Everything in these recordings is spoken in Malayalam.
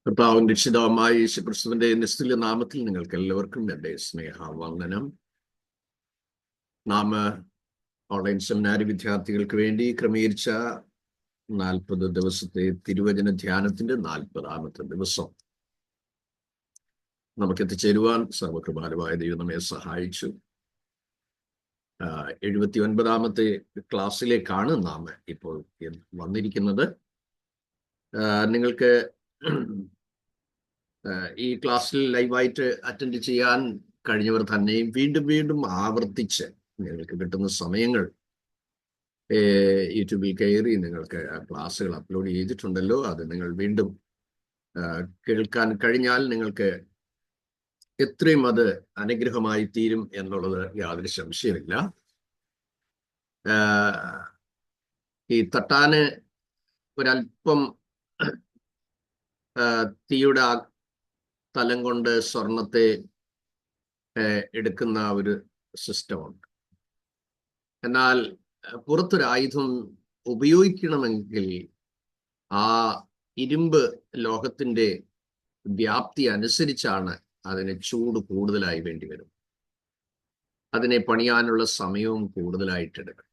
കർത്താവിൻ രക്ഷിതാവായ യേശുക്രിസ്തുവിന്റെ നിസ്തുല്യ നാമത്തിൽ നിങ്ങൾക്ക് എല്ലാവർക്കും എൻ്റെ സ്നേഹവന്ദനം. നാം ഓൺലൈൻ സെമിനാരി വിദ്യാർത്ഥികൾക്ക് വേണ്ടി ക്രമീകരിച്ച 40 ദിവസത്തെ തിരുവചന ധ്യാനത്തിന്റെ 40ാമത്തെ ദിവസം നമുക്ക് എത്തിച്ചേരുവാൻ സർവകൃപാലുവായ ദൈവം നമ്മെ സഹായിച്ചു. 79ാമത്തെ ക്ലാസ്സിലേക്കാണ് നാം ഇപ്പോൾ വന്നിരിക്കുന്നത്. നിങ്ങൾക്ക് ഈ ക്ലാസ്സിൽ ലൈവായിട്ട് അറ്റൻഡ് ചെയ്യാൻ കഴിഞ്ഞവർ തന്നെയും വീണ്ടും വീണ്ടും ആവർത്തിച്ച് നിങ്ങൾക്ക് കിട്ടുന്ന സമയങ്ങൾ യൂട്യൂബിൽ കയറി നിങ്ങൾക്ക് ക്ലാസ്സുകൾ അപ്ലോഡ് ചെയ്തിട്ടുണ്ടല്ലോ, അത് നിങ്ങൾ വീണ്ടും കേൾക്കാൻ കഴിഞ്ഞാൽ നിങ്ങൾക്ക് എത്രയും അത് അനുഗ്രഹമായി തീരും എന്നുള്ളത് യാതൊരു സംശയമില്ല. ഈ തട്ടാന് ഒരല്പം തീയുടെ തലം കൊണ്ട് സ്വർണത്തെ എടുക്കുന്ന ഒരു സിസ്റ്റമുണ്ട്. എന്നാൽ പുറത്തൊരായുധം ഉപയോഗിക്കണമെങ്കിൽ ആ ഇരുമ്പ് ലോഹത്തിന്റെ വ്യാപ്തി അനുസരിച്ചാണ് അതിന് ചൂട് കൂടുതലായി വേണ്ടി വരും. അതിനെ പണിയാനുള്ള സമയവും കൂടുതലായിട്ടെടുക്കും.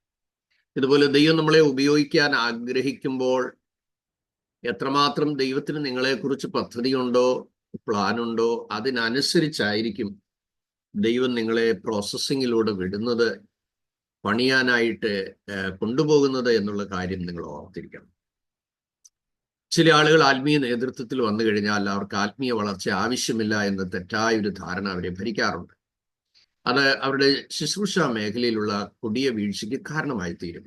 ഇതുപോലെ ദൈവം നമ്മളെ ഉപയോഗിക്കാൻ ആഗ്രഹിക്കുമ്പോൾ എത്രമാത്രം ദൈവത്തിന് നിങ്ങളെക്കുറിച്ച് പദ്ധതിയുണ്ടോ, പ്ലാനുണ്ടോ, അതിനനുസരിച്ചായിരിക്കും ദൈവം നിങ്ങളെ പ്രോസസ്സിങ്ങിലൂടെ വിടുന്നത്, പണിയാനായിട്ട് കൊണ്ടുപോകുന്നത് എന്നുള്ള കാര്യം നിങ്ങൾ ഓർത്തിരിക്കണം. ചില ആളുകൾ ആത്മീയ നേതൃത്വത്തിൽ വന്നു കഴിഞ്ഞാൽ അവർക്ക് ആത്മീയ വളർച്ച ആവശ്യമില്ല എന്ന തെറ്റായ ഒരു ധാരണ അവരെ ഭരിക്കാറുണ്ട്. അത് അവരുടെ ശുശ്രൂഷ മേഖലയിലുള്ള കൊടിയ വീഴ്ചയ്ക്ക് കാരണമായി തീരും.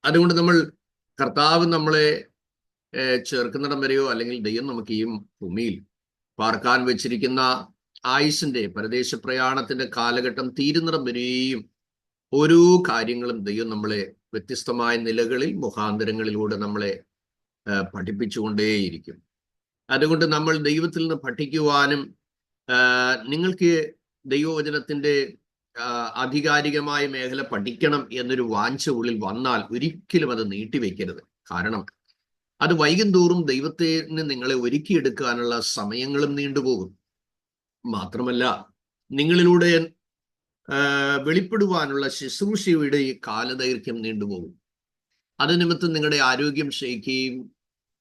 അതുകൊണ്ട് നമ്മൾ കർത്താവ് നമ്മളെ ചേർക്കുന്നിടം വരെയോ അല്ലെങ്കിൽ ദൈവം നമുക്ക് ഈ ഭൂമിയിൽ പാർക്കാൻ വെച്ചിരിക്കുന്ന ആയുസിന്റെ പരദേശ പ്രയാണത്തിന്റെ കാലഘട്ടം തീരുന്നിടം വരെയും ഓരോ കാര്യങ്ങളും ദൈവം നമ്മളെ വ്യത്യസ്തമായ നിലകളിൽ മുഖാന്തരങ്ങളിലൂടെ നമ്മളെ പഠിപ്പിച്ചുകൊണ്ടേയിരിക്കും. അതുകൊണ്ട് നമ്മൾ ദൈവത്തിൽ നിന്ന് പഠിക്കുവാനും നിങ്ങൾക്ക് ദൈവവചനത്തിന്റെ ആധികാരികമായ മേഖല പഠിക്കണം എന്നൊരു വാഞ്ച ഉള്ളിൽ വന്നാൽ ഒരിക്കലും അത് നീട്ടിവെക്കരുത്. കാരണം അത് വൈകും തോറും ദൈവത്തിന് നിങ്ങളെ ഒരുക്കിയെടുക്കാനുള്ള സമയങ്ങളും നീണ്ടുപോകും. മാത്രമല്ല നിങ്ങളിലൂടെ വെളിപ്പെടുവാനുള്ള ശുശ്രൂഷയുടെ ഈ കാലദൈർഘ്യം നീണ്ടുപോകും. അത് നിമിത്തം നിങ്ങളുടെ ആരോഗ്യം ക്ഷയിക്കുകയും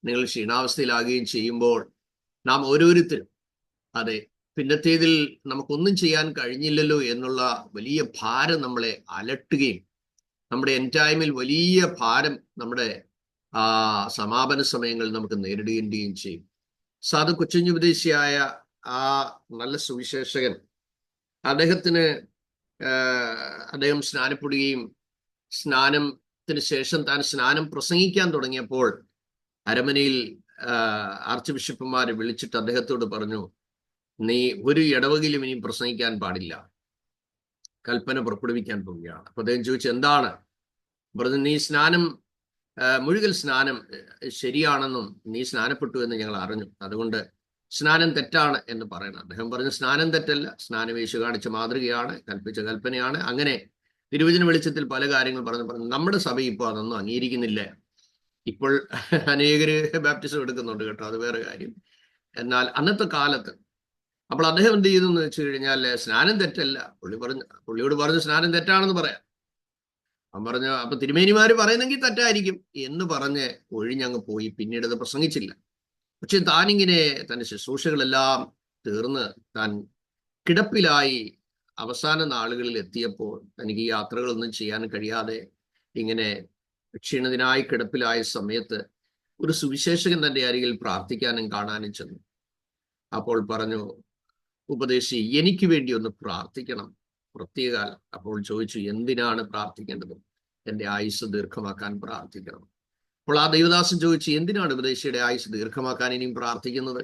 നിങ്ങൾ ക്ഷീണാവസ്ഥയിലാകുകയും ചെയ്യുമ്പോൾ നാം ഓരോരുത്തരും അതെ പിന്നത്തേതിൽ നമുക്കൊന്നും ചെയ്യാൻ കഴിഞ്ഞില്ലല്ലോ എന്നുള്ള വലിയ ഭാരം നമ്മളെ അലട്ടുകയും നമ്മുടെ എൻടൈമിൽ വലിയ ഭാരം നമ്മുടെ സമാപന സമയങ്ങളിൽ നമുക്ക് നേരിടുകയും ചെയ്യും. സാധു കൊച്ചുപദേശിയായ ആ നല്ല സുവിശേഷകൻ അദ്ദേഹം സ്നാനപ്പെടുകയും സ്നാനത്തിന് ശേഷം താൻ സ്നാനം പ്രസംഗിക്കാൻ തുടങ്ങിയപ്പോൾ അരമനയിൽ ആർച്ച് ബിഷപ്പുമാരെ വിളിച്ചിട്ട് അദ്ദേഹത്തോട് പറഞ്ഞു, നീ ഒരു ഇടവകയിലും ഇനി പ്രസംഗിക്കാൻ പാടില്ല, കൽപ്പന പുറപ്പെടുവിക്കാൻ പോവുകയാണ്. അപ്പൊ അദ്ദേഹം ചോദിച്ചു, എന്താണ്? പറഞ്ഞു, നീ മുഴുകൽ സ്നാനം ശരിയാണെന്നും നീ സ്നാനപ്പെട്ടു എന്ന് ഞങ്ങൾ അറിഞ്ഞു, അതുകൊണ്ട് സ്നാനം തെറ്റാണ് എന്ന് പറയണം. അദ്ദേഹം പറഞ്ഞു, സ്നാനം തെറ്റല്ല, സ്നാനം യേശു കാണിച്ച മാതൃകയാണ്, കൽപ്പിച്ച കൽപ്പനയാണ്. അങ്ങനെ തിരുവചന വെളിച്ചത്തിൽ പല കാര്യങ്ങൾ പറഞ്ഞു നമ്മുടെ സഭ ഇപ്പോൾ അതൊന്നും അംഗീകരിക്കുന്നില്ല. ഇപ്പോൾ അനേകര് ബാപ്റ്റിസം എടുക്കുന്നുണ്ട് കേട്ടോ, അത് വേറെ കാര്യം. എന്നാൽ അന്നത്തെ കാലത്ത് അപ്പോൾ അദ്ദേഹം എന്ത് ചെയ്തു എന്ന് വെച്ച് കഴിഞ്ഞാൽ സ്നാനം തെറ്റല്ല, പുള്ളിയോട് പറഞ്ഞു സ്നാനം തെറ്റാണെന്ന് പറയാം. അവൻ പറഞ്ഞു, അപ്പൊ തിരുമേനിമാര് പറയുന്നെങ്കിൽ തെറ്റായിരിക്കും എന്ന് പറഞ്ഞ് ഒഴിഞ്ഞങ്ങ് പോയി. പിന്നീട് അത് പ്രസംഗിച്ചില്ല. പക്ഷെ താനിങ്ങനെ തൻ്റെ ശുശ്രൂഷകളെല്ലാം തീർന്ന് താൻ കിടപ്പിലായി അവസാന നാളുകളിൽ എത്തിയപ്പോൾ തനിക്ക് ഈ യാത്രകളൊന്നും ചെയ്യാൻ കഴിയാതെ ഇങ്ങനെ ക്ഷീണിതനായി കിടപ്പിലായ സമയത്ത് ഒരു സുവിശേഷകൻ തൻ്റെ അരികിൽ പ്രാർത്ഥിക്കാനും കാണാനും ചെന്നു. അപ്പോൾ പറഞ്ഞു, ഉപദേശി, എനിക്ക് വേണ്ടി ഒന്ന് പ്രാർത്ഥിക്കണം പ്രത്യേക. അപ്പോൾ ചോദിച്ചു, എന്തിനാണ് പ്രാർത്ഥിക്കേണ്ടത്? എൻ്റെ ആയുസ് ദീർഘമാക്കാൻ പ്രാർത്ഥിക്കണം. അപ്പോൾ ആ ദൈവദാസൻ ചോദിച്ചു, എന്തിനാണ് ഉപദേശിയുടെ ആയുസ് ദീർഘമാക്കാൻ ഇനിയും പ്രാർത്ഥിക്കുന്നത്?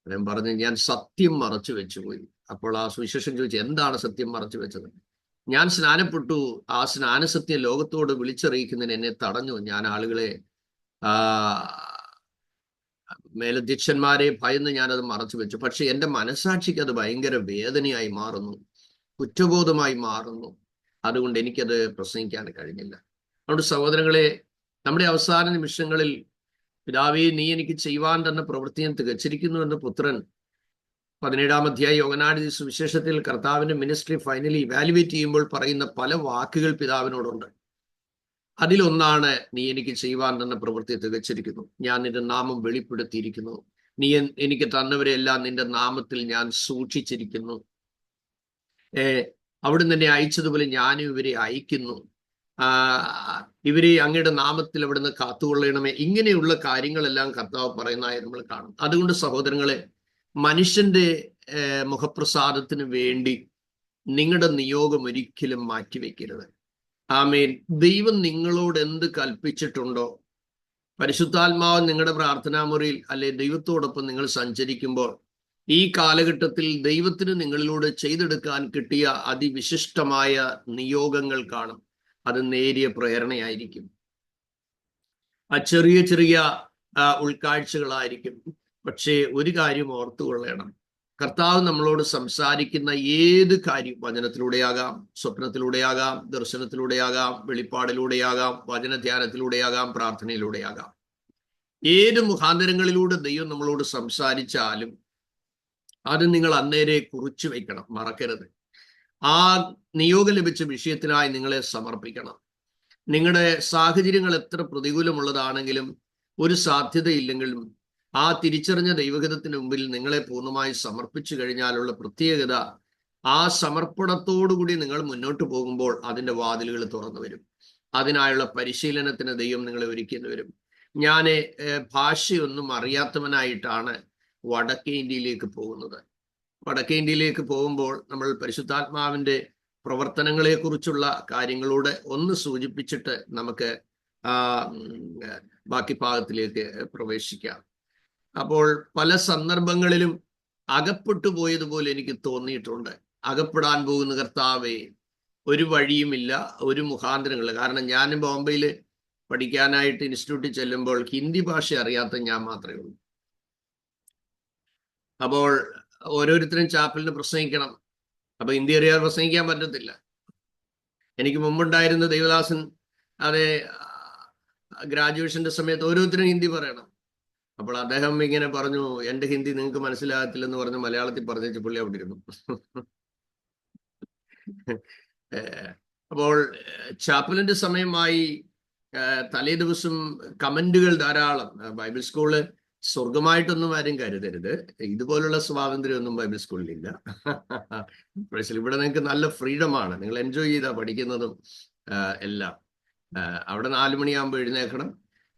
അദ്ദേഹം പറഞ്ഞു, ഞാൻ സത്യം മറച്ചു വെച്ചുപോയി. അപ്പോൾ ആ സുവിശേഷൻ ചോദിച്ചു, എന്താണ് സത്യം മറച്ചു വെച്ചത്? ഞാൻ സ്നാനപ്പെട്ടു, ആ സ്നാനസത്യം ലോകത്തോട് വിളിച്ചറിയിക്കുന്നതിന് എന്നെ തടഞ്ഞു. ഞാൻ ആളുകളെ മേലധ്യക്ഷന്മാരെ ഭയന്ന് ഞാനത് മറച്ചു വെച്ചു. പക്ഷെ എൻ്റെ മനസാക്ഷിക്ക് അത് ഭയങ്കര വേദനയായി മാറുന്നു, കുറ്റബോധമായി മാറുന്നു. അതുകൊണ്ട് എനിക്കത് പ്രസംഗിക്കാൻ കഴിഞ്ഞില്ല. അതുകൊണ്ട് സഹോദരങ്ങളെ, നമ്മുടെ അവസാന നിമിഷങ്ങളിൽ പിതാവേ, നീ എനിക്ക് ചെയ്യുവാൻ തന്ന പ്രവൃത്തി ഞാൻ തികച്ചിരിക്കുന്നു എന്ന് പുത്രൻ 17-ാം അധ്യായം യോഹന്നാന്റെ സുവിശേഷത്തിൽ കർത്താവിന്റെ മിനിസ്ട്രി ഫൈനലി ഇവാലുവേറ്റ് ചെയ്യുമ്പോൾ പറയുന്ന പല വാക്കുകൾ പിതാവിനോടുണ്ട്. അതിലൊന്നാണ്, നീ എനിക്ക് ചെയ്യുവാൻ തന്ന പ്രവൃത്തി തികച്ചിരിക്കുന്നു, ഞാൻ നിന്റെ നാമം വെളിപ്പെടുത്തിയിരിക്കുന്നു, നീ എനിക്ക് തന്നവരെല്ലാം നിന്റെ നാമത്തിൽ ഞാൻ സൂക്ഷിച്ചിരിക്കുന്നു, അവിടുന്ന് എന്നെ അയച്ചതുപോലെ ഞാനും ഇവരെ അയക്കുന്നു, ഇവരെ അങ്ങയുടെ നാമത്തിൽ അവിടുന്ന് കാത്തുകൊള്ളണമേ. ഇങ്ങനെയുള്ള കാര്യങ്ങളെല്ലാം കർത്താവ് പറയുന്നതായി നമ്മൾ കാണും. അതുകൊണ്ട് സഹോദരങ്ങളെ, മനുഷ്യന്റെ മുഖപ്രസാദത്തിന് വേണ്ടി നിങ്ങളുടെ നിയോഗം ഒരിക്കലും മാറ്റിവെക്കരുത്. ആമേൻ. ദൈവം നിങ്ങളോട് എന്ത് കൽപ്പിച്ചിട്ടുണ്ടോ, പരിശുദ്ധാത്മാവ് നിങ്ങളുടെ പ്രാർത്ഥനാ മുറിയിൽ അല്ലെ ദൈവത്തോടൊപ്പം നിങ്ങൾ സഞ്ചരിക്കുമ്പോൾ ഈ കാലഘട്ടത്തിൽ ദൈവത്തിന് നിങ്ങളിലൂടെ ചെയ്തെടുക്കാൻ കിട്ടിയ അതിവിശിഷ്ടമായ നിയോഗങ്ങൾ കാണും. അത് നേരിയ പ്രേരണയായിരിക്കും, ചെറിയ ചെറിയ ഉൾക്കാഴ്ചകളായിരിക്കും. പക്ഷേ ഒരു കാര്യം ഓർത്തുകൊള്ളണം, കർത്താവ് നമ്മളോട് സംസാരിക്കുന്ന ഏത് കാര്യം, വചനത്തിലൂടെയാകാം, സ്വപ്നത്തിലൂടെയാകാം, ദർശനത്തിലൂടെയാകാം, വെളിപ്പാടിലൂടെയാകാം, വചനധ്യാനത്തിലൂടെയാകാം, പ്രാർത്ഥനയിലൂടെയാകാം, ഏത് മുഖാന്തരങ്ങളിലൂടെ ദൈവം നമ്മളോട് സംസാരിച്ചാലും അത് നിങ്ങൾ അന്നേരെ കുറിച്ചു വയ്ക്കണം, മറക്കരുത്. ആ നിയോഗം ലഭിച്ച വിഷയത്തിനായി നിങ്ങളെ സമർപ്പിക്കണം. നിങ്ങളുടെ സാഹചര്യങ്ങൾ എത്ര പ്രതികൂലമുള്ളതാണെങ്കിലും ഒരു സാധ്യതയില്ലെങ്കിലും ആ തിരിച്ചറിഞ്ഞ ദൈവഹിതത്തിന് മുമ്പിൽ നിങ്ങളെ പൂർണ്ണമായി സമർപ്പിച്ചു കഴിഞ്ഞാലുള്ള പ്രത്യേകത, ആ സമർപ്പണത്തോടുകൂടി നിങ്ങൾ മുന്നോട്ട് പോകുമ്പോൾ അതിൻ്റെ വാതിലുകൾ തുറന്നു വരും. അതിനായുള്ള പരിശീലനത്തിന് ദൈവം നിങ്ങളെ ഒരുക്കി വരും. ഞാൻ ഭാഷയൊന്നും അറിയാത്തവനായിട്ടാണ് വടക്കേ ഇന്ത്യയിലേക്ക് പോകുന്നത്. വടക്കേ ഇന്ത്യയിലേക്ക് പോകുമ്പോൾ നമ്മൾ പരിശുദ്ധാത്മാവിൻ്റെ പ്രവർത്തനങ്ങളെ കുറിച്ചുള്ള കാര്യങ്ങളോട് ഒന്ന് സൂചിപ്പിച്ചിട്ട് നമുക്ക് ബാക്കി ഭാഗത്തിലേക്ക് പ്രവേശിക്കാം. അപ്പോൾ പല സന്ദർഭങ്ങളിലും അകപ്പെട്ടു പോയതുപോലെ എനിക്ക് തോന്നിയിട്ടുണ്ട്. അകപ്പെടാൻ പോകുന്ന കർത്താവേ, ഒരു വഴിയുമില്ല, ഒരു മുഖാന്തരങ്ങളില്ല. കാരണം ഞാൻ ബോംബെയിൽ പഠിക്കാനായിട്ട് ഇൻസ്റ്റിറ്റ്യൂട്ടിൽ ചെല്ലുമ്പോൾ ഹിന്ദി ഭാഷ അറിയാത്ത ഞാൻ മാത്രമേ ഉള്ളൂ. അപ്പോൾ ഓരോരുത്തരും ചാപ്പലിന് പ്രസംഗിക്കണം. അപ്പൊ ഹിന്ദി അറിയാതെ പ്രസംഗിക്കാൻ പറ്റത്തില്ല. എനിക്ക് മുമ്പുണ്ടായിരുന്ന ദൈവദാസൻ, അതെ, ഗ്രാജുവേഷന്റെ സമയത്ത് ഓരോരുത്തരും ഹിന്ദി പറയണം. അപ്പോൾ അദ്ദേഹം ഇങ്ങനെ പറഞ്ഞു, എൻ്റെ ഹിന്ദി നിങ്ങൾക്ക് മനസ്സിലാകത്തില്ലെന്ന് പറഞ്ഞ് മലയാളത്തിൽ പറഞ്ഞു പുള്ളി അവിടെ ഇരുന്നു. അപ്പോൾ ചാപ്പലിന്റെ സമയമായി, തലേ ദിവസം കമന്റുകൾ ധാരാളം. ബൈബിൾ സ്കൂള് സ്വർഗമായിട്ടൊന്നും ആരും കരുതരുത്, ഇതുപോലുള്ള സ്വാതന്ത്ര്യമൊന്നും ബൈബിൾ സ്കൂളിലില്ല. ഇവിടെ നിങ്ങൾക്ക് നല്ല ഫ്രീഡമാണ്, നിങ്ങൾ എൻജോയ് ചെയ്താ പഠിക്കുന്നതും എല്ലാം. അവിടെ 4 മണിയാകുമ്പോൾ എഴുന്നേൽക്കണം,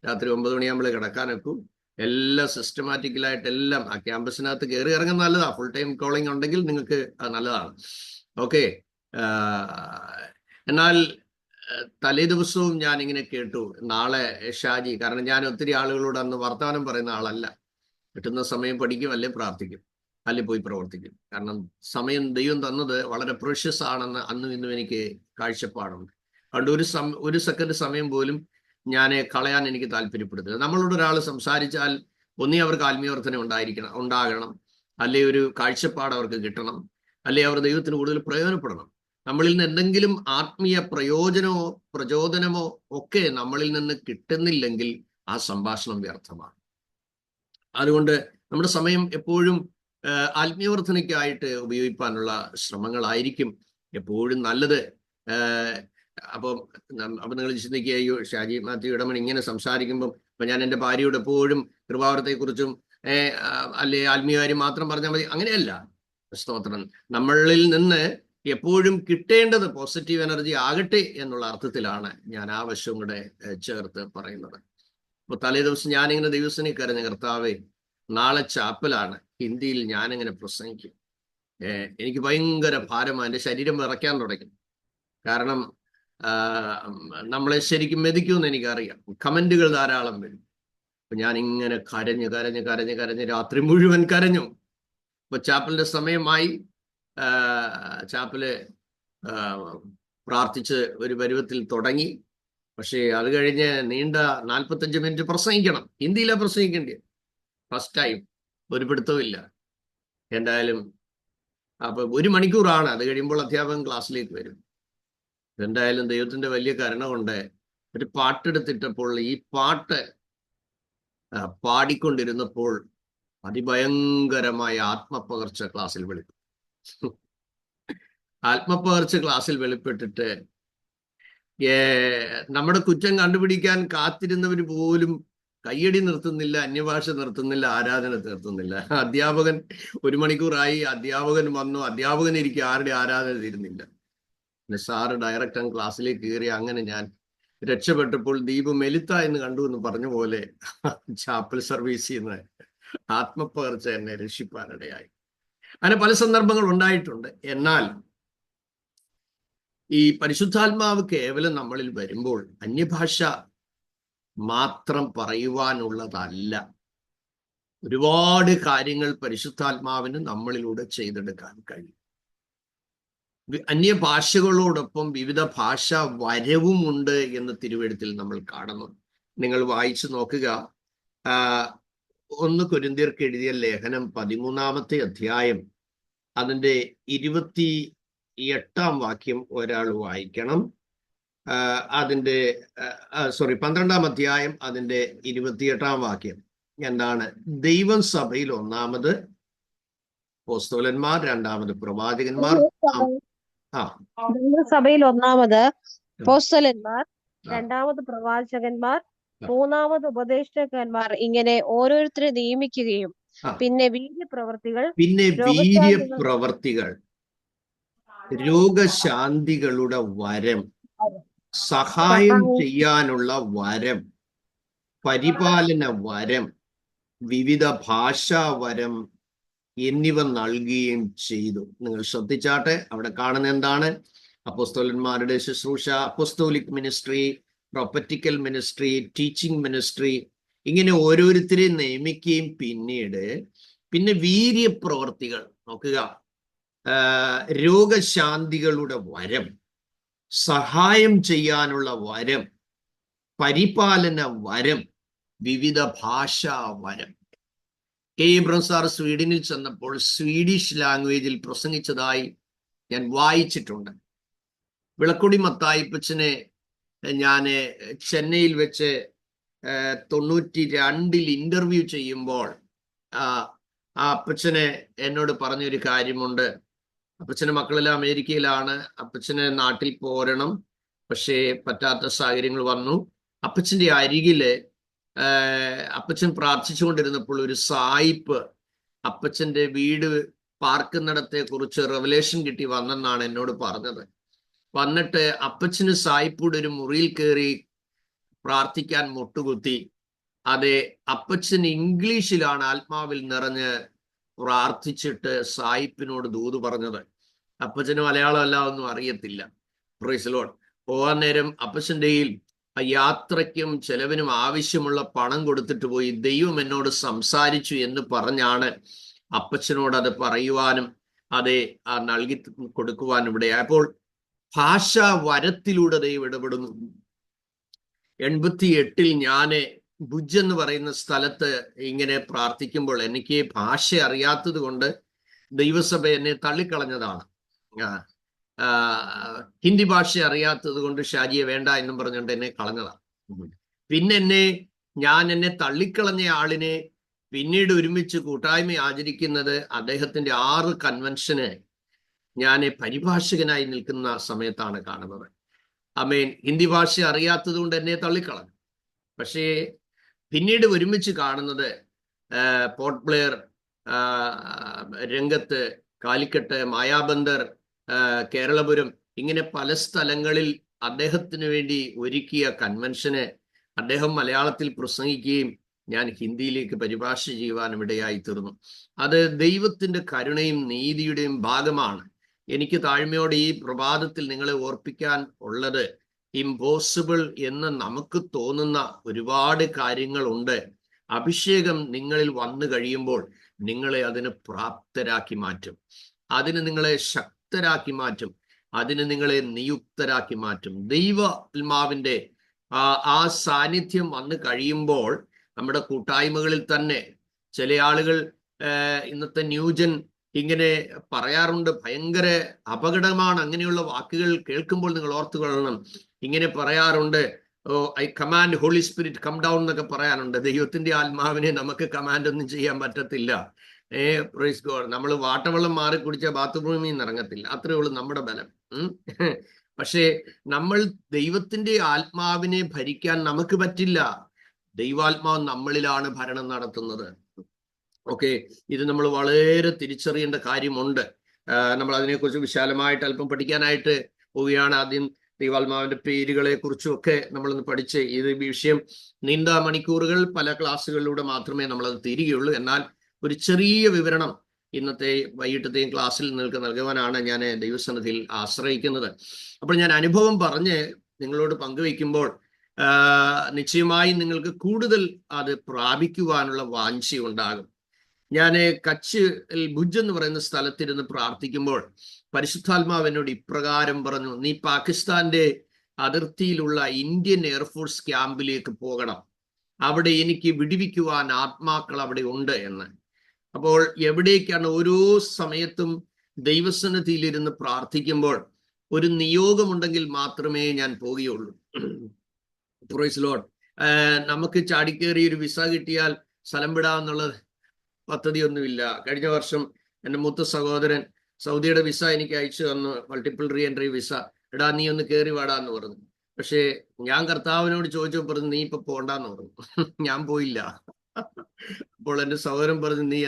രാത്രി 9 മണിയാകുമ്പോൾ കിടക്കാനൊക്കും, എല്ലാം സിസ്റ്റമാറ്റിക്കലായിട്ട് എല്ലാം. ആ ക്യാമ്പസിനകത്ത് കയറി ഇറങ്ങുന്ന നല്ലതാണ്. ഫുൾ ടൈം കോളിംഗ് ഉണ്ടെങ്കിൽ നിങ്ങൾക്ക് അത് നല്ലതാണ്. ഓക്കെ. എന്നാൽ തലേ ദിവസവും ഞാൻ ഇങ്ങനെ കേട്ടു, നാളെ ഷാജി, കാരണം ഞാൻ ഒത്തിരി ആളുകളോട് അന്ന് വർത്തമാനം പറയുന്ന ആളല്ല, കിട്ടുന്ന സമയം പഠിക്കും, അല്ലെ പ്രാർത്ഥിക്കും, അല്ലെ പോയി പ്രവർത്തിക്കും. കാരണം സമയം ദൈവം തന്നത് വളരെ പ്രഷ്യസ് ആണെന്ന് അന്നും ഇന്നും എനിക്ക് കാഴ്ചപ്പാടുണ്ട്. അതുകൊണ്ട് ഒരു സെക്കൻഡ് സമയം പോലും ഞാൻ കളയാൻ എനിക്ക് താല്പര്യപ്പെടുന്നില്ല. നമ്മളോട് ഒരാൾ സംസാരിച്ചാൽ ഒന്നേ അവർക്ക് ആത്മീയവർദ്ധന ഉണ്ടാകണം, അല്ലെ ഒരു കാഴ്ചപ്പാട് അവർക്ക് കിട്ടണം, അല്ലെ അവർ ദൈവത്തിന് കൂടുതൽ പ്രയോജനപ്പെടണം. നമ്മളിൽ നിന്ന് എന്തെങ്കിലും ആത്മീയ പ്രയോജനമോ പ്രചോദനമോ ഒക്കെ നമ്മളിൽ നിന്ന് കിട്ടുന്നില്ലെങ്കിൽ ആ സംഭാഷണം വ്യർത്ഥമാണ്. അതുകൊണ്ട് നമ്മുടെ സമയം എപ്പോഴും ആത്മീയവർദ്ധനയ്ക്കായിട്ട് ഉപയോഗിക്കാനുള്ള ശ്രമങ്ങളായിരിക്കും എപ്പോഴും നല്ലത്. അപ്പൊ നിങ്ങൾ ചിന്തിക്കുക, അയ്യോ ഷാജി മാത്യു ഇടമൺ ഇങ്ങനെ സംസാരിക്കുമ്പം ഇപ്പൊ ഞാൻ എൻ്റെ ഭാര്യയോട് എപ്പോഴും കൃപാവരത്തെക്കുറിച്ചും അല്ലെ ആത്മീയ കാര്യം മാത്രം പറഞ്ഞാൽ മതി, അങ്ങനെയല്ല. സ്തോത്രം. നമ്മളിൽ നിന്ന് എപ്പോഴും കിട്ടേണ്ടത് പോസിറ്റീവ് എനർജി ആകട്ടെ എന്നുള്ള അർത്ഥത്തിലാണ് ഞാൻ ആ വശവും കൂടെ ചേർത്ത് പറയുന്നത്. അപ്പൊ തലേ ദിവസം ഞാനിങ്ങനെ ദൈവസനെ കരഞ്ഞ, കർത്താവേ, നാളെ ചാപ്പലാണ്, ഹിന്ദിയിൽ ഞാനിങ്ങനെ പ്രസംഗിക്കും. എനിക്ക് ഭയങ്കര ഭാരമാണ്, എൻ്റെ ശരീരം വിറയ്ക്കാൻ തുടങ്ങി. കാരണം നമ്മളെ ശരിക്കും മെതിക്കുമെന്ന് എനിക്കറിയാം. കമന്റുകൾ ധാരാളം വരും. അപ്പൊ ഞാൻ ഇങ്ങനെ കരഞ്ഞ് കരഞ്ഞ് കരഞ്ഞ് കരഞ്ഞ് രാത്രി മുഴുവൻ കരഞ്ഞു. അപ്പൊ ചാപ്പലിന്റെ സമയമായി. ചാപ്പല് പ്രാർത്ഥിച്ച് ഒരു പരുവത്തിൽ തുടങ്ങി. പക്ഷേ അത് കഴിഞ്ഞ് നീണ്ട 45 മിനിറ്റ് പ്രസംഗിക്കണം. ഹിന്ദിയിലാണ് പ്രസംഗിക്കേണ്ടത്. ഫസ്റ്റ് ടൈം, ഒരു പിടുത്തവും ഇല്ല. എന്തായാലും അപ്പൊ 1 മണിക്കൂറാണ്. അത് കഴിയുമ്പോൾ അധ്യാപകൻ ക്ലാസ്സിലേക്ക് വരും. എന്തായാലും ദൈവത്തിന്റെ വലിയ കരുണ കൊണ്ട് ഒരു പാട്ടെടുത്തിട്ടപ്പോൾ ഈ പാട്ട് പാടിക്കൊണ്ടിരുന്നപ്പോൾ അതിഭയങ്കരമായ ആത്മപകർച്ച ക്ലാസ്സിൽ വെളിപ്പെട്ടു. ആത്മപകർച്ച ക്ലാസ്സിൽ വെളിപ്പെട്ടിട്ട് നമ്മുടെ കുറ്റം കണ്ടുപിടിക്കാൻ കാത്തിരുന്നവർ പോലും കയ്യടി നിർത്തുന്നില്ല, അന്യഭാഷ നിർത്തുന്നില്ല, ആരാധന നിർത്തുന്നില്ല. അധ്യാപകൻ 1 മണിക്കൂറായി, അധ്യാപകൻ വന്നു, അധ്യാപകൻ ഇരിക്കും, ആരുടെ ആരാധന തീരുന്നില്ല. സാറ് ഡയറക്റ്റ് ക്ലാസ്സിലേക്ക് കയറി. അങ്ങനെ ഞാൻ രക്ഷപ്പെട്ടപ്പോൾ ദീപ് മെലിത്ത എന്ന് കണ്ടു എന്ന് പറഞ്ഞ പോലെ ചാപ്പൽ സർവീസിൽ നിന്ന് ആത്മപകർച്ച എന്നെ രക്ഷിപ്പാനിടയായി. അങ്ങനെ പല സന്ദർഭങ്ങൾ ഉണ്ടായിട്ടുണ്ട്. എന്നാൽ ഈ പരിശുദ്ധാത്മാവ് കേവലം നമ്മളിൽ വരുമ്പോൾ അന്യഭാഷ മാത്രം പറയുവാനുള്ളതല്ല. ഒരുപാട് കാര്യങ്ങൾ പരിശുദ്ധാത്മാവിന് നമ്മളിലൂടെ ചെയ്തെടുക്കാൻ കഴിയും. അന്യഭാഷകളോടൊപ്പം വിവിധ ഭാഷാ വരവുമുണ്ട് എന്ന് തിരുവെഴുത്തിൽ നമ്മൾ കാണുന്നു. നിങ്ങൾ വായിച്ചു നോക്കുക. 1 കൊരിന്ത്യർക്ക് എഴുതിയ ലേഖനം 13-ാമത്തെ അധ്യായം അതിൻ്റെ 28-ാം വാക്യം ഒരാൾ വായിക്കണം. 12-ാം അധ്യായം അതിൻ്റെ 28-ാം വാക്യം എന്താണ്? ദൈവം സഭയിൽ ഒന്നാമത് അപ്പോസ്തലന്മാർ, രണ്ടാമത് പ്രവാചകന്മാർ, സഭയിൽ ഒന്നാമത് അപ്പോസ്തലന്മാർ, രണ്ടാമത് പ്രവാചകന്മാർ, മൂന്നാമത് ഉപദേഷ്ടാക്കന്മാർ, ഇങ്ങനെ ഓരോരുത്തരെ നിയമിക്കുകയും പിന്നെ വീര്യപ്രവർത്തികൾ, രോഗശാന്തികളുടെ വരം, സഹായം ചെയ്യാനുള്ള വരം, പരിപാലന വരം, വിവിധ ഭാഷാ വരം എന്നിവ നൽകുകയും ചെയ്തു. നിങ്ങൾ ശ്രദ്ധിച്ചാട്ടെ, അവിടെ കാണുന്ന എന്താണ്? അപ്പോസ്തലന്മാരുടെ ശുശ്രൂഷ, apostolic ministry, prophetical ministry, teaching ministry, ഇങ്ങനെ ഓരോരുത്തരെ നിയമിക്കുകയും പിന്നെ വീര്യപ്രവർത്തികൾ നോക്കുക, രോഗശാന്തികളുടെ വരം, സഹായം ചെയ്യാനുള്ള വരം, പരിപാലന വരം, വിവിധ ഭാഷാ വരം. കെ ഇബ്രഹാം സാർ സ്വീഡനിൽ ചെന്നപ്പോൾ സ്വീഡിഷ് ലാംഗ്വേജിൽ പ്രസംഗിച്ചതായി ഞാൻ വായിച്ചിട്ടുണ്ട്. വിളക്കുടി മത്തായിപ്പച്ചനെ ഞാൻ ചെന്നൈയിൽ വെച്ച് 92-ൽ ഇന്റർവ്യൂ ചെയ്യുമ്പോൾ ആ അപ്പച്ചനെ എന്നോട് പറഞ്ഞൊരു കാര്യമുണ്ട്. അപ്പച്ചൻ്റെ മക്കളെല്ലാം അമേരിക്കയിലാണ്, അപ്പച്ചന് നാട്ടിൽ പോരണം, പക്ഷേ പറ്റാത്ത സാഹചര്യങ്ങൾ വന്നു. അപ്പച്ചൻ്റെ അരികില് അപ്പച്ചൻ പ്രാർത്ഥിച്ചുകൊണ്ടിരുന്നപ്പോൾ ഒരു സായിപ്പ് അപ്പച്ചൻ്റെ വീട് പാർക്കുന്നിടത്തെ കുറിച്ച് റെവലേഷൻ കിട്ടി വന്നെന്നാണ് എന്നോട് പറഞ്ഞത്. വന്നിട്ട് അപ്പച്ചന് സായിപ്പൂടെ ഒരു മുറിയിൽ കയറി പ്രാർത്ഥിക്കാൻ മുട്ടുകുത്തി. അതെ, അപ്പച്ചൻ ഇംഗ്ലീഷിലാണ് ആത്മാവിൽ നിറഞ്ഞ് പ്രാർത്ഥിച്ചിട്ട് സായിപ്പിനോട് ദൂത് പറഞ്ഞത്. അപ്പച്ചന് മലയാളം എല്ലാം ഒന്നും അറിയത്തില്ല. Praise Lord. പോകാൻ നേരം അപ്പച്ചൻ്റെയിൽ യാത്രയ്ക്കും ചെലവിനും ആവശ്യമുള്ള പണം കൊടുത്തിട്ട് പോയി. ദൈവം എന്നോട് സംസാരിച്ചു എന്ന് പറഞ്ഞാണ് അപ്പച്ചനോട് അത് പറയുവാനും അതെ നൽകി കൊടുക്കുവാനും ഇവിടെയായി. അപ്പോൾ ഭാഷാ വരത്തിലൂടെ ദൈവം ഇടപെടുന്നു. 88-ൽ ഞാൻ ഭുജ് എന്ന് പറയുന്ന സ്ഥലത്ത് ഇങ്ങനെ പ്രാർത്ഥിക്കുമ്പോൾ എനിക്ക് ഭാഷ അറിയാത്തത് കൊണ്ട് ദൈവസഭ എന്നെ തള്ളിക്കളഞ്ഞതാണ്. ഹിന്ദി ഭാഷ അറിയാത്തത് കൊണ്ട് ഷാജിയെ വേണ്ട എന്നും പറഞ്ഞുകൊണ്ട് എന്നെ കളഞ്ഞതാണ്. പിന്നെ ഞാൻ എന്നെ തള്ളിക്കളഞ്ഞ ആളിനെ പിന്നീട് ഒരുമിച്ച് കൂട്ടായ്മ ആചരിക്കുന്നത് അദ്ദേഹത്തിന്റെ 6 കൺവെൻഷന് ഞാൻ പരിഭാഷകനായി നിൽക്കുന്ന സമയത്താണ് കാണുന്നത്. ആമേൻ. ഹിന്ദി ഭാഷ അറിയാത്തത് കൊണ്ട് എന്നെ തള്ളിക്കളഞ്ഞു. പക്ഷേ പിന്നീട് ഒരുമിച്ച് കാണുന്നത് പോർട്ട് ബ്ലെയർ, രംഗത്ത്, കാലിക്കട്ട്, മായാബന്ദർ, കേരളപുരം, ഇങ്ങനെ പല സ്ഥലങ്ങളിൽ അദ്ദേഹത്തിന് വേണ്ടി ഒരുക്കിയ കൺവെൻഷന് അദ്ദേഹം മലയാളത്തിൽ പ്രസംഗിക്കുകയും ഞാൻ ഹിന്ദിയിലേക്ക് പരിഭാഷ ചെയ്യുവാനും ഇടയായി തീർന്നു. അത് ദൈവത്തിന്റെ കരുണയും നീതിയുടെയും ഭാഗമാണ്. എനിക്ക് താഴ്മയോടെ ഈ പ്രഭാതത്തിൽ നിങ്ങളെ ഓർപ്പിക്കാൻ ഉള്ളത്, ഇമ്പോസിബിൾ എന്ന് നമുക്ക് തോന്നുന്ന ഒരുപാട് കാര്യങ്ങളുണ്ട്. അഭിഷേകം നിങ്ങളിൽ വന്നു കഴിയുമ്പോൾ നിങ്ങളെ അതിന് പ്രാപ്തരാക്കി മാറ്റും, അതിന് നിങ്ങളെ ശക്തരാക്കി മാറ്റും, അതിന് നിങ്ങളെ നിയുക്തരാക്കി മാറ്റും. ദൈവാത്മാവിന്റെ ആ സാന്നിധ്യം വന്നു കഴിയുമ്പോൾ നമ്മുടെ കൂട്ടായ്മകളിൽ തന്നെ ചില ആളുകൾ ഇന്നത്തെ ന്യൂജൻ ഇങ്ങനെ പറയാറുണ്ട്, ഭയങ്കര അപകടമാണ് അങ്ങനെയുള്ള വാക്കുകൾ കേൾക്കുമ്പോൾ നിങ്ങൾ ഓർത്തുകൊള്ളണം. ഇങ്ങനെ പറയാറുണ്ട്, oh I command holy spirit come down എന്നൊക്കെ പറയാനുണ്ട്. ദൈവത്തിന്റെ ആത്മാവിനെ നമുക്ക് കമാൻഡ് ഒന്നും ചെയ്യാൻ പറ്റത്തില്ല. Praise God. നമ്മൾ വാട്ടവെള്ളം മാറി കുടിച്ചാൽ ബാത്റൂമിൽ നിന്ന് ഇറങ്ങത്തില്ല. അത്രേ ഉള്ളൂ നമ്മുടെ ബലം. പക്ഷേ നമ്മൾ ദൈവത്തിന്റെ ആത്മാവിനെ ഭരിക്കാൻ നമുക്ക് പറ്റില്ല. ദൈവാത്മാവ് നമ്മളിലാണ് ഭരണം നടത്തുന്നത്. ഓക്കെ, ഇത് നമ്മൾ വളരെ തിരിച്ചറിയേണ്ട കാര്യമുണ്ട്. നമ്മൾ അതിനെക്കുറിച്ച് വിശാലമായിട്ട് അല്പം പഠിക്കാനായിട്ട് പോവുകയാണ്. ആദ്യം ദൈവാത്മാവിന്റെ പേരുകളെ കുറിച്ചും ഒക്കെ നമ്മളൊന്ന് പഠിച്ച്, ഇത് വിഷയം നീണ്ട മണിക്കൂറുകൾ പല ക്ലാസ്സുകളിലൂടെ മാത്രമേ നമ്മളത് തീരുകയുള്ളൂ. എന്നാൽ ഒരു ചെറിയ വിവരണം ഇന്നത്തെ വൈകിട്ടത്തെയും ക്ലാസ്സിൽ നിങ്ങൾക്ക് നൽകുവാനാണ് ഞാൻ ദൈവസന്നിധിയിൽ ആശ്രയിക്കുന്നത്. അപ്പോൾ ഞാൻ അനുഭവം പറഞ്ഞ് നിങ്ങളോട് പങ്കുവയ്ക്കുമ്പോൾ നിശ്ചയമായും നിങ്ങൾക്ക് കൂടുതൽ അത് പ്രാപിക്കുവാനുള്ള വാഞ്ചയുണ്ടാകും. ഞാൻ കച്ച് ഭുജ് എന്ന് പറയുന്ന സ്ഥലത്തിരുന്ന് പ്രാർത്ഥിക്കുമ്പോൾ പരിശുദ്ധാത്മാവ് എന്നോട് ഇപ്രകാരം പറഞ്ഞു, നീ പാകിസ്ഥാന്റെ അതിർത്തിയിലുള്ള ഇന്ത്യൻ എയർഫോഴ്സ് ക്യാമ്പിലേക്ക് പോകണം, അവിടെ എനിക്ക് വിടുവിക്കുവാൻ ആത്മാക്കൾ അവിടെ ഉണ്ട് എന്ന്. അപ്പോൾ എവിടേക്കാണ്? ഓരോ സമയത്തും ദൈവസന്നിധിയിലിരുന്ന് പ്രാർത്ഥിക്കുമ്പോൾ ഒരു നിയോഗമുണ്ടെങ്കിൽ മാത്രമേ ഞാൻ പോവുകയുള്ളൂ. Praise Lord. നമുക്ക് ചാടിക്കേറി ഒരു വിസ കിട്ടിയാൽ സ്ഥലം വിടാന്നുള്ള പദ്ധതിയൊന്നുമില്ല. കഴിഞ്ഞ വർഷം എൻ്റെ മൂത്ത സഹോദരൻ സൗദിയുടെ വിസ എനിക്ക് അയച്ചു തന്നു, മൾട്ടിപ്പിൾ റീ എൻട്രി വിസ. എടാ നീ ഒന്ന് കയറി വാടാന്ന് പറഞ്ഞു. പക്ഷേ ഞാൻ കർത്താവിനോട് ചോദിച്ചപ്പോൾ പറഞ്ഞു, നീ ഇപ്പൊ പോണ്ടാന്ന് പറഞ്ഞു. ഞാൻ പോയില്ല. അപ്പോൾ എൻ്റെ സഹോദരൻ പറഞ്ഞു, നീ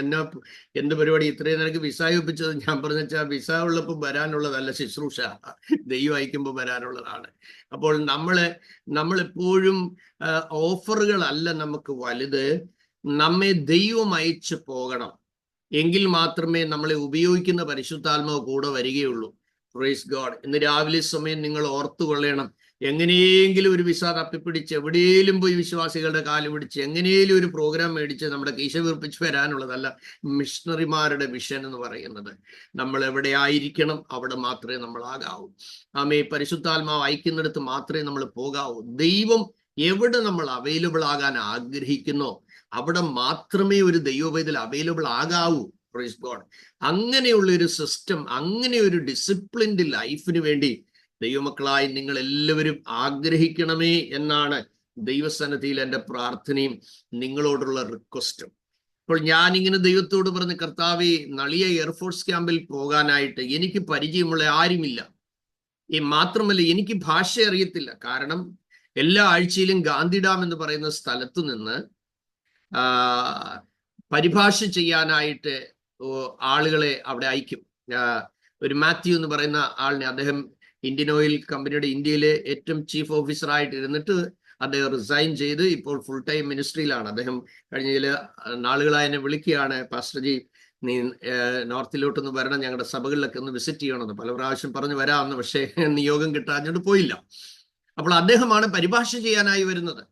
എന്ത് പരിപാടി ഇത്രയും നിനക്ക് വിസ ഒപ്പിച്ചത്? ഞാൻ പറഞ്ഞാൽ വിസ ഉള്ളപ്പോൾ വരാനുള്ളതല്ല ശുശ്രൂഷ, ദൈവം അയക്കുമ്പോൾ വരാനുള്ളതാണ്. അപ്പോൾ നമ്മളെപ്പോഴും ഓഫറുകളല്ല നമുക്ക് വലുത്, നമ്മെ ദൈവം അയച്ചു പോകണം. എങ്കിൽ മാത്രമേ നമ്മളെ ഉപയോഗിക്കുന്ന പരിശുദ്ധാത്മാവ് കൂടെ വരികയുള്ളൂ. Praise God. ഇന്ന് രാവിലെ സമയം നിങ്ങൾ ഓർത്തുകൊള്ളണം, എങ്ങനെയെങ്കിലും ഒരു വിസ തപ്പിപ്പിടിച്ച് എവിടെയെങ്കിലും പോയി വിശ്വാസികളുടെ കാല് പിടിച്ച് എങ്ങനെയെങ്കിലും ഒരു പ്രോഗ്രാം മേടിച്ച് നമ്മുടെ കീശ വീർപ്പിച്ച് വരാനുള്ളതല്ല മിഷണറിമാരുടെ മിഷൻ എന്ന് പറയുന്നത്. നമ്മൾ എവിടെ ആയിരിക്കണം അവിടെ മാത്രമേ നമ്മൾ ആകാവൂ. ആമേ. പരിശുദ്ധാത്മാവ് അയക്കുന്നിടത്ത് മാത്രമേ നമ്മൾ പോകാവൂ. ദൈവം എവിടെ നമ്മൾ അവൈലബിൾ ആകാൻ ആഗ്രഹിക്കുന്നോ അവിടെ മാത്രമേ ഒരു ദൈവവേദന അവൈലബിൾ ആകാവൂ. Praise God. അങ്ങനെയുള്ള ഒരു സിസ്റ്റം, അങ്ങനെ ഒരു ഡിസിപ്ലിൻഡ് ലൈഫിന് വേണ്ടി ദൈവമക്കളായി നിങ്ങൾ എല്ലാവരും ആഗ്രഹിക്കണമേ എന്നാണ് ദൈവസന്നിധിയിൽ എൻ്റെ പ്രാർത്ഥനയും നിങ്ങളോടുള്ള റിക്വസ്റ്റും. അപ്പോൾ ഞാനിങ്ങനെ ദൈവത്തോട് പറഞ്ഞ്, കർത്താവേ, നളിയ എയർഫോഴ്സ് ക്യാമ്പിൽ പോകാനായിട്ട് എനിക്ക് പരിചയമുള്ള ആരുമില്ല. മാത്രമല്ല എനിക്ക് ഭാഷ അറിയത്തില്ല. കാരണം എല്ലാ ആഴ്ചയിലും ഗാന്ധി ഡാം എന്ന് പറയുന്ന സ്ഥലത്തു നിന്ന് പരിഭാഷ ചെയ്യാനായിട്ട് ആളുകളെ അവിടെ അയക്കും. ഒരു മാത്യു എന്ന് പറയുന്ന ആളിനെ, അദ്ദേഹം ഇന്ത്യൻ ഓയിൽ കമ്പനിയുടെ ഇന്ത്യയിലെ ഏറ്റവും ചീഫ് ഓഫീസറായിട്ട് ഇരുന്നിട്ട് അദ്ദേഹം റിസൈൻ ചെയ്ത് ഇപ്പോൾ ഫുൾ ടൈം മിനിസ്ട്രിയിലാണ്. അദ്ദേഹം കഴിഞ്ഞ ചില നാളുകളായി എന്നെ വിളിക്കുകയാണ്, പാസ്റ്റർജി നീ നോർത്തിലോട്ടൊന്ന് വരണം, ഞങ്ങളുടെ സഭകളിലൊക്കെ ഒന്ന് വിസിറ്റ് ചെയ്യണമെന്ന്. പല പ്രാവശ്യം പറഞ്ഞു വരാമെന്ന്, പക്ഷേ നിയോഗം കിട്ടാഞ്ഞോണ്ട് പോയില്ല. അപ്പോൾ അദ്ദേഹമാണ് പരിഭാഷ ചെയ്യാനായി വരുന്നത്.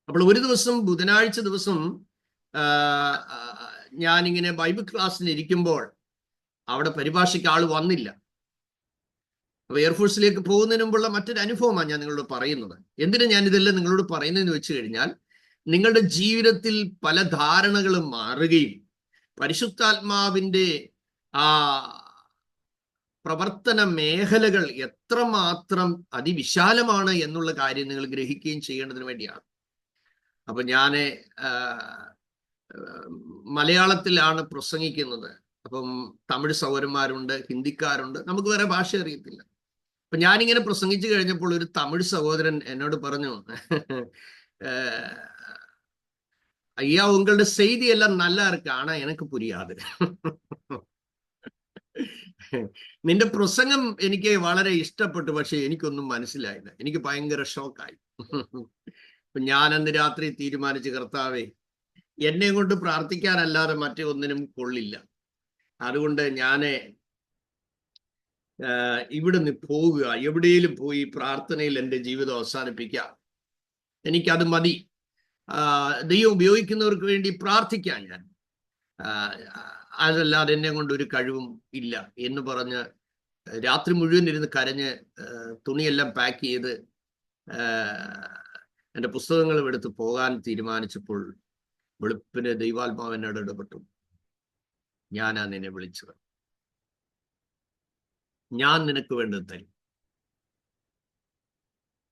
അപ്പോൾ ഒരു ദിവസം ബുധനാഴ്ച ദിവസം ഞാനിങ്ങനെ ബൈബിൾ ക്ലാസ്സിൽ ഇരിക്കുമ്പോൾ അവിടെ പരിഭാഷയ്ക്ക് ആൾ വന്നില്ല. അപ്പൊ എയർഫോഴ്സിലേക്ക് പോകുന്നതിന് മുമ്പുള്ള മറ്റൊരു അനുഭവമാണ് ഞാൻ നിങ്ങളോട് പറയുന്നത്. എന്തിനാ ഞാൻ ഇതെല്ലാം നിങ്ങളോട് പറയുന്നതെന്ന് വെച്ച് കഴിഞ്ഞാൽ, നിങ്ങളുടെ ജീവിതത്തിൽ പല ധാരണകളും മാറുകയും പരിശുദ്ധാത്മാവിൻ്റെ പ്രവർത്തന മേഖലകൾ എത്രമാത്രം അതിവിശാലമാണ് എന്നുള്ള കാര്യം നിങ്ങൾ ഗ്രഹിക്കുകയും ചെയ്യേണ്ടതിന് വേണ്ടിയാണ്. അപ്പൊ ഞാൻ മലയാളത്തിലാണ് പ്രസംഗിക്കുന്നത്. അപ്പം തമിഴ് സഹോദരന്മാരുണ്ട്, ഹിന്ദിക്കാരുണ്ട്, നമുക്ക് വേറെ ഭാഷ അറിയത്തില്ല. അപ്പൊ ഞാനിങ്ങനെ പ്രസംഗിച്ചു കഴിഞ്ഞപ്പോൾ ഒരു തമിഴ് സഹോദരൻ എന്നോട് പറഞ്ഞു, ஐயா உங்களோட செய்தி எல்லாம் நல்லா இருக்கு, ஆனா எனக்கு புரியாது. നിന്റെ പ്രസംഗം എനിക്ക് വളരെ ഇഷ്ടപ്പെട്ടു, പക്ഷെ എനിക്കൊന്നും മനസ്സിലായില്ല. എനിക്ക് ഭയങ്കര ഷോക്കായി. ഞാൻ അന്ന് രാത്രി തീരുമാനിച്ചു, കർത്താവേ, എന്നെ കൊണ്ട് പ്രാർത്ഥിക്കാനല്ലാതെ മറ്റേ ഒന്നിനും കൊള്ളില്ല. അതുകൊണ്ട് ഞാൻ ഇവിടുന്ന് പോവുക, എവിടെയെങ്കിലും പോയി പ്രാർത്ഥനയിൽ എൻ്റെ ജീവിതം അവസാനിപ്പിക്കാം. എനിക്കത് മതി. ദൈവം ഉപയോഗിക്കുന്നവർക്ക് വേണ്ടി പ്രാർത്ഥിക്കാം ഞാൻ, അതല്ലാതെ എന്നെ കൊണ്ട് ഒരു കഴിവും ഇല്ല എന്ന് പറഞ്ഞ് രാത്രി മുഴുവൻ ഇരുന്ന് കരഞ്ഞ് തുണിയെല്ലാം പാക്ക് ചെയ്ത് എൻ്റെ പുസ്തകങ്ങളും എടുത്ത് പോകാൻ തീരുമാനിച്ചപ്പോൾ വെളുപ്പിന് ദൈവാത്മാവ് എന്നോട് ഇടപെട്ടു. ഞാനാ നിന്നെ വിളിച്ചത്, ഞാൻ നിനക്ക് വേണ്ടത് തരും.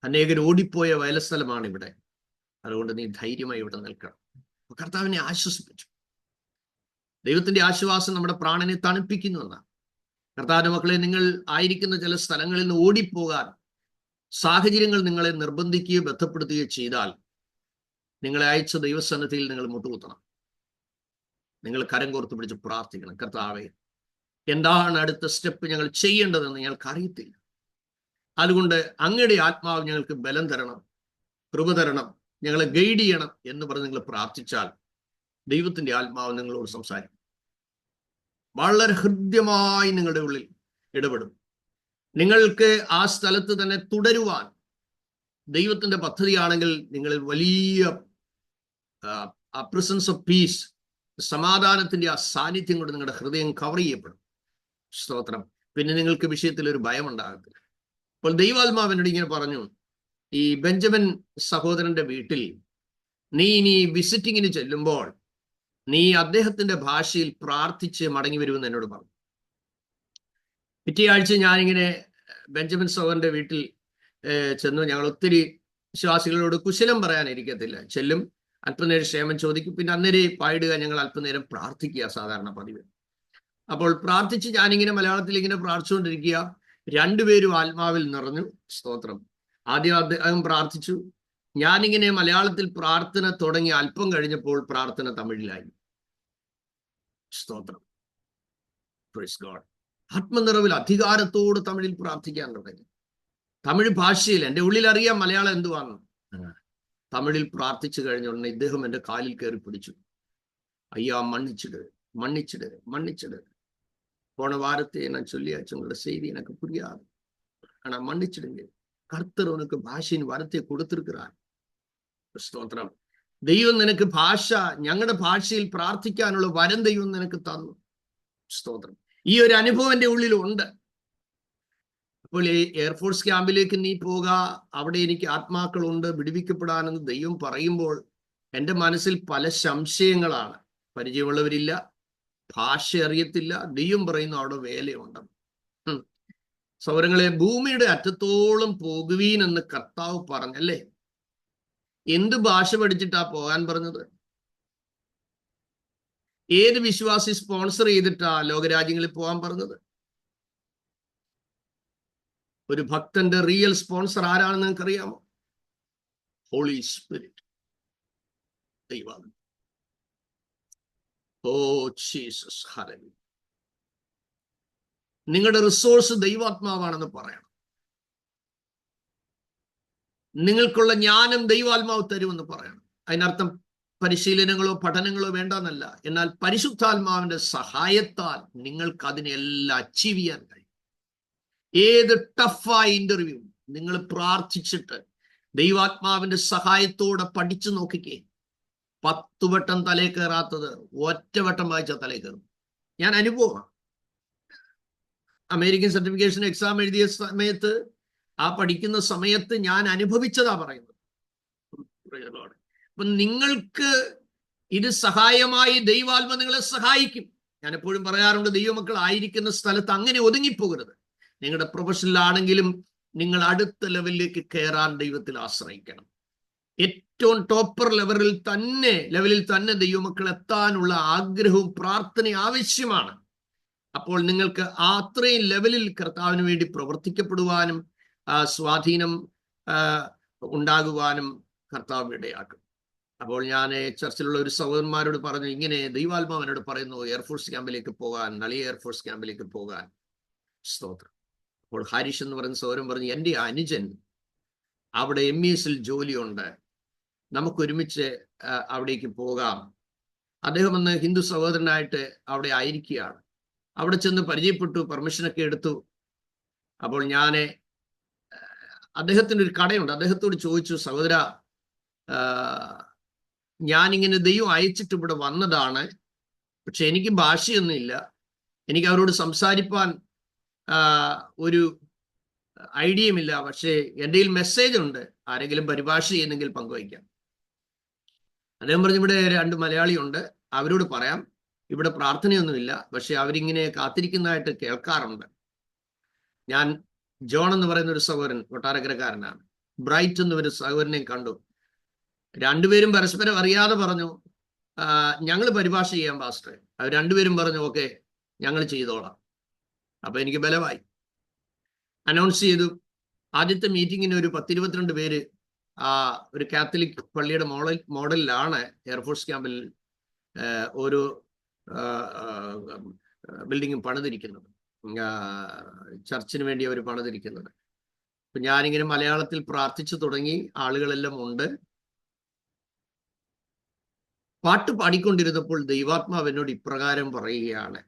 അനേകർ ഓടിപ്പോയ വയലസ്ഥലമാണ് ഇവിടെ. അതുകൊണ്ട് നീ ധൈര്യമായി ഇവിടെ നിൽക്കണം. കർത്താവിനെ ആശ്വസിപ്പിച്ചു. ദൈവത്തിന്റെ ആശ്വാസം നമ്മുടെ പ്രാണനെ തണുപ്പിക്കുന്നുവെന്നാണ്. കർത്താവിന്റെ മക്കളെ, നിങ്ങൾ ആയിരിക്കുന്ന ചില സ്ഥലങ്ങളിൽ നിന്ന് ഓടിപ്പോകാൻ സാഹചര്യങ്ങൾ നിങ്ങളെ നിർബന്ധിക്കുകയോ ബന്ധപ്പെടുത്തുകയോ ചെയ്താൽ നിങ്ങളെ അയച്ച ദൈവസന്നിധിയിൽ നിങ്ങൾ മുട്ടുകുത്തണം. നിങ്ങൾ കരം കോർത്ത് പിടിച്ച് പ്രാർത്ഥിക്കണം. കർത്താവേ, എന്താണ് അടുത്ത സ്റ്റെപ്പ് ഞങ്ങൾ ചെയ്യേണ്ടതെന്ന് ഞങ്ങൾക്ക് അറിയത്തില്ല. അതുകൊണ്ട് അങ്ങയുടെ ആത്മാവ് ഞങ്ങൾക്ക് ബലം തരണം, കൃപ തരണം, ഞങ്ങളെ ഗൈഡ് ചെയ്യണം എന്ന് പറഞ്ഞ് നിങ്ങൾ പ്രാർത്ഥിച്ചാൽ ദൈവത്തിന്റെ ആത്മാവ് നിങ്ങളോട് സംസാരിക്കും. വളരെ ഹൃദ്യമായി നിങ്ങളുടെ ഉള്ളിൽ ഇടപെടും. നിങ്ങൾക്ക് ആ സ്ഥലത്ത് തന്നെ തുടരുവാൻ ദൈവത്തിന്റെ പദ്ധതിയാണെങ്കിൽ നിങ്ങളിൽ വലിയ പ്രസൻസ് ഓഫ് പീസ്, സമാധാനത്തിന്റെ ആ സാന്നിധ്യം കൊണ്ട് നിങ്ങളുടെ ഹൃദയം കവർ ചെയ്യപ്പെടും. സ്തോത്രം. പിന്നെ നിങ്ങൾക്ക് വിഷയത്തിൽ ഒരു ഭയം ഉണ്ടാകത്തില്ല. അപ്പോൾ ദൈവാത്മാവിനോട് ഇങ്ങനെ പറഞ്ഞു, ഈ ബെഞ്ചമിൻ സഹോദരന്റെ വീട്ടിൽ നീ ഇനി വിസിറ്റിങ്ങിന് ചെല്ലുമ്പോൾ നീ അദ്ദേഹത്തിന്റെ ഭാഷയിൽ പ്രാർത്ഥിച്ച് മടങ്ങി വരുമെന്ന് എന്നോട് പറഞ്ഞു. പിറ്റേ ആഴ്ച ഞാനിങ്ങനെ ബെഞ്ചമിൻ സഹോദരന്റെ വീട്ടിൽ ചെന്നു. ഞങ്ങൾ ഒത്തിരി വിശ്വാസികളോട് കുശലം പറയാനിരിക്കത്തില്ല. ചെല്ലും, അല്പനേരം ക്ഷേമം ചോദിക്കും, പിന്നെ അന്നേരം പായിടുക, ഞങ്ങൾ അല്പനേരം പ്രാർത്ഥിക്കുക, സാധാരണ പതിവ്. അപ്പോൾ പ്രാർത്ഥിച്ച് ഞാനിങ്ങനെ മലയാളത്തിൽ ഇങ്ങനെ പ്രാർത്ഥിച്ചുകൊണ്ടിരിക്കുക. രണ്ടുപേരും ആത്മാവിൽ നിറഞ്ഞു. സ്തോത്രം. ആദ്യം അദ്ദേഹം പ്രാർത്ഥിച്ചു. ഞാനിങ്ങനെ മലയാളത്തിൽ പ്രാർത്ഥന തുടങ്ങി അല്പം കഴിഞ്ഞപ്പോൾ പ്രാർത്ഥന തമിഴിലായി. സ്തോത്രം. Praise God. ആത്മനിറവിൽ അധികാരത്തോട് തമിഴിൽ പ്രാർത്ഥിക്കാൻ തുടങ്ങി. തമിഴ് ഭാഷയിൽ. എൻ്റെ ഉള്ളിൽ അറിയാം മലയാളം എന്തുവാണ്. തമിഴിൽ പ്രാർത്ഥിച്ചു കഴിഞ്ഞ ഉടനെ ഇദ്ദേഹം എൻ്റെ കാലിൽ കയറി പിടിച്ചു. ஐயா, மன்னிச்சிடு மன்னிச்சிடு மன்னிச்சிடு. போன வாரத்தை நான் சொல்லியாச்சு, உங்களோட செய்தி எனக்கு புரியாது, ஆனா மன்னிச்சிடுங்க. கர்த்தர் உனக்கு ഭാഷயின் വരത്തെ കൊടുത്തിരിക്കുകയാണ്. സ്തോത്രം. ദൈവം നിനക്ക് ഭാഷ, ഞങ്ങളുടെ ഭാഷയിൽ പ്രാർത്ഥിക്കാനുള്ള വരം ദൈവം നിനക്ക് തന്നു. സ്തോത്രം. ഈ ഒരു അനുഭവം എൻ്റെ ഉള്ളിലുണ്ട്. അപ്പോൾ ഈ എയർഫോഴ്സ് ക്യാമ്പിലേക്ക് നീ പോക, അവിടെ എനിക്ക് ആത്മാക്കളുണ്ട്, വിടുവിക്കപ്പെടാനെന്ന് ദൈവം പറയുമ്പോൾ എൻ്റെ മനസ്സിൽ പല സംശയങ്ങളാണ്. പരിചയമുള്ളവരില്ല, ഭാഷ അറിയത്തില്ല, ദൈവം പറയുന്നു അവിടെ വേലയുണ്ട്. സൗരങ്ങളെ, ഭൂമിയുടെ അറ്റത്തോളം പോകുവീൻ എന്ന് കർത്താവ് പറഞ്ഞല്ലേ. എന്ത് ഭാഷ പഠിച്ചിട്ടാ പോകാൻ പറഞ്ഞത്? ഏത് വിശ്വാസി സ്പോൺസർ ചെയ്തിട്ടാ ലോകരാജ്യങ്ങളിൽ പോകാൻ പറഞ്ഞത്? ഒരു ഭക്തന്റെ റിയൽ സ്പോൺസർ ആരാണെന്ന് നിങ്ങൾക്കറിയാമോ? ഹോളി സ്പിരിറ്റ്, ദൈവം. Oh Jesus, hallelujah. നിങ്ങളുടെ റിസോഴ്സ് ദൈവാത്മാവാണെന്ന് പറയണം. നിങ്ങൾക്കുള്ള ജ്ഞാനം ദൈവാത്മാവ് തരുമെന്ന് പറയണം. അതിനർത്ഥം പരിശീലനങ്ങളോ പഠനങ്ങളോ വേണ്ടെന്നല്ല. എന്നാൽ പരിശുദ്ധാത്മാവിന്റെ സഹായത്താൽ നിങ്ങൾക്ക് അതിനെല്ലാം അച്ചീവ് ചെയ്യാൻ കഴിയും. ഏത് ടഫായ ഇന്റർവ്യൂ നിങ്ങൾ പ്രാർത്ഥിച്ചിട്ട് ദൈവാത്മാവിന്റെ സഹായത്തോടെ പഠിച്ചു നോക്കിക്കേ. 10 വട്ടം തലേ കയറാത്തത് ഒറ്റ വട്ടം വായിച്ച തലേ കയറും. ഞാൻ അനുഭവമാണ്. അമേരിക്കൻ സർട്ടിഫിക്കേഷൻ എക്സാം എഴുതിയ സമയത്ത്, ആ പഠിക്കുന്ന സമയത്ത് ഞാൻ അനുഭവിച്ചതാ പറയുന്നത്. അപ്പൊ നിങ്ങൾക്ക് ഇത് സഹായമായി ദൈവാത്മ നിങ്ങളെ സഹായിക്കും. ഞാൻ എപ്പോഴും പറയാറുണ്ട്, ദൈവമക്കൾ ആയിരിക്കുന്ന സ്ഥലത്ത് അങ്ങനെ ഒതുങ്ങിപ്പോകരുത്. നിങ്ങളുടെ പ്രൊഫഷനിലാണെങ്കിലും നിങ്ങൾ അടുത്ത ലെവലിലേക്ക് കയറാൻ ദൈവത്തിൽ ആശ്രയിക്കണം. ഏറ്റവും ടോപ്പർ ലെവലിൽ തന്നെ ദൈവമക്കൾ എത്താനുള്ള ആഗ്രഹവും പ്രാർത്ഥനയും ആവശ്യമാണ്. അപ്പോൾ നിങ്ങൾക്ക് അത്രയും ലെവലിൽ കർത്താവിന് വേണ്ടി പ്രവർത്തിക്കപ്പെടുവാനും സ്വാധീനം ഉണ്ടാകുവാനും കർത്താവ് ഇടയാക്കും. അപ്പോൾ ഞാൻ ചർച്ചിലുള്ള ഒരു സഹോദരന്മാരോട് പറഞ്ഞു, ഇങ്ങനെ ദൈവാത്മാവിനോട് പറയുന്നു എയർഫോഴ്സ് ക്യാമ്പിലേക്ക് പോകാൻ, നളിയ എയർഫോഴ്സ് ക്യാമ്പിലേക്ക് പോകാൻ. സ്തോത്രം. അപ്പോൾ ഹാരിഷ് എന്ന് പറയുന്ന സഹോദരൻ പറഞ്ഞു, എൻ്റെ അനുജൻ അവിടെ MES-ൽ ജോലിയുണ്ട്, നമുക്കൊരുമിച്ച് അവിടേക്ക് പോകാം. അദ്ദേഹം ഒന്ന് ഹിന്ദു സഹോദരനായിട്ട് അവിടെ ആയിരിക്കുകയാണ്. അവിടെ ചെന്ന് പരിചയപ്പെട്ടു, പെർമിഷനൊക്കെ എടുത്തു. അപ്പോൾ ഞാൻ അദ്ദേഹത്തിൻ്റെ ഒരു കടയുണ്ട്, അദ്ദേഹത്തോട് ചോദിച്ചു, സഹോദര, ഞാനിങ്ങനെ ദൈവം അയച്ചിട്ട് ഇവിടെ വന്നതാണ്, പക്ഷെ എനിക്ക് ഭാഷയൊന്നുമില്ല, എനിക്ക് അവരോട് സംസാരിപ്പാൻ ഒരു ഐഡിയയുമില്ല, പക്ഷേ എൻ്റെ മെസ്സേജ് ഉണ്ട്, ആരെങ്കിലും പരിഭാഷ ചെയ്യുന്നെങ്കിൽ പങ്കുവയ്ക്കാം. അദ്ദേഹം പറഞ്ഞു, ഇവിടെ 2 മലയാളിയുണ്ട്, അവരോട് പറയാം, ഇവിടെ പ്രാർത്ഥനയൊന്നുമില്ല, പക്ഷെ അവരിങ്ങനെ കാത്തിരിക്കുന്നതായിട്ട് കേൾക്കാറുണ്ട്. ഞാൻ ജോൺ എന്ന് പറയുന്ന ഒരു സഹോദരൻ, കൊട്ടാരക്കരക്കാരനാണ്, ബ്രൈറ്റ് എന്നൊരു സഹോദരനെ കണ്ടു. രണ്ടുപേരും പരസ്പരം അറിയാതെ പറഞ്ഞു, ഞങ്ങൾ പരിഭാഷ ചെയ്യാം പാസ്റ്റർ. അവർ രണ്ടുപേരും പറഞ്ഞു, ഓക്കെ, ഞങ്ങൾ ചെയ്തോളാം. അപ്പൊ എനിക്ക് ബലമായി. അനൗൺസ് ചെയ്തു. ആദ്യത്തെ മീറ്റിങ്ങിന് ഒരു 10-22 പേര് ഒരു കാത്തലിക് പള്ളിയുടെ മോഡലിലാണ് എയർഫോഴ്സ് ക്യാമ്പിൽ ഓരോ ബിൽഡിങ്ങും പണിതിരിക്കുന്നത്, ചർച്ചിന് വേണ്ടി അവർ പണിതിരിക്കുന്നത്. അപ്പൊ ഞാനിങ്ങനെ മലയാളത്തിൽ പ്രാർത്ഥിച്ചു തുടങ്ങി. ആളുകളെല്ലാം ഉണ്ട്. പാട്ട് പാടിക്കൊണ്ടിരുന്നപ്പോൾ ദൈവാത്മാവ് എന്നോട് ഇപ്രകാരം പറയുകയാണ്,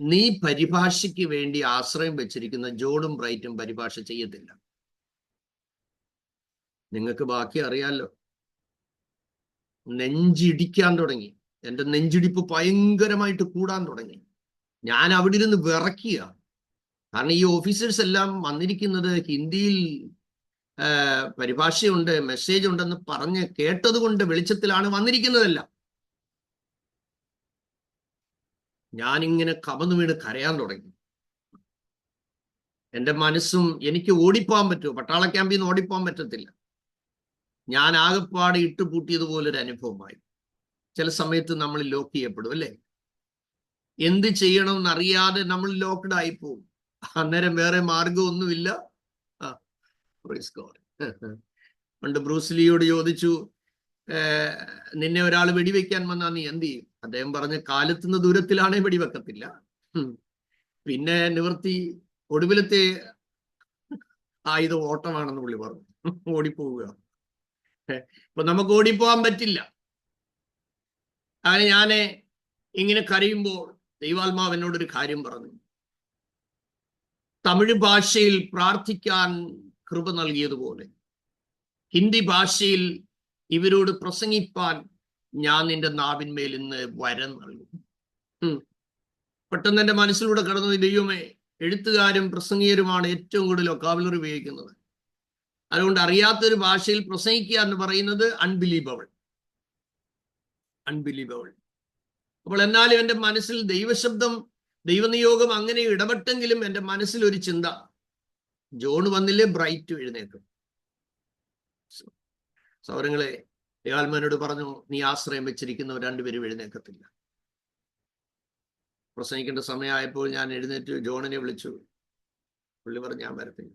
നീ പരിഭാഷയ്ക്ക് വേണ്ടി ആശ്രയം വെച്ചിരിക്കുന്ന ജോണും ബ്രൈറ്റും പരിഭാഷ ചെയ്യത്തില്ല. നിങ്ങൾക്ക് ബാക്കി അറിയാലോ. നെഞ്ചിടിക്കാൻ തുടങ്ങി. എൻ്റെ നെഞ്ചിടിപ്പ് ഭയങ്കരമായിട്ട് കൂടാൻ തുടങ്ങി. ഞാൻ അവിടെ ഇരുന്ന് വിറയ്ക്കുക. കാരണം ഈ ഓഫീസേഴ്സ് എല്ലാം വന്നിരിക്കുന്നത് ഹിന്ദിയിൽ പരിഭാഷയുണ്ട്, മെസ്സേജ് ഉണ്ടെന്ന് പറഞ്ഞ് കേട്ടത് കൊണ്ട് വെളിച്ചത്തിലാണ് വന്നിരിക്കുന്നതെല്ലാം. ഞാനിങ്ങനെ കമന്നു വീണ് കരയാൻ തുടങ്ങി. എൻ്റെ മനസ്സും, എനിക്ക് ഓടിപ്പോകാൻ പറ്റുമോ? പട്ടാള ക്യാമ്പിൽ നിന്ന് ഓടിപ്പോകാൻ പറ്റത്തില്ല. ഞാൻ ആകെപ്പാടെ ഇട്ടുപൂട്ടിയതുപോലൊരു അനുഭവമായി. ചില സമയത്ത് നമ്മൾ ലോക്ക് ചെയ്യപ്പെടും, അല്ലേ? എന്ത് ചെയ്യണമെന്ന് അറിയാതെ നമ്മൾ ലോക്ക്ഡ് ആയി പോകും. അന്നേരം വേറെ മാർഗമൊന്നുമില്ല. പണ്ട് ബ്രൂസ്ലിയോട് ചോദിച്ചു, നിന്നെ ഒരാൾ വെടിവെക്കാൻ വന്നാൽ നീ എന്ത് ചെയ്യും? അദ്ദേഹം പറഞ്ഞ, കാലത്തുനിന്ന് ദൂരത്തിലാണേ വെടിവെക്കത്തില്ല. പിന്നെ നിവൃത്തി, ഒടുവിലത്തെ ആയുധം ഓട്ടമാണെന്ന് പുള്ളി പറഞ്ഞു. ഓടിപ്പോവുക. ഇപ്പൊ നമുക്ക് ഓടിപ്പോകാൻ പറ്റില്ല. അങ്ങനെ ഞാന് ഇങ്ങനെ കരയുമ്പോൾ ദൈവാത്മാവ് എന്നോടൊരു കാര്യം പറഞ്ഞു. തമിഴ് ഭാഷയിൽ പ്രാർത്ഥിക്കാൻ കൃപ നൽകിയതുപോലെ ഹിന്ദി ഭാഷയിൽ ഇവരോട് പ്രസംഗിപ്പാൻ ഞാൻ നിന്റെ നാവിന്മേൽ ഇന്ന് വരം നൽകും. പെട്ടെന്ന് എൻ്റെ മനസ്സിലൂടെ കടന്നു, ദൈവമേ, എഴുത്തുകാരും പ്രസംഗികരുമാണ് ഏറ്റവും കൂടുതൽ വൊക്കാബുലറി ഉപയോഗിക്കുന്നത്. അതുകൊണ്ട് അറിയാത്തൊരു ഭാഷയിൽ പ്രസംഗിക്കുക എന്ന് പറയുന്നത് അൺബിലീവബിൾ. അപ്പോൾ എന്നാലും എൻ്റെ മനസ്സിൽ ദൈവശബ്ദം, ദൈവനിയോഗം അങ്ങനെ ഇടപെട്ടെങ്കിലും എൻ്റെ മനസ്സിൽ ഒരു ചിന്ത, ജോൺ വന്നില്ലേ, ബ്രൈറ്റ് എഴുന്നേക്കും. സൗരങ്ങളെ, ദൈവാത്മാവിനോട് പറഞ്ഞു, നീ ആശ്രയം വെച്ചിരിക്കുന്നവർ രണ്ടുപേരും എഴുന്നേക്കത്തില്ല. പ്രസംഗിക്കേണ്ട സമയമായപ്പോൾ ഞാൻ എഴുന്നേറ്റ് ജോണിനെ വിളിച്ചു. പുള്ളി പറഞ്ഞു, ഞാൻ വരത്തില്ല.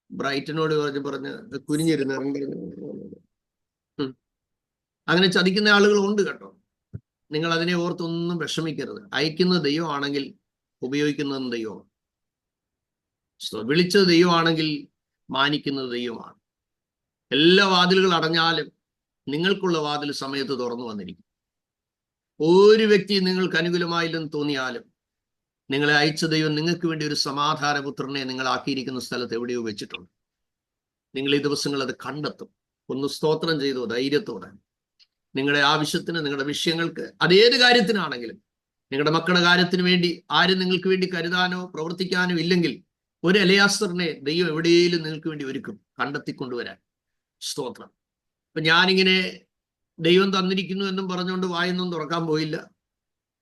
ബ്രൈറ്റിനോട് പറഞ്ഞ് കുനിഞ്ഞിരുന്ന് അങ്ങനെ ചതിക്കുന്ന ആളുകളുണ്ട് കേട്ടോ. നിങ്ങൾ അതിനെ ഓർത്തൊന്നും വിഷമിക്കരുത്. അയക്കുന്നത് ദൈവമാണെങ്കിൽ ഉപയോഗിക്കുന്നതും ദൈവമാണ്. വിളിച്ചത് ദൈവമാണെങ്കിൽ മാനിക്കുന്നത് ദൈവമാണ്. എല്ലാ വാതിലുകൾ അടഞ്ഞാലും നിങ്ങൾക്കുള്ള വാതിൽ സമയത്ത് തുറന്നു വന്നിരിക്കും. ഒരു വ്യക്തി നിങ്ങൾക്ക് അനുകൂലമായില്ലെന്ന് തോന്നിയാലും നിങ്ങളെ അയച്ച ദൈവം നിങ്ങൾക്ക് വേണ്ടി ഒരു സമാധാനപുത്രനെ നിങ്ങൾ ആക്കിയിരിക്കുന്ന സ്ഥലത്ത് എവിടെയോ വെച്ചിട്ടുണ്ട്. നിങ്ങൾ ഈ ദിവസങ്ങൾ അത് കണ്ടെത്തും. ഒന്ന് സ്തോത്രം ചെയ്തോ ധൈര്യത്തോടെ. നിങ്ങളുടെ ആവശ്യത്തിന്, നിങ്ങളുടെ വിഷയങ്ങൾക്ക്, അതേത് കാര്യത്തിനാണെങ്കിലും, നിങ്ങളുടെ മക്കളുടെ കാര്യത്തിന് വേണ്ടി ആരും നിങ്ങൾക്ക് വേണ്ടി കരുതാനോ പ്രവർത്തിക്കാനോ ഇല്ലെങ്കിൽ ഒരു എലയാസറിനെ ദൈവം എവിടെയെങ്കിലും നിങ്ങൾക്ക് വേണ്ടി ഒരുക്കും, കണ്ടെത്തിക്കൊണ്ടുവരാൻ. സ്തോത്രം. അപ്പൊ ഞാനിങ്ങനെ ദൈവം തന്നിരിക്കുന്നു എന്നും പറഞ്ഞുകൊണ്ട് വായൊന്നും തുറക്കാൻ പോയില്ല.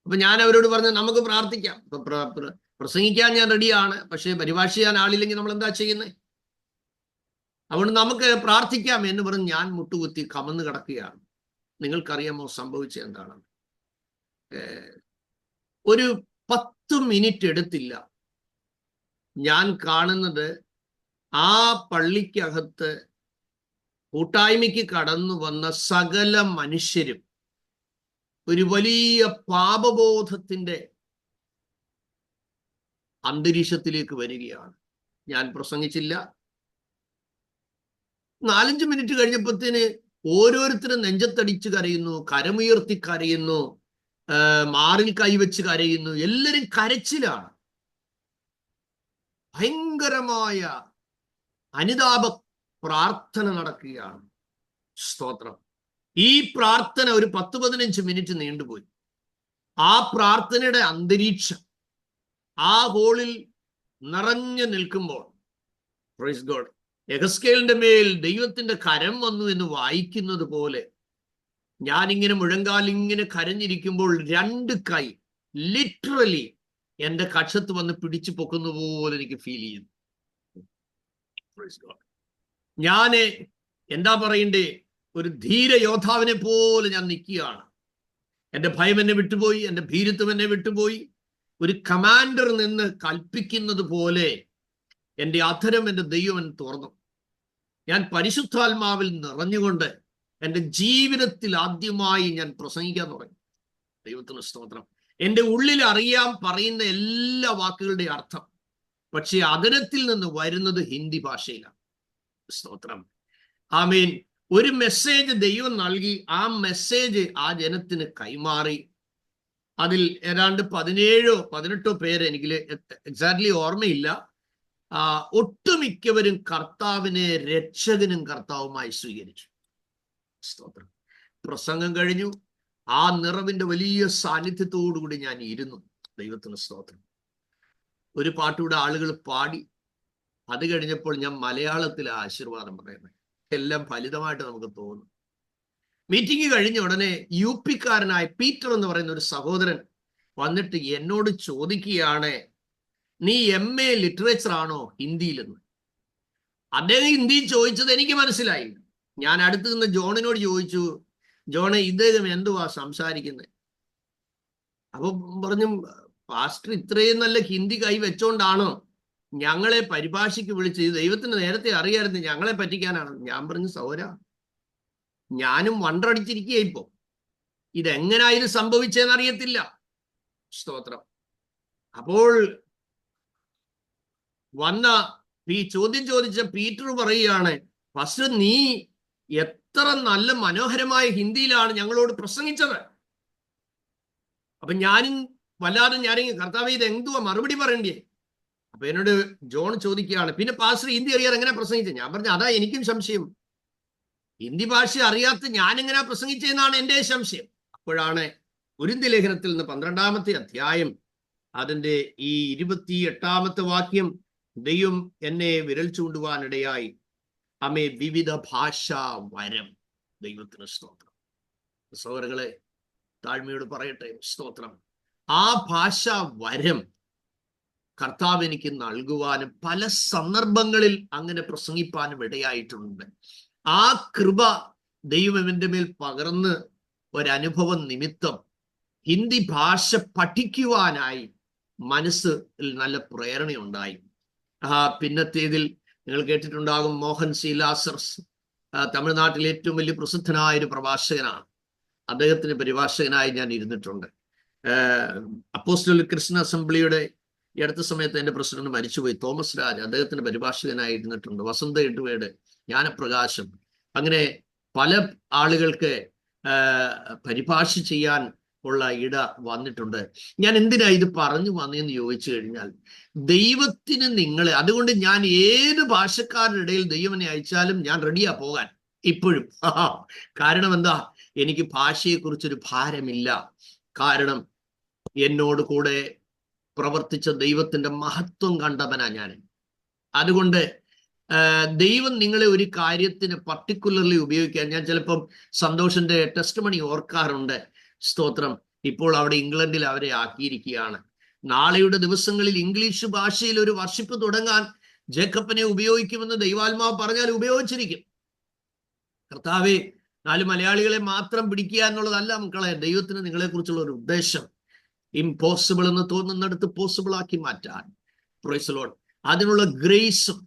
അപ്പൊ ഞാൻ അവരോട് പറഞ്ഞു, നമുക്ക് പ്രാർത്ഥിക്കാം. ഇപ്പൊ പ്രസംഗിക്കാൻ ഞാൻ റെഡിയാണ്, പക്ഷെ പരിഭാഷ ചെയ്യാൻ ആളില്ലെങ്കിൽ നമ്മൾ എന്താ ചെയ്യുന്നത്? അതുകൊണ്ട് നമുക്ക് പ്രാർത്ഥിക്കാം എന്ന് പറഞ്ഞ് ഞാൻ മുട്ടുകുത്തി കമന്ന് കിടക്കുകയാണ്. നിങ്ങൾക്കറിയാമോ സംഭവിച്ച എന്താണ്? ഒരു 10 മിനിറ്റ് എടുത്തില്ല. ഞാൻ കാണുന്നത് ആ പള്ളിക്കകത്ത് കൂട്ടായ്മയ്ക്ക് കടന്നു വന്ന സകല മനുഷ്യരും ഒരു വലിയ പാപബോധത്തിന്റെ അന്തരീക്ഷത്തിലേക്ക് വരികയാണ്. ഞാൻ പ്രസംഗിച്ചില്ല. 4-5 മിനിറ്റ് കഴിഞ്ഞപ്പോഴത്തേന് ഓരോരുത്തരും നെഞ്ചത്തടിച്ച് കരയുന്നു, കരമുയർത്തി കരയുന്നു, മാറിൽ കൈവച്ച് കരയുന്നു. എല്ലാവരും കരച്ചിലാണ്. ഭയങ്കരമായ അനുതാപ പ്രാർത്ഥന നടക്കുകയാണ്. സ്തോത്രം. ഈ പ്രാർത്ഥന ഒരു 10-15 മിനിറ്റ് നീണ്ടുപോയി. ആ പ്രാർത്ഥനയുടെ അന്തരീക്ഷം ആ ഹോളിൽ നിറഞ്ഞു നിൽക്കുമ്പോൾ, പ്രൈസ് ഗോഡ്, യെഹെസ്കേലിന്റെ മേൽ ദൈവത്തിന്റെ കരം വന്നു എന്ന് വായിക്കുന്നത് പോലെ ഞാനിങ്ങനെ മുഴങ്കാലിങ്ങനെ കരഞ്ഞിരിക്കുമ്പോൾ 2 കൈ ലിറ്ററലി എൻ്റെ കക്ഷത്ത് വന്ന് പിടിച്ചു പൊക്കുന്ന പോലെ എനിക്ക് ഫീൽ ചെയ്യുന്നു. Praise God. ഞാന് എന്താ പറയണ്ടേ, ഒരു ധീര യോദ്ധാവിനെ പോലെ ഞാൻ നിൽക്കുകയാണ്. എൻ്റെ ഭയം എന്നെ വിട്ടുപോയി, എൻ്റെ ഭീരുത്വം എന്നെ വിട്ടുപോയി. ഒരു കമാൻഡർ നിന്ന് കൽപ്പിക്കുന്നത് പോലെ എൻ്റെ അധരം എൻ്റെ ദൈവം തുറന്നു. ഞാൻ പരിശുദ്ധാത്മാവിൽ നിറഞ്ഞുകൊണ്ട് എൻ്റെ ജീവിതത്തിൽ ആദ്യമായി ഞാൻ പ്രസംഗിക്കാൻ തുടങ്ങി. ദൈവത്തിന് സ്തോത്രം. എൻ്റെ ഉള്ളിൽ അറിയാൻ പറയുന്ന എല്ലാ വാക്കുകളുടെ അർത്ഥം, പക്ഷെ അതിരത്തിൽ നിന്ന് വരുന്നത് ഹിന്ദി ഭാഷയിലാണ്. സ്തോത്രം. ആമേൻ. ഒരു മെസ്സേജ് ദൈവം നൽകി, ആ മെസ്സേജ് ആ ജനത്തിന് കൈമാറി. അതിൽ ഏതാണ്ട് 17-18 പേര്, എനിക്ക് എക്സാക്ട്ലി ഓർമ്മയില്ല, ഒട്ടുമിക്കവരും കർത്താവിനെ രക്ഷകനും കർത്താവുമായി സ്വീകരിച്ചു. സ്തോത്രം. പ്രസംഗം കഴിഞ്ഞു. ആ നിറവിന്റെ വലിയ സാന്നിധ്യത്തോടുകൂടി ഞാൻ ഇരുന്നു. ദൈവത്തിന് സ്തോത്രം. ഒരു പാട്ടുകൂടെ ആളുകൾ പാടി. അത് കഴിഞ്ഞപ്പോൾ ഞാൻ മലയാളത്തിൽ ആശീർവാദം പറയുന്നത് എല്ലാം ഫലിതമായിട്ട് നമുക്ക് തോന്നും. മീറ്റിംഗ് കഴിഞ്ഞ ഉടനെ UP-കാരനായ പീറ്റർ എന്ന് പറയുന്ന ഒരു സഹോദരൻ വന്നിട്ട് എന്നോട് ചോദിക്കുകയാണ്, നീ MA ലിറ്ററേച്ചർ ആണോ ഹിന്ദിയിലെന്ന്. അദ്ദേഹം ഹിന്ദി ചോദിച്ചത് എനിക്ക് മനസ്സിലായി. ഞാൻ അടുത്ത് നിന്ന് ജോണിനോട് ചോദിച്ചു, ജോണെ ഇദ്ദേഹം എന്തുവാ സംസാരിക്കുന്നത്? അപ്പൊ പറഞ്ഞു, പാസ്റ്റർ ഇത്രയും നല്ല ഹിന്ദി കൈവച്ചോണ്ടാണോ ഞങ്ങളെ പരിഭാഷയ്ക്ക് വിളിച്ച്? ദൈവത്തിന് നേരത്തെ അറിയായിരുന്നു ഞങ്ങളെ പറ്റിക്കാനാണ്. ഞാൻ പറഞ്ഞു, സൗര ഞാനും വണ്ടടിച്ചിരിക്കുക. ഇപ്പോ ഇതെങ്ങനാ ഇത് സംഭവിച്ചതെന്ന് അറിയത്തില്ല. സ്തോത്രം. അപ്പോൾ വന്ന ഈ ചോദ്യം ചോദിച്ച പീറ്റർ പറയുകയാണ്, പാസ്റ്റർ നീ എത്ര നല്ല മനോഹരമായ ഹിന്ദിയിലാണ് ഞങ്ങളോട് പ്രസംഗിച്ചത്. അപ്പൊ ഞാനും വല്ലാതെ ഞാനെങ്കിൽ കർത്താവേ ഇത് എന്തുവാ മറുപടി പറയണ്ടേ? അപ്പൊ എന്നോട് ജോൺ ചോദിക്കുകയാണ്, പിന്നെ പാസ്റ്റർ ഹിന്ദി അറിയാതെ എങ്ങനെ പ്രസംഗിച്ചത്? ഞാൻ പറഞ്ഞു, അതാ എനിക്കും സംശയം. ഹിന്ദി ഭാഷ അറിയാത്ത ഞാൻ എങ്ങനെയാ പ്രസംഗിച്ചതെന്നാണ് എൻ്റെ സംശയം. അപ്പോഴാണ് കൊരിന്ത്യർ ലേഖനത്തിൽ നിന്ന് 12-ാമത്തെ അധ്യായം അതിൻ്റെ ഈ 28-ാമത്തെ വാക്യം, ദൈവം എന്നെ വിരൽ ചൂണ്ടുവാനിടയായി അമേ വിവിധ ഭാഷാ വരം. ദൈവത്തിന് സ്തോത്രം. സഹോദരങ്ങളെ, താഴ്മയോട് പറയട്ടെ, സ്തോത്രം. ആ ഭാഷാ വരം കർത്താവ് എനിക്ക് നൽകുവാനും പല സന്ദർഭങ്ങളിൽ അങ്ങനെ പ്രസംഗിപ്പാനും ഇടയായിട്ടുണ്ട്. ആ കൃപ ദൈവം എൻ്റെ മേൽ പകർന്ന് ഒരനുഭവം നിമിത്തം ഹിന്ദി ഭാഷ പഠിക്കുവാനായി മനസ്സിൽ നല്ല പ്രേരണയുണ്ടായി. പിന്നത്തേതിൽ നിങ്ങൾ കേട്ടിട്ടുണ്ടാകും, മോഹൻ സി ലാസർസ് തമിഴ്നാട്ടിലെ ഏറ്റവും വലിയ പ്രസിദ്ധനായ ഒരു പ്രഭാഷകനാണ്. അദ്ദേഹത്തിന് പരിഭാഷകനായി ഞാൻ ഇരുന്നിട്ടുണ്ട്. അപ്പോസ്റ്റലിക് ക്രിസ്ത്യൻ അസംബ്ലിയുടെ ഈ അടുത്ത സമയത്ത് എൻ്റെ പ്രസിഡന്റ് മരിച്ചുപോയി, തോമസ് രാജ്, അദ്ദേഹത്തിന് പരിഭാഷകനായി ഇരുന്നിട്ടുണ്ട്. വസന്ത എട്ടുവേട്, ജ്ഞാനപ്രകാശം, അങ്ങനെ പല ആളുകൾക്ക് പരിഭാഷ ചെയ്യാൻ ഉള്ള ഇട വന്നിട്ടുണ്ട്. ഞാൻ എന്തിനാ ഇത് പറഞ്ഞു വന്നതെന്ന് ചോദിച്ചു കഴിഞ്ഞാൽ, ദൈവത്തിന് നിങ്ങളെ, അതുകൊണ്ട് ഞാൻ ഏത് ഭാഷക്കാരുടെ ഇടയിൽ ദൈവനെ അയച്ചാലും ഞാൻ റെഡിയാ പോകാൻ ഇപ്പോഴും. കാരണം എന്താ? എനിക്ക് ഭാഷയെക്കുറിച്ചൊരു ഭാരമില്ല. കാരണം എന്നോട് കൂടെ പ്രവർത്തിച്ച ദൈവത്തിന്റെ മഹത്വം കണ്ടവനാ ഞാൻ. അതുകൊണ്ട് ദൈവം നിങ്ങളെ ഒരു കാര്യത്തിന് പർട്ടിക്കുലർലി ഉപയോഗിക്കാൻ, ഞാൻ ചിലപ്പം സന്തോഷിന്റെ ടെസ്റ്റ് മണി ഓർക്കാറുണ്ട്. സ്തോത്രം. ഇപ്പോൾ അവിടെ ഇംഗ്ലണ്ടിൽ അവരെ ആക്കിയിരിക്കുകയാണ്. നാളെയുടെ ദിവസങ്ങളിൽ ഇംഗ്ലീഷ് ഭാഷയിൽ ഒരു വർഷിപ്പ് തുടങ്ങാൻ ജേക്കബിനെ ഉപയോഗിക്കുമെന്ന് ദൈവാത്മാവ് പറഞ്ഞാൽ ഉപയോഗിച്ചിരിക്കും. കർത്താവേ, 4 മലയാളികളെ മാത്രം പിടിക്കുക എന്നുള്ളതല്ല മക്കളെ ദൈവത്തിന് നിങ്ങളെ കുറിച്ചുള്ള ഒരു ഉദ്ദേശം. ഇംപോസിബിൾ എന്ന് തോന്നുന്നിടത്ത് പോസിബിൾ ആക്കി മാറ്റാൻ, പ്രൈസ് ദി ലോർഡ്, അതിനുള്ള ഗ്രേസും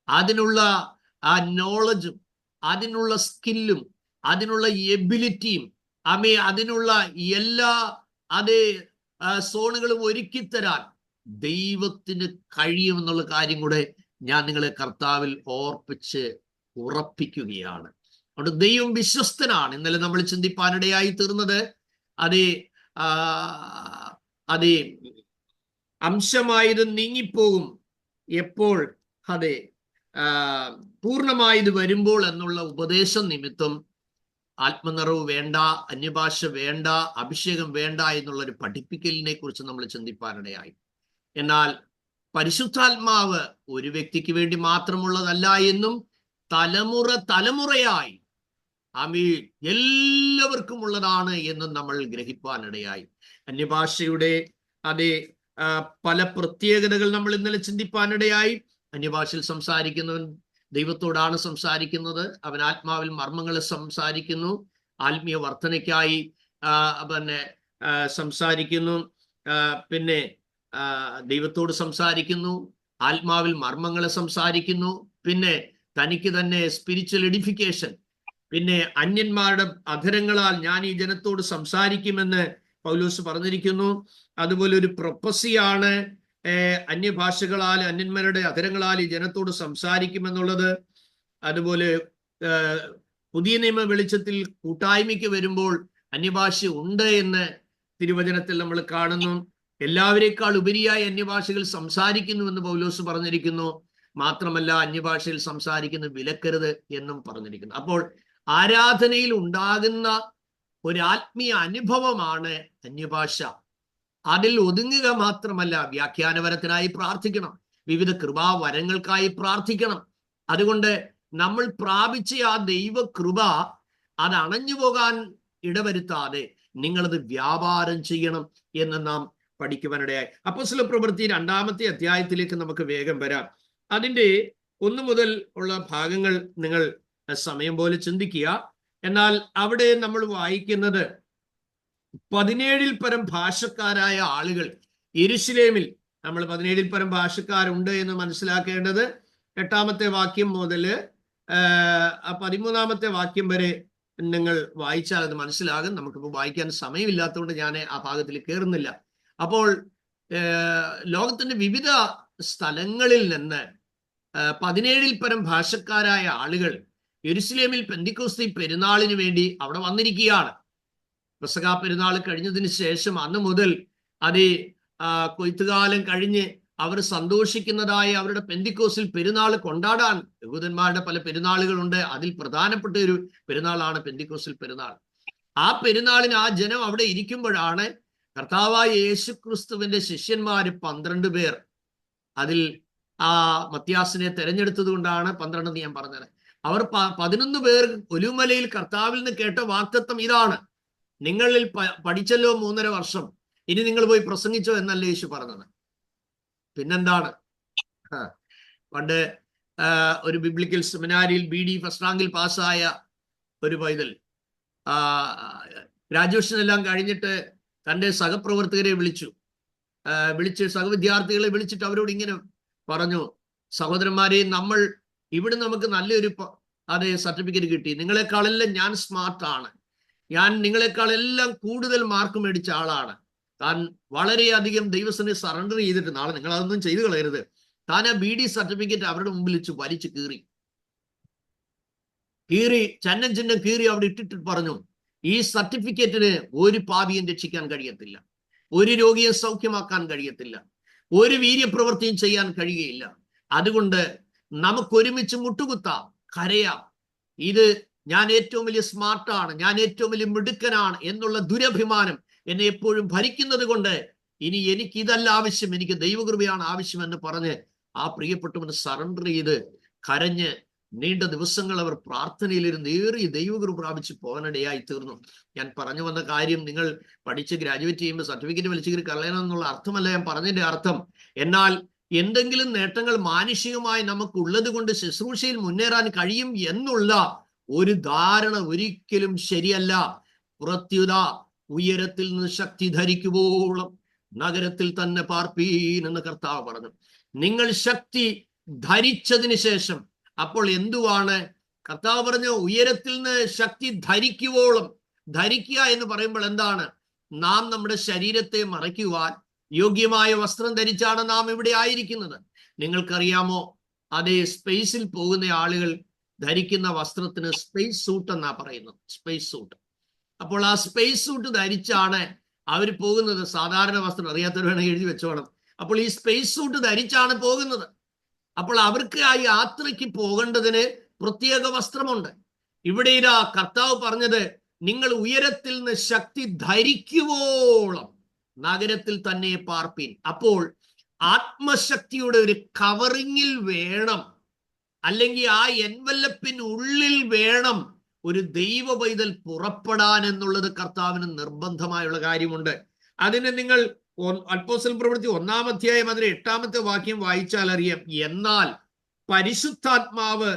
അതിനുള്ള ആ നോളജും അതിനുള്ള സ്കില്ലും അതിനുള്ള എബിലിറ്റിയും അതിനുള്ള എല്ലാ അതേ സോണുകളും ഒരുക്കിത്തരാൻ ദൈവത്തിന് കഴിയുമെന്നുള്ള കാര്യം കൂടെ ഞാൻ നിങ്ങളെ കർത്താവിൽ ഓർപ്പിച്ച് ഉറപ്പിക്കുകയാണ്. അതുകൊണ്ട് ദൈവം വിശ്വസ്തനാണ്. ഇന്നലെ നമ്മൾ ചിന്തിപ്പാനിടയായി തീർന്നത് അതേ അംശമായത് നീങ്ങിപ്പോകും എപ്പോൾ, പൂർണ്ണമായത് വരുമ്പോൾ എന്നുള്ള ഉപദേശം നിമിത്തം ആത്മനിറവ് വേണ്ട, അന്യഭാഷ വേണ്ട, അഭിഷേകം വേണ്ട എന്നുള്ളൊരു പഠിപ്പിക്കലിനെ കുറിച്ച് നമ്മൾ ചിന്തിപ്പാനിടയായി. എന്നാൽ പരിശുദ്ധാത്മാവ് ഒരു വ്യക്തിക്ക് വേണ്ടി മാത്രമുള്ളതല്ല എന്നും തലമുറയായി എല്ലാവർക്കും ഉള്ളതാണ് എന്നും നമ്മൾ ഗ്രഹിപ്പാനിടയായി. അന്യഭാഷയുടെ പല പ്രത്യേകതകൾ നമ്മൾ ഇന്നലെ ചിന്തിപ്പാനിടയായി. അന്യഭാഷയിൽ സംസാരിക്കുന്നവൻ ദൈവത്തോടാണ് സംസാരിക്കുന്നത്. അവൻ ആത്മാവിൽ മർമ്മങ്ങളെ സംസാരിക്കുന്നു. ആത്മീയ വർധനയ്ക്കായി സംസാരിക്കുന്നു. പിന്നെ ദൈവത്തോട് സംസാരിക്കുന്നു, ആത്മാവിൽ മർമ്മങ്ങളെ സംസാരിക്കുന്നു. പിന്നെ തനിക്ക് തന്നെ സ്പിരിച്വൽ എഡിഫിക്കേഷൻ. പിന്നെ അന്യന്മാരുടെ അധരങ്ങളാൽ ഞാൻ ഈ ജനത്തോട് സംസാരിക്കുമെന്ന് പൗലോസ് പറഞ്ഞിരിക്കുന്നു. അതുപോലെ ഒരു പ്രൊപ്പസിയാണ് അന്യഭാഷകളാൽ, അന്യന്മാരുടെ അധരങ്ങളാൽ ഈ ജനത്തോട് സംസാരിക്കുമെന്നുള്ളത്. അതുപോലെ പുതിയ നിയമ വെളിച്ചത്തിൽ കൂട്ടായ്മയ്ക്ക് വരുമ്പോൾ അന്യഭാഷ ഉണ്ട് എന്ന് തിരുവചനത്തിൽ നമ്മൾ കാണുന്നു. എല്ലാവരേക്കാൾ ഉപരിയായി അന്യഭാഷകൾ സംസാരിക്കുന്നുവെന്ന് പൗലോസ് പറഞ്ഞിരിക്കുന്നു. മാത്രമല്ല അന്യഭാഷയിൽ സംസാരിക്കുന്നത് വിലക്കരുത് എന്നും പറഞ്ഞിരിക്കുന്നു. അപ്പോൾ ആരാധനയിൽ ഉണ്ടാകുന്ന ഒരു ആത്മീയ അനുഭവമാണ് അന്യഭാഷ. അതിൽ ഒതുങ്ങുക മാത്രമല്ല, വ്യാഖ്യാനപരത്തിനായി പ്രാർത്ഥിക്കണം, വിവിധ കൃപാവരങ്ങൾക്കായി പ്രാർത്ഥിക്കണം. അതുകൊണ്ട് നമ്മൾ പ്രാപിച്ച ആ ദൈവകൃപ അത് അണഞ്ഞു പോകാൻ ഇടവരുത്താതെ നിങ്ങളത് വ്യാപാരം ചെയ്യണം എന്ന് നാം പഠിക്കുവാനിടയായി. അപ്പോസ്തലപ്രവൃത്തി 2-ാമത്തെ അധ്യായത്തിലേക്ക് നമുക്ക് വേഗം വരാം. അതിൻ്റെ 1 മുതൽ ഉള്ള ഭാഗങ്ങൾ നിങ്ങൾ സമയം പോലെ ചിന്തിക്കുക. എന്നാൽ അവിടെ നമ്മൾ വായിക്കുന്നത് 17-ൽ പരം ഭാഷക്കാരായ ആളുകൾ യെരൂശലേമിൽ, നമ്മൾ 17-ൽ പരം ഭാഷക്കാരുണ്ട് എന്ന് മനസ്സിലാക്കേണ്ടത് 8-ാമത്തെ വാക്യം മുതൽ 13-ാമത്തെ വാക്യം വരെ നിങ്ങൾ വായിച്ചാൽ അത് മനസ്സിലാകും. നമുക്കിപ്പോൾ വായിക്കാൻ സമയമില്ലാത്തതുകൊണ്ട് ഞാൻ ആ ഭാഗത്തിൽ കയറുന്നില്ല. അപ്പോൾ ലോകത്തിന്റെ വിവിധ സ്ഥലങ്ങളിൽ നിന്ന് 17-ൽ പരം ഭാഷക്കാരായ ആളുകൾ യെരൂശലേമിൽ പെന്തിക്കോസ്തി പെരുന്നാളിന് വേണ്ടി അവിടെ വന്നിരിക്കുകയാണ്. പെസഹ പെരുന്നാൾ കഴിഞ്ഞതിന് ശേഷം അന്ന് മുതൽ കൊയ്ത്തുകാലം കഴിഞ്ഞ് അവർ സന്തോഷിക്കുന്നതായ അവരുടെ പെന്തിക്കോസ്തിൽ പെരുന്നാൾ കൊണ്ടാടാൻ യഹൂദന്മാരുടെ പല പെരുന്നാളുകളുണ്ട്. അതിൽ പ്രധാനപ്പെട്ട ഒരു പെരുന്നാളാണ് പെന്തിക്കോസ്തിൽ പെരുന്നാൾ. ആ പെരുന്നാളിന് ആ ജനം അവിടെ ഇരിക്കുമ്പോഴാണ് കർത്താവായ യേശുക്രിസ്തുവിന്റെ ശിഷ്യന്മാര് 12 പേർ, അതിൽ മത്യാസിനെ തെരഞ്ഞെടുത്തത് കൊണ്ടാണ് 12 എന്ന് ഞാൻ പറഞ്ഞത്. അവർ 11 പേർ ഒലിവുമലയിൽ കർത്താവിൽ നിന്ന് കേട്ട വാഗ്ദത്തം ഇതാണ്: നിങ്ങളിൽ പഠിച്ചല്ലോ 3.5 വർഷം, ഇനി നിങ്ങൾ പോയി പ്രസംഗിച്ചോ എന്നല്ല യേശു പറഞ്ഞത്. പിന്നെന്താണ്? പണ്ട് ഒരു ബിബ്ലിക്കൽ സെമിനാരിയിൽ BD ഫസ്റ്റ് റാങ്കിൽ പാസ്സായ ഒരു പൈതൽ ഗ്രാജുവേഷൻ എല്ലാം കഴിഞ്ഞിട്ട് തൻ്റെ സഹപ്രവർത്തകരെ വിളിച്ച് സഹവിദ്യാർത്ഥികളെ വിളിച്ചിട്ട് അവരോട് ഇങ്ങനെ പറഞ്ഞു: സഹോദരന്മാരെ, നമ്മൾ ഇവിടെ നമുക്ക് നല്ലൊരു സർട്ടിഫിക്കറ്റ് കിട്ടി. നിങ്ങളെക്കാളെല്ലാം ഞാൻ സ്മാർട്ടാണ്, ഞാൻ നിങ്ങളെക്കാളെല്ലാം കൂടുതൽ മാർക്ക് മേടിച്ച ആളാണ്. താൻ വളരെയധികം ദൈവസനെ സറണ്ടർ ചെയ്തിട്ട്, നാളെ നിങ്ങൾ അതൊന്നും ചെയ്തു കളയരുത്, താൻ ആ BD സർട്ടിഫിക്കറ്റ് അവരുടെ മുമ്പിൽ വെച്ച് വലിച്ചു കീറി ചന്നം കീറി അവിടെ ഇട്ടിട്ട് പറഞ്ഞു: ഈ സർട്ടിഫിക്കറ്റിന് ഒരു പാപിയും രക്ഷിക്കാൻ കഴിയത്തില്ല, ഒരു രോഗിയെ സൗഖ്യമാക്കാൻ കഴിയത്തില്ല, ഒരു വീര്യപ്രവൃത്തിയും ചെയ്യാൻ കഴിയുകയില്ല. അതുകൊണ്ട് നമുക്കൊരുമിച്ച് മുട്ടുകുത്താം, കരയാം. ഇത് ഞാൻ ഏറ്റവും വലിയ സ്മാർട്ടാണ്, ഞാൻ ഏറ്റവും വലിയ മിടുക്കനാണ് എന്നുള്ള ദുരഭിമാനം എന്നെ എപ്പോഴും ഭരിക്കുന്നത് കൊണ്ട് ഇനി എനിക്ക് ഇതല്ല ആവശ്യം, എനിക്ക് ദൈവകൃപയാണ് ആവശ്യമെന്ന് പറഞ്ഞ് ആ പ്രിയപ്പെട്ടവന് സറണ്ടർ ചെയ്ത് കരഞ്ഞ് നീണ്ട ദിവസങ്ങൾ അവർ പ്രാർത്ഥനയിലിരുന്ന് ഏറിയ ദൈവകൃപ പ്രാപിച്ച് പോകാനിടയായി തീർന്നു. ഞാൻ പറഞ്ഞു വന്ന കാര്യം, നിങ്ങൾ പഠിച്ച് ഗ്രാജുവേറ്റ് ചെയ്യുമ്പോൾ സർട്ടിഫിക്കറ്റ് വലിച്ചു കളയണം എന്നുള്ള അർത്ഥമല്ല ഞാൻ പറഞ്ഞതിന്റെ അർത്ഥം. എന്നാൽ എന്തെങ്കിലും നേട്ടങ്ങൾ മാനുഷികമായി നമുക്കുള്ളത് കൊണ്ട് ശുശ്രൂഷയിൽ മുന്നേറാൻ കഴിയും എന്നുള്ള ഒരു ധാരണ ഒരിക്കലും ശരിയല്ല. പ്രത്യുത ഉയരത്തിൽ നിന്ന് ശക്തി ധരിക്കുവോളം നഗരത്തിൽ തന്നെ പാർപ്പീൻ എന്ന് കർത്താവ് പറഞ്ഞു. നിങ്ങൾ ശക്തി ധരിച്ചതിന് ശേഷം, അപ്പോൾ എന്തുവാണ് കർത്താവ് പറഞ്ഞു? ഉയരത്തിൽ നിന്ന് ശക്തി ധരിക്കുവോളം. ധരിക്കുക എന്ന് പറയുമ്പോൾ എന്താണ്? നാം നമ്മുടെ ശരീരത്തെ മറയ്ക്കുവാൻ യോഗ്യമായ വസ്ത്രം ധരിച്ചാണ് നാം ഇവിടെ ആയിരിക്കുന്നത്. നിങ്ങൾക്കറിയാമോ, അതേ സ്പേസിൽ പോകുന്ന ആളുകൾ ധരിക്കുന്ന വസ്ത്രത്തിന് സ്പേസ് സൂട്ട് എന്നാ പറയുന്നത്, സ്പേസ് സൂട്ട്. അപ്പോൾ ആ സ്പേസ് സൂട്ട് ധരിച്ചാണ് അവർ പോകുന്നത്. സാധാരണ വസ്ത്രം അറിയാത്തവർ വേണമെങ്കിൽ എഴുതി വെച്ചോണം. അപ്പോൾ ഈ സ്പേസ് സൂട്ട് ധരിച്ചാണ് പോകുന്നത്. അപ്പോൾ അവർക്ക് ആ യാത്രയ്ക്ക് പോകേണ്ടതിന് പ്രത്യേക വസ്ത്രമുണ്ട്. ഇവിടെ ഇതാ കർത്താവ് പറഞ്ഞത്, നിങ്ങൾ ഉയരത്തിൽ നിന്ന് ശക്തി ധരിക്കുവോളം നഗരത്തിൽ തന്നെ പാർപ്പീൻ. അപ്പോൾ ആത്മശക്തിയുടെ ഒരു കവറിങ്ങിൽ വേണം, അല്ലെങ്കിൽ ആ എൻവലപ്പിനുള്ളിൽ വേണം ഒരു ദൈവ പൈതൽ പുറപ്പെടാൻ എന്നുള്ളത് കർത്താവിന് നിർബന്ധമായുള്ള കാര്യമുണ്ട്. അതിന് നിങ്ങൾ അപ്പോസ്തല പ്രവൃത്തി 1-ാം അധ്യായം അതിന് 8-ാമത്തെ വാക്യം വായിച്ചാൽ അറിയാം. എന്നാൽ പരിശുദ്ധാത്മാവ്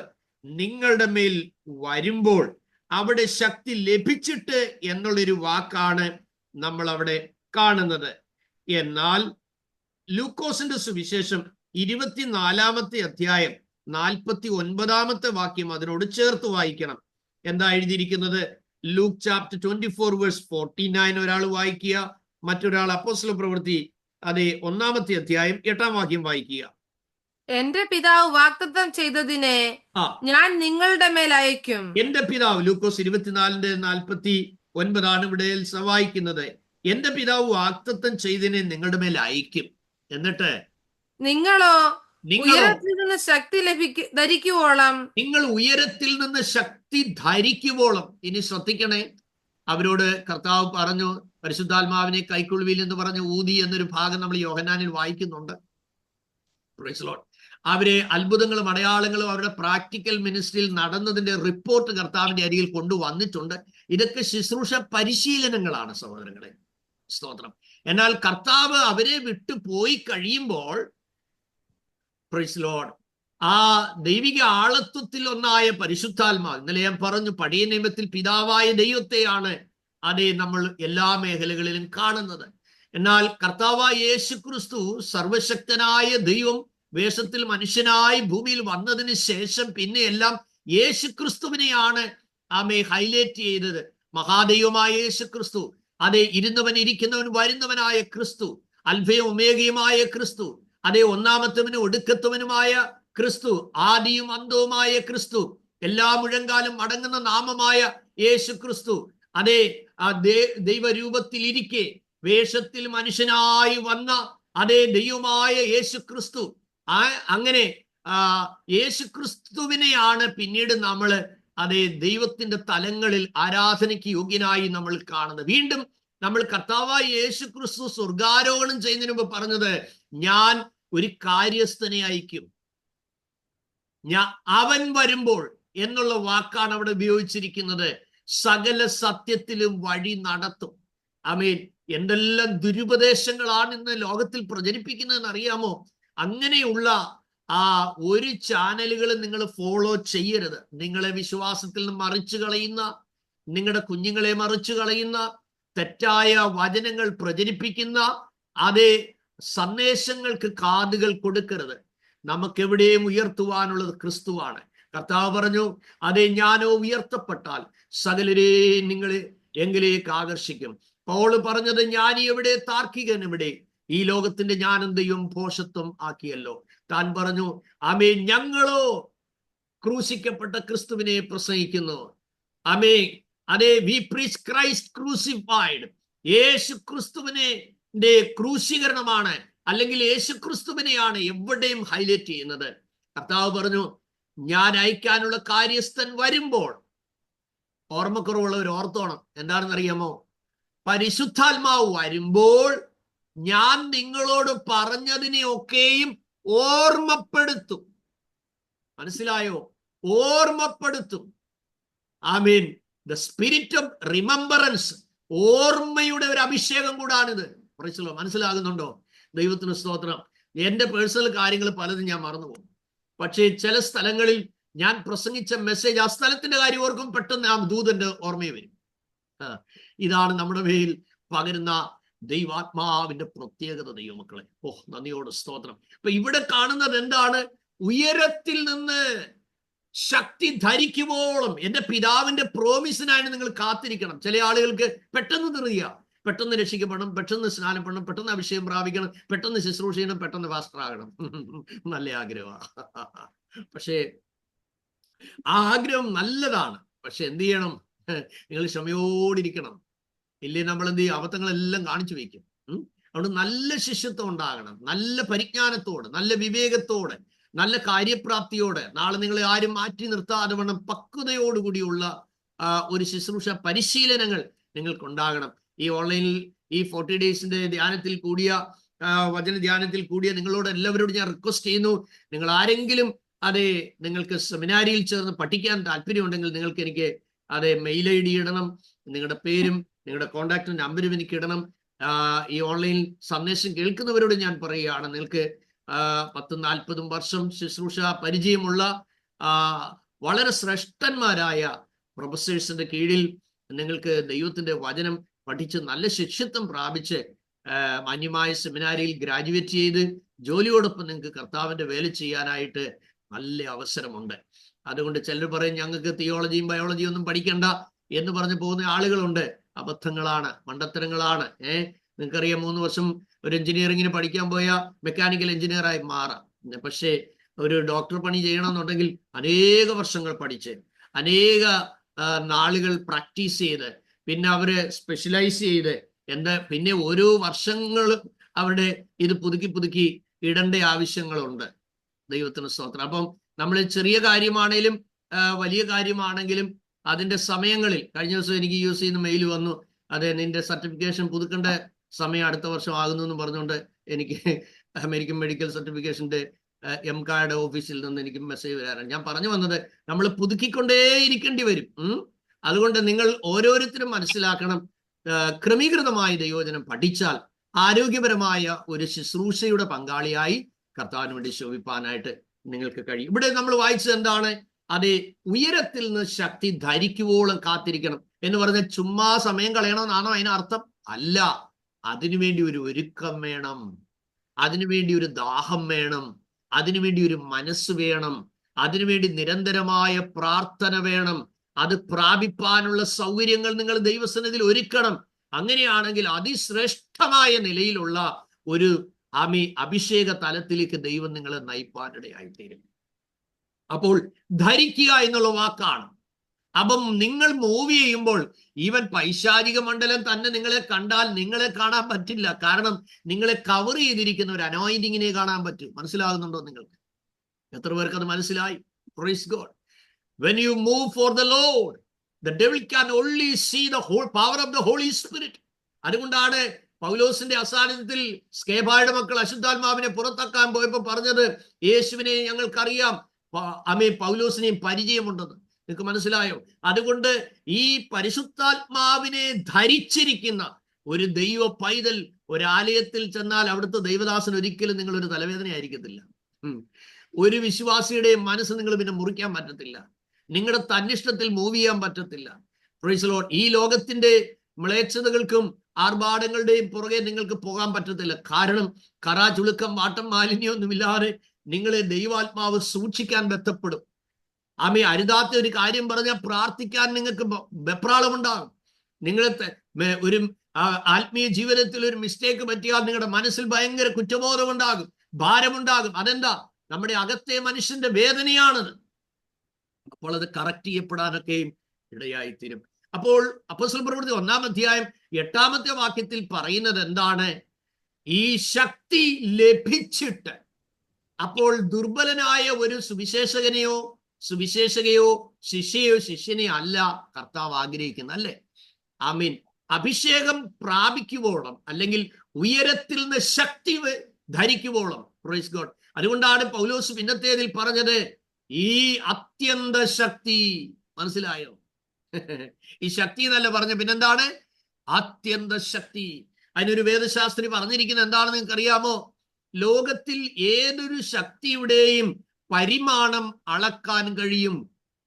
നിങ്ങളുടെ മേൽ വരുമ്പോൾ അവിടെ ശക്തി ലഭിച്ചിട്ട് എന്നുള്ളൊരു വാക്കാണ് നമ്മൾ അവിടെ കാണുന്നത്. എന്നാൽ ലൂക്കോസിന്റെ സുവിശേഷം 24-ാമത്തെ അധ്യായം 49-ാമത്തെ വാക്യം അതിനോട് ചേർത്ത് വായിക്കണം. എന്താ എഴുതിയിരിക്കുന്നത്? ലൂക്ക് ചാപ്റ്റർ 24 വേഴ്സ് 49 ഒരാൾ വായിക്കുക, മറ്റൊരാൾ അപ്പോസ്തല പ്രവൃത്തി 1-ാമത്തെ അധ്യായം 8-ാം വാക്യം വായിക്കുക. എന്റെ പിതാവ് വാഗ്ദത്തം ചെയ്തതിനെ ഞാൻ നിങ്ങളുടെ മേൽ അയക്കും. എന്റെ പിതാവ്, ലൂക്കോസ് 24:49 ഇവിടെ വായിക്കുന്നത്. എന്റെ പിതാവ് വാഗ്ദത്തം ചെയ്തതിനെ നിങ്ങളുടെ മേൽ അയക്കും. എന്നിട്ട് നിങ്ങളോ ഉയരത്തിൽ നിന്ന് ശക്തി ധരിക്കുവോളം, നിങ്ങൾ ഉയരത്തിൽ നിന്ന് ശക്തി ധരിക്കുവോളം. ഇനി ശ്രദ്ധിക്കണേ, അവരോട് കർത്താവ് പറഞ്ഞു പരിശുദ്ധാത്മാവിനെ കൈക്കൊള്ളുവിൽ എന്ന് പറഞ്ഞ് ഊതി എന്നൊരു ഭാഗം നമ്മൾ യോഹന്നാനിൽ വായിക്കുന്നുണ്ട്. Praise the Lord. അവരെ അത്ഭുതങ്ങളും അടയാളങ്ങളും അവരുടെ പ്രാക്ടിക്കൽ മിനിസ്ട്രിയിൽ നടന്നതിന്റെ റിപ്പോർട്ട് കർത്താവിന്റെ അരികിൽ കൊണ്ടുവന്നിട്ടുണ്ട്. ഇതൊക്കെ ശുശ്രൂഷ പരിശീലനങ്ങളാണ് സഹോദരങ്ങളെ, സ്തോത്രം. എന്നാൽ കർത്താവ് അവരെ വിട്ടു പോയി കഴിയുമ്പോൾ, പ്രൈസ് ദി ലോർഡ്, ആ ദൈവിക ആളത്വത്തിൽ ഒന്നായ പരിശുദ്ധാത്മാവ്, ഇന്നലെ ഞാൻ പറഞ്ഞു പഴയ നിയമത്തിൽ പിതാവായ ദൈവത്തെയാണ് നമ്മൾ എല്ലാ മേഖലകളിലും കാണുന്നത്. എന്നാൽ കർത്താവായ യേശുക്രിസ്തു സർവശക്തനായ ദൈവം വേഷത്തിൽ മനുഷ്യനായി ഭൂമിയിൽ വന്നതിന് ശേഷം പിന്നെ എല്ലാം യേശുക്രിസ്തുവിനെയാണ് ഹൈലൈറ്റ് ചെയ്തത്. മഹാദൈവമായ യേശുക്രിസ്തു, ഇരുന്നവൻ ഇരിക്കുന്നവൻ വരുന്നവനായ ക്രിസ്തു, അൽഫയും ഒമേഗയുമായ ക്രിസ്തു, ഒന്നാമത്തവനും ഒടുക്കത്തവനുമായ ക്രിസ്തു, ആദിയും അന്തവുമായ ക്രിസ്തു, എല്ലാ മുഴങ്കാലും അടങ്ങുന്ന നാമമായ യേശു ക്രിസ്തു, ദൈവരൂപത്തിൽ ഇരിക്കെ വേഷത്തിൽ മനുഷ്യനായി വന്ന ദൈവമായ യേശു ക്രിസ്തു. അങ്ങനെ യേശു ക്രിസ്തുവിനെയാണ് പിന്നീട് നമ്മൾ ദൈവത്തിന്റെ തലങ്ങളിൽ ആരാധനയ്ക്ക് യോഗ്യനായി നമ്മൾ കാണുന്നത്. വീണ്ടും നമ്മൾ കർത്താവായ യേശു ക്രിസ്തു സ്വർഗാരോഹണം ചെയ്യുന്നതിന് മുമ്പ് പറഞ്ഞത്, ഞാൻ ഒരു കാര്യസ്ഥനെ അയക്കും, അവൻ വരുമ്പോൾ എന്നുള്ള വാക്കാണ് അവിടെ ഉപയോഗിച്ചിരിക്കുന്നത്. സകല സത്യത്തിലും വഴി നടത്തും. ആമേൻ. എന്തെല്ലാം ദുരുപദേശങ്ങളാണ് ഇന്ന് ലോകത്തിൽ പ്രചരിപ്പിക്കുന്നതെന്ന് അറിയാമോ? അങ്ങനെയുള്ള ഒരു ചാനലുകളും നിങ്ങൾ ഫോളോ ചെയ്യരുത്. നിങ്ങളെ വിശ്വാസത്തിൽ നിന്ന് മറിച്ചു കളയുന്ന, നിങ്ങളുടെ കുഞ്ഞുങ്ങളെ മറിച്ചു കളയുന്ന, തെറ്റായ വചനങ്ങൾ പ്രചരിപ്പിക്കുന്ന സന്ദേശങ്ങൾക്ക് കാതുകൾ കൊടുക്കരുത്. നമുക്കെവിടെയും ഉയർത്തുവാനുള്ളത് ക്രിസ്തുവാണ്. കർത്താവ് പറഞ്ഞു, ഞാനോ ഉയർത്തപ്പെട്ടാൽ സകലരെയും നിങ്ങളെ എങ്കിലേക്ക് ആകർഷിക്കും. പൗൾ പറഞ്ഞത്, ഞാൻ എവിടെ താർക്കികൻ എവിടെ, ഈ ലോകത്തിന്റെ ജ്ഞാനന്തയും ഭോഷത്വം ആക്കിയല്ലോ. താൻ പറഞ്ഞു, ആമേൻ, ഞങ്ങളോ ക്രൂശിക്കപ്പെട്ട ക്രിസ്തുവിനെ പ്രസംഗിക്കുന്നു. ആമേൻ. We preach Christ crucified. യേശു ക്രിസ്തുവിനെ ക്രൂശീകരണമാണ്, അല്ലെങ്കിൽ യേശു ക്രിസ്തുവിനെയാണ് എവിടെയും ഹൈലൈറ്റ് ചെയ്യുന്നത്. കർത്താവ് പറഞ്ഞു, ഞാൻ അയക്കാനുള്ള കാര്യസ്ഥൻ വരുമ്പോൾ, ഓർമ്മക്കുറവുള്ളവർ ഓർത്തോണം, എന്താണെന്നറിയാമോ? പരിശുദ്ധാത്മാവ് വരുമ്പോൾ ഞാൻ നിങ്ങളോട് പറഞ്ഞതിനെയൊക്കെയും ഓർമ്മപ്പെടുത്തും. മനസ്സിലായോ? ഓർമ്മപ്പെടുത്തും. ആമീൻ. ദ സ്പിരിറ്റ് ഓഫ് റിമംബറൻസ്, ഓർമ്മയുടെ ഒരു അഭിഷേകം കൂടാണിത്. മനസ്സിലാകുന്നുണ്ടോ? ദൈവത്തിന് സ്തോത്രം. എന്റെ പേഴ്സണൽ കാര്യങ്ങൾ പലതും ഞാൻ മറന്നുപോകും. പക്ഷേ ചില സ്ഥലങ്ങളിൽ ഞാൻ പ്രസംഗിച്ച മെസ്സേജ്, ആ സ്ഥലത്തിന്റെ കാര്യം ഓർക്കും, പെട്ടെന്ന് ആ ദൂതന്റെ ഓർമ്മയെ വരും. ഇതാണ് നമ്മുടെ മേൽ പകരുന്ന ദൈവാത്മാവിന്റെ പ്രത്യേകത. ദൈവമക്കളെ, നന്ദിയോട് സ്തോത്രം. അപ്പൊ ഇവിടെ കാണുന്നത് എന്താണ്? ഉയരത്തിൽ നിന്ന് ശക്തി ധരിക്കുമ്പോഴും എന്റെ പിതാവിന്റെ പ്രോമിസിനാണ് നിങ്ങൾ കാത്തിരിക്കണം. ചില ആളുകൾക്ക് പെട്ടെന്ന് തെറിയുക, പെട്ടെന്ന് രക്ഷിക്കപ്പെടണം, പെട്ടെന്ന് സ്നാനപ്പെടണം, പെട്ടെന്ന് അഭിഷേകം പ്രാപിക്കണം, പെട്ടെന്ന് ശുശ്രൂഷ ചെയ്യണം, പെട്ടെന്ന് പാസ്റ്ററാകണം. നല്ല ആഗ്രഹമാണ്. പക്ഷേ ആ ആഗ്രഹം നല്ലതാണ്. പക്ഷെ എന്ത് ചെയ്യണം? നിങ്ങൾ ക്ഷമയോടിരിക്കണം. ഇല്ലേ നമ്മൾ എന്ത് ചെയ്യും? അബദ്ധങ്ങളെല്ലാം കാണിച്ചു വയ്ക്കും. അതുകൊണ്ട് നല്ല ശിഷ്യത്വം ഉണ്ടാകണം, നല്ല പരിജ്ഞാനത്തോടെ, നല്ല വിവേകത്തോടെ, നല്ല കാര്യപ്രാപ്തിയോടെ. നാളെ നിങ്ങളെ ആരും മാറ്റി നിർത്താതെ വേണം പക്വതയോടുകൂടിയുള്ള ഒരു ശുശ്രൂഷ പരിശീലനങ്ങൾ നിങ്ങൾക്കുണ്ടാകണം. ഈ ഓൺലൈനിൽ ഈ 40 ഡേയ്സിന്റെ ധ്യാനത്തിൽ കൂടിയ, വചന ധ്യാനത്തിൽ കൂടിയ നിങ്ങളോട് എല്ലാവരോടും ഞാൻ റിക്വസ്റ്റ് ചെയ്യുന്നു, നിങ്ങൾ ആരെങ്കിലും നിങ്ങൾക്ക് സെമിനാരിയിൽ ചേർന്ന് പഠിക്കാൻ താല്പര്യമുണ്ടെങ്കിൽ നിങ്ങൾക്ക് എനിക്ക് മെയിൽ ID ഇടണം. നിങ്ങളുടെ പേരും നിങ്ങളുടെ കോൺടാക്ട് നമ്പരും എനിക്ക് ഇടണം. ഈ ഓൺലൈൻ സന്ദേശം കേൾക്കുന്നവരോട് ഞാൻ പറയുകയാണ്, നിങ്ങൾക്ക് 10-40 വർഷം ശുശ്രൂഷ പരിചയമുള്ള വളരെ ശ്രേഷ്ഠന്മാരായ പ്രൊഫസേഴ്സിന്റെ കീഴിൽ നിങ്ങൾക്ക് ദൈവത്തിന്റെ വചനം പഠിച്ച് നല്ല ശിഷ്യത്വം പ്രാപിച്ച് മാന്യമായ സെമിനാരിയിൽ ഗ്രാജുവേറ്റ് ചെയ്ത് ജോലിയോടൊപ്പം നിങ്ങൾക്ക് കർത്താവിന്റെ വേല ചെയ്യാനായിട്ട് നല്ല അവസരമുണ്ട്. അതുകൊണ്ട് ചിലർ പറയും ഞങ്ങൾക്ക് തിയോളജിയും ബയോളജിയും ഒന്നും പഠിക്കണ്ട എന്ന് പറഞ്ഞു പോകുന്ന ആളുകളുണ്ട്. അബദ്ധങ്ങളാണ്, മണ്ടത്തരങ്ങളാണ്. നിങ്ങൾക്കറിയാം, 3 വർഷം ഒരു എഞ്ചിനീയറിങ്ങിന് പഠിക്കാൻ പോയാൽ മെക്കാനിക്കൽ എഞ്ചിനീയറായി മാറാം. പക്ഷേ ഒരു ഡോക്ടർ പണി ചെയ്യണമെന്നുണ്ടെങ്കിൽ അനേക വർഷങ്ങൾ പഠിച്ച് അനേക നാളുകൾ പ്രാക്ടീസ് ചെയ്ത് പിന്നെ അവര് സ്പെഷ്യലൈസ് ചെയ്ത് പിന്നെ ഓരോ വർഷങ്ങൾ അവരുടെ ഇത് പുതുക്കി ഇടേണ്ട ആവശ്യങ്ങളുണ്ട്. ദൈവത്തിന് സ്തോത്രം. അപ്പം നമ്മൾ ചെറിയ കാര്യമാണെങ്കിലും വലിയ കാര്യമാണെങ്കിലും അതിന്റെ സമയങ്ങളിൽ, കഴിഞ്ഞ ദിവസം എനിക്ക് യൂസ് ചെയ്യുന്ന മെയിൽ വന്നു, അതെ നിന്റെ സർട്ടിഫിക്കേഷൻ പുതുക്കേണ്ട സമയം അടുത്ത വർഷം ആകുന്നു എന്ന് പറഞ്ഞുകൊണ്ട് എനിക്ക് അമേരിക്കൻ മെഡിക്കൽ സർട്ടിഫിക്കേഷന്റെ MCAD ഓഫീസിൽ നിന്ന് എനിക്ക് മെസ്സേജ് വരാറാണ്. ഞാൻ പറഞ്ഞു വന്നത്, നമ്മൾ പുതുക്കിക്കൊണ്ടേയിരിക്കേണ്ടി വരും. അതുകൊണ്ട് നിങ്ങൾ ഓരോരുത്തരും മനസ്സിലാക്കണം, ക്രമീകൃതമായ ദൈവവചനം പഠിച്ചാൽ ആരോഗ്യപരമായ ഒരു ശുശ്രൂഷയുടെ പങ്കാളിയായി കർത്താവിന് വേണ്ടി ശോഭിപ്പാനായിട്ട് നിങ്ങൾക്ക് കഴിയും. ഇവിടെ നമ്മൾ വായിച്ചത് എന്താണ്? അത് ഉയരത്തിൽ നിന്ന് ശക്തി ധരിക്കുവോളം കാത്തിരിക്കണം എന്ന് പറഞ്ഞാൽ ചുമ്മാ സമയം കളയണമെന്നാണോ അതിനർത്ഥം? അല്ല, അതിനുവേണ്ടി ഒരു ഒരുക്കം വേണം, അതിനുവേണ്ടി ഒരു ദാഹം വേണം, അതിനുവേണ്ടി ഒരു മനസ്സ് വേണം, അതിനുവേണ്ടി നിരന്തരമായ പ്രാർത്ഥന വേണം. അത് പ്രാപിപ്പാനുള്ള സൗകര്യങ്ങൾ നിങ്ങൾ ദൈവസന്നിധിയിൽ ഒരുക്കണം. അങ്ങനെയാണെങ്കിൽ അതിശ്രേഷ്ഠമായ നിലയിലുള്ള ഒരു അഭിഷേക തലത്തിലേക്ക് ദൈവം നിങ്ങളെ നയിപ്പാനിടയായിത്തീരും. അപ്പോൾ ധരിക്കുക എന്നുള്ള വാക്കാണ്. അപ്പം നിങ്ങൾ മൂവ് ചെയ്യുമ്പോൾ ഈവൻ പൈശാചിക മണ്ഡലം തന്നെ നിങ്ങളെ കണ്ടാൽ നിങ്ങളെ കാണാൻ പറ്റില്ല. കാരണം നിങ്ങളെ കവർ ചെയ്തിരിക്കുന്ന ഒരു അനോയിന്റിങ്ങിനെ കാണാൻ പറ്റും. മനസ്സിലാകുന്നുണ്ടോ നിങ്ങൾക്ക്? എത്ര പേർക്ക് അത് മനസ്സിലായി? Praise God. When you move for the Lord, the devil can only see the whole power of the Holy Spirit. അതുകൊണ്ടാണ് പൗലോസിന്റെ അസാന്നിധ്യത്തിൽ സ്കേബായുടെ മക്കൾ അശുദ്ധാത്മാവിനെ പുറത്താക്കാൻ പോയപ്പോൾ പറഞ്ഞത്, യേശുവിനെ ഞങ്ങൾക്കറിയാം, പൗലോസിനെയും പരിചയമുണ്ടെന്ന്. നിങ്ങൾക്ക് മനസ്സിലായോ? അതുകൊണ്ട് ഈ പരിശുദ്ധാത്മാവിനെ ധരിച്ചിരിക്കുന്ന ഒരു ദൈവ പൈതൽ ഒരാലയത്തിൽ ചെന്നാൽ അവിടുത്തെ ദൈവദാസൻ ഒരിക്കലും നിങ്ങളൊരു തലവേദന ആയിരിക്കത്തില്ല. ഒരു വിശ്വാസിയുടെയും മനസ്സ് നിങ്ങൾ പിന്നെ മുറിക്കാൻ പറ്റത്തില്ല. നിങ്ങളുടെ തന്നിഷ്ടത്തിൽ മൂവ് ചെയ്യാൻ പറ്റത്തില്ല. Praise the Lord. ഈ ലോകത്തിന്റെ മ്ലേച്ഛതകൾക്കും ആർഭാടങ്ങളുടെയും പുറകെ നിങ്ങൾക്ക് പോകാൻ പറ്റത്തില്ല. കാരണം ചുളുക്കം വാട്ടം മാലിന്യമൊന്നുമില്ലാതെ നിങ്ങളെ ദൈവാത്മാവ് സൂക്ഷിക്കാൻ ബന്ധപ്പെടും. അരുതാത്ത ഒരു കാര്യം പറഞ്ഞാൽ പ്രാർത്ഥിക്കാൻ നിങ്ങൾക്ക് വെപ്രാളമുണ്ടാകും. നിങ്ങളെ ഒരു ആത്മീയ ജീവിതത്തിൽ ഒരു മിസ്റ്റേക്ക് പറ്റിയാൽ നിങ്ങളുടെ മനസ്സിൽ ഭയങ്കര കുറ്റബോധമുണ്ടാകും, ഭാരമുണ്ടാകും. അതെന്താ? നമ്മുടെ അകത്തെ മനുഷ്യന്റെ വേദനയാണത്. അപ്പോൾ അത് കറക്റ്റ് ചെയ്യപ്പെടാനൊക്കെയും ഇടയായിത്തീരും. അപ്പോൾ അപ്പോസ്തല പ്രവൃത്തി 1-ാം അധ്യായം 8-ാമത്തെ വാക്യത്തിൽ പറയുന്നത് എന്താണ്? ഈ ശക്തി ലഭിച്ചിട്ട്. അപ്പോൾ ദുർബലനായ ഒരു സുവിശേഷകനെയോ ശിഷ്യനെയോ അല്ല കർത്താവ് ആഗ്രഹിക്കുന്നത്, അല്ലേ? അഭിഷേകം പ്രാപിക്കുവോളം അല്ലെങ്കിൽ ഉയരത്തിൽ നിന്ന് ശക്തി ധരിക്കുവോളം. Praise God. അതുകൊണ്ടാണ് പൗലോസ് പിന്നത്തേതിൽ പറഞ്ഞത് ഈ അത്യന്ത ശക്തി. മനസ്സിലായോ? ഈ ശക്തി എന്നല്ല പറഞ്ഞ, പിന്നെന്താണ്? അത്യന്ത ശക്തി. അതിനൊരു വേദശാസ്ത്രി പറഞ്ഞിരിക്കുന്നത് എന്താണെന്ന് നിങ്ങൾക്ക് അറിയാമോ? ലോകത്തിൽ ഏതൊരു ശക്തിയുടെയും പരിമാണം അളക്കാൻ കഴിയും,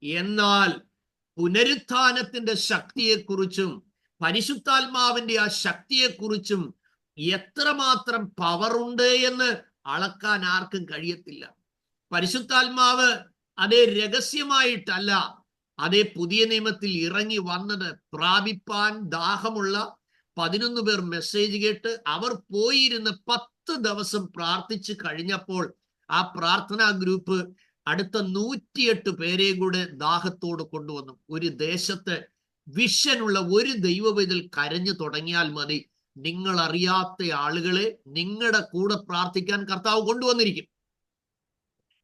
എന്നാൽ പുനരുത്ഥാനത്തിന്റെ ശക്തിയെക്കുറിച്ചും പരിശുദ്ധാത്മാവിന്റെ ആ ശക്തിയെക്കുറിച്ചും എത്രമാത്രം പവറുണ്ട് എന്ന് അളക്കാൻ ആർക്കും കഴിയത്തില്ല. പരിശുദ്ധാത്മാവ് അതേ രഹസ്യമായിട്ടല്ല, അതേ പുതിയ നിയമത്തിൽ ഇറങ്ങി വന്നത് പ്രാപിപ്പാൻ ദാഹമുള്ള 11 പേർ മെസ്സേജ് കേട്ട് അവർ പോയിരുന്ന് 10 ദിവസം പ്രാർത്ഥിച്ചു കഴിഞ്ഞപ്പോൾ ആ പ്രാർത്ഥനാ ഗ്രൂപ്പ് അടുത്ത 108 പേരെയും കൂടെ ദാഹത്തോട് കൊണ്ടുവന്നു. ഒരു ദേശത്ത് വിഷനുള്ള ഒരു ദൈവവേദൽ കരഞ്ഞു തുടങ്ങിയാൽ മതി, നിങ്ങൾ അറിയാത്ത ആളുകളെ നിങ്ങളുടെ കൂടെ പ്രാർത്ഥിക്കാൻ കർത്താവ് കൊണ്ടുവന്നിരിക്കും.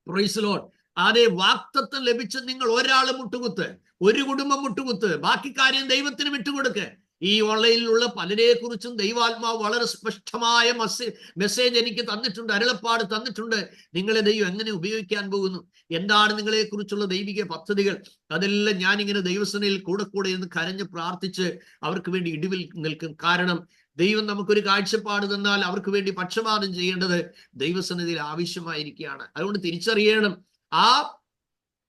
Praise Lord. അതേ വാഗ്ദത്തം ലഭിച്ച നിങ്ങൾ ഒരാൾ മുട്ടുകുത്ത്, ഒരു കുടുംബം മുട്ടുകുത്ത്, ബാക്കി കാര്യം ദൈവത്തിന് വിട്ടുകൊടുക്ക്. ഈ ഓൺലൈനിലുള്ള പലരെ കുറിച്ചും ദൈവാത്മാവ് വളരെ സ്പഷ്ടമായ മെസ്സേജ് എനിക്ക് തന്നിട്ടുണ്ട്, അരുളപ്പാട് തന്നിട്ടുണ്ട്. നിങ്ങളെ ദൈവം എങ്ങനെ ഉപയോഗിക്കാൻ പോകുന്നു, എന്താണ് നിങ്ങളെ കുറിച്ചുള്ള ദൈവിക പദ്ധതികൾ, അതെല്ലാം ഞാനിങ്ങനെ ദൈവസേനയിൽ കൂടെ എന്ന് കരഞ്ഞ് പ്രാർത്ഥിച്ച് അവർക്ക് വേണ്ടി ഇടിവിൽ നിൽക്കും. കാരണം ദൈവം നമുക്കൊരു കാഴ്ചപ്പാട് തന്നാൽ അവർക്ക് വേണ്ടി പക്ഷപാതം ചെയ്യേണ്ടത് ദൈവസന്നിധിയിൽ ആവശ്യമായിരിക്കുകയാണ്. അതുകൊണ്ട് തിരിച്ചറിയണം, ആ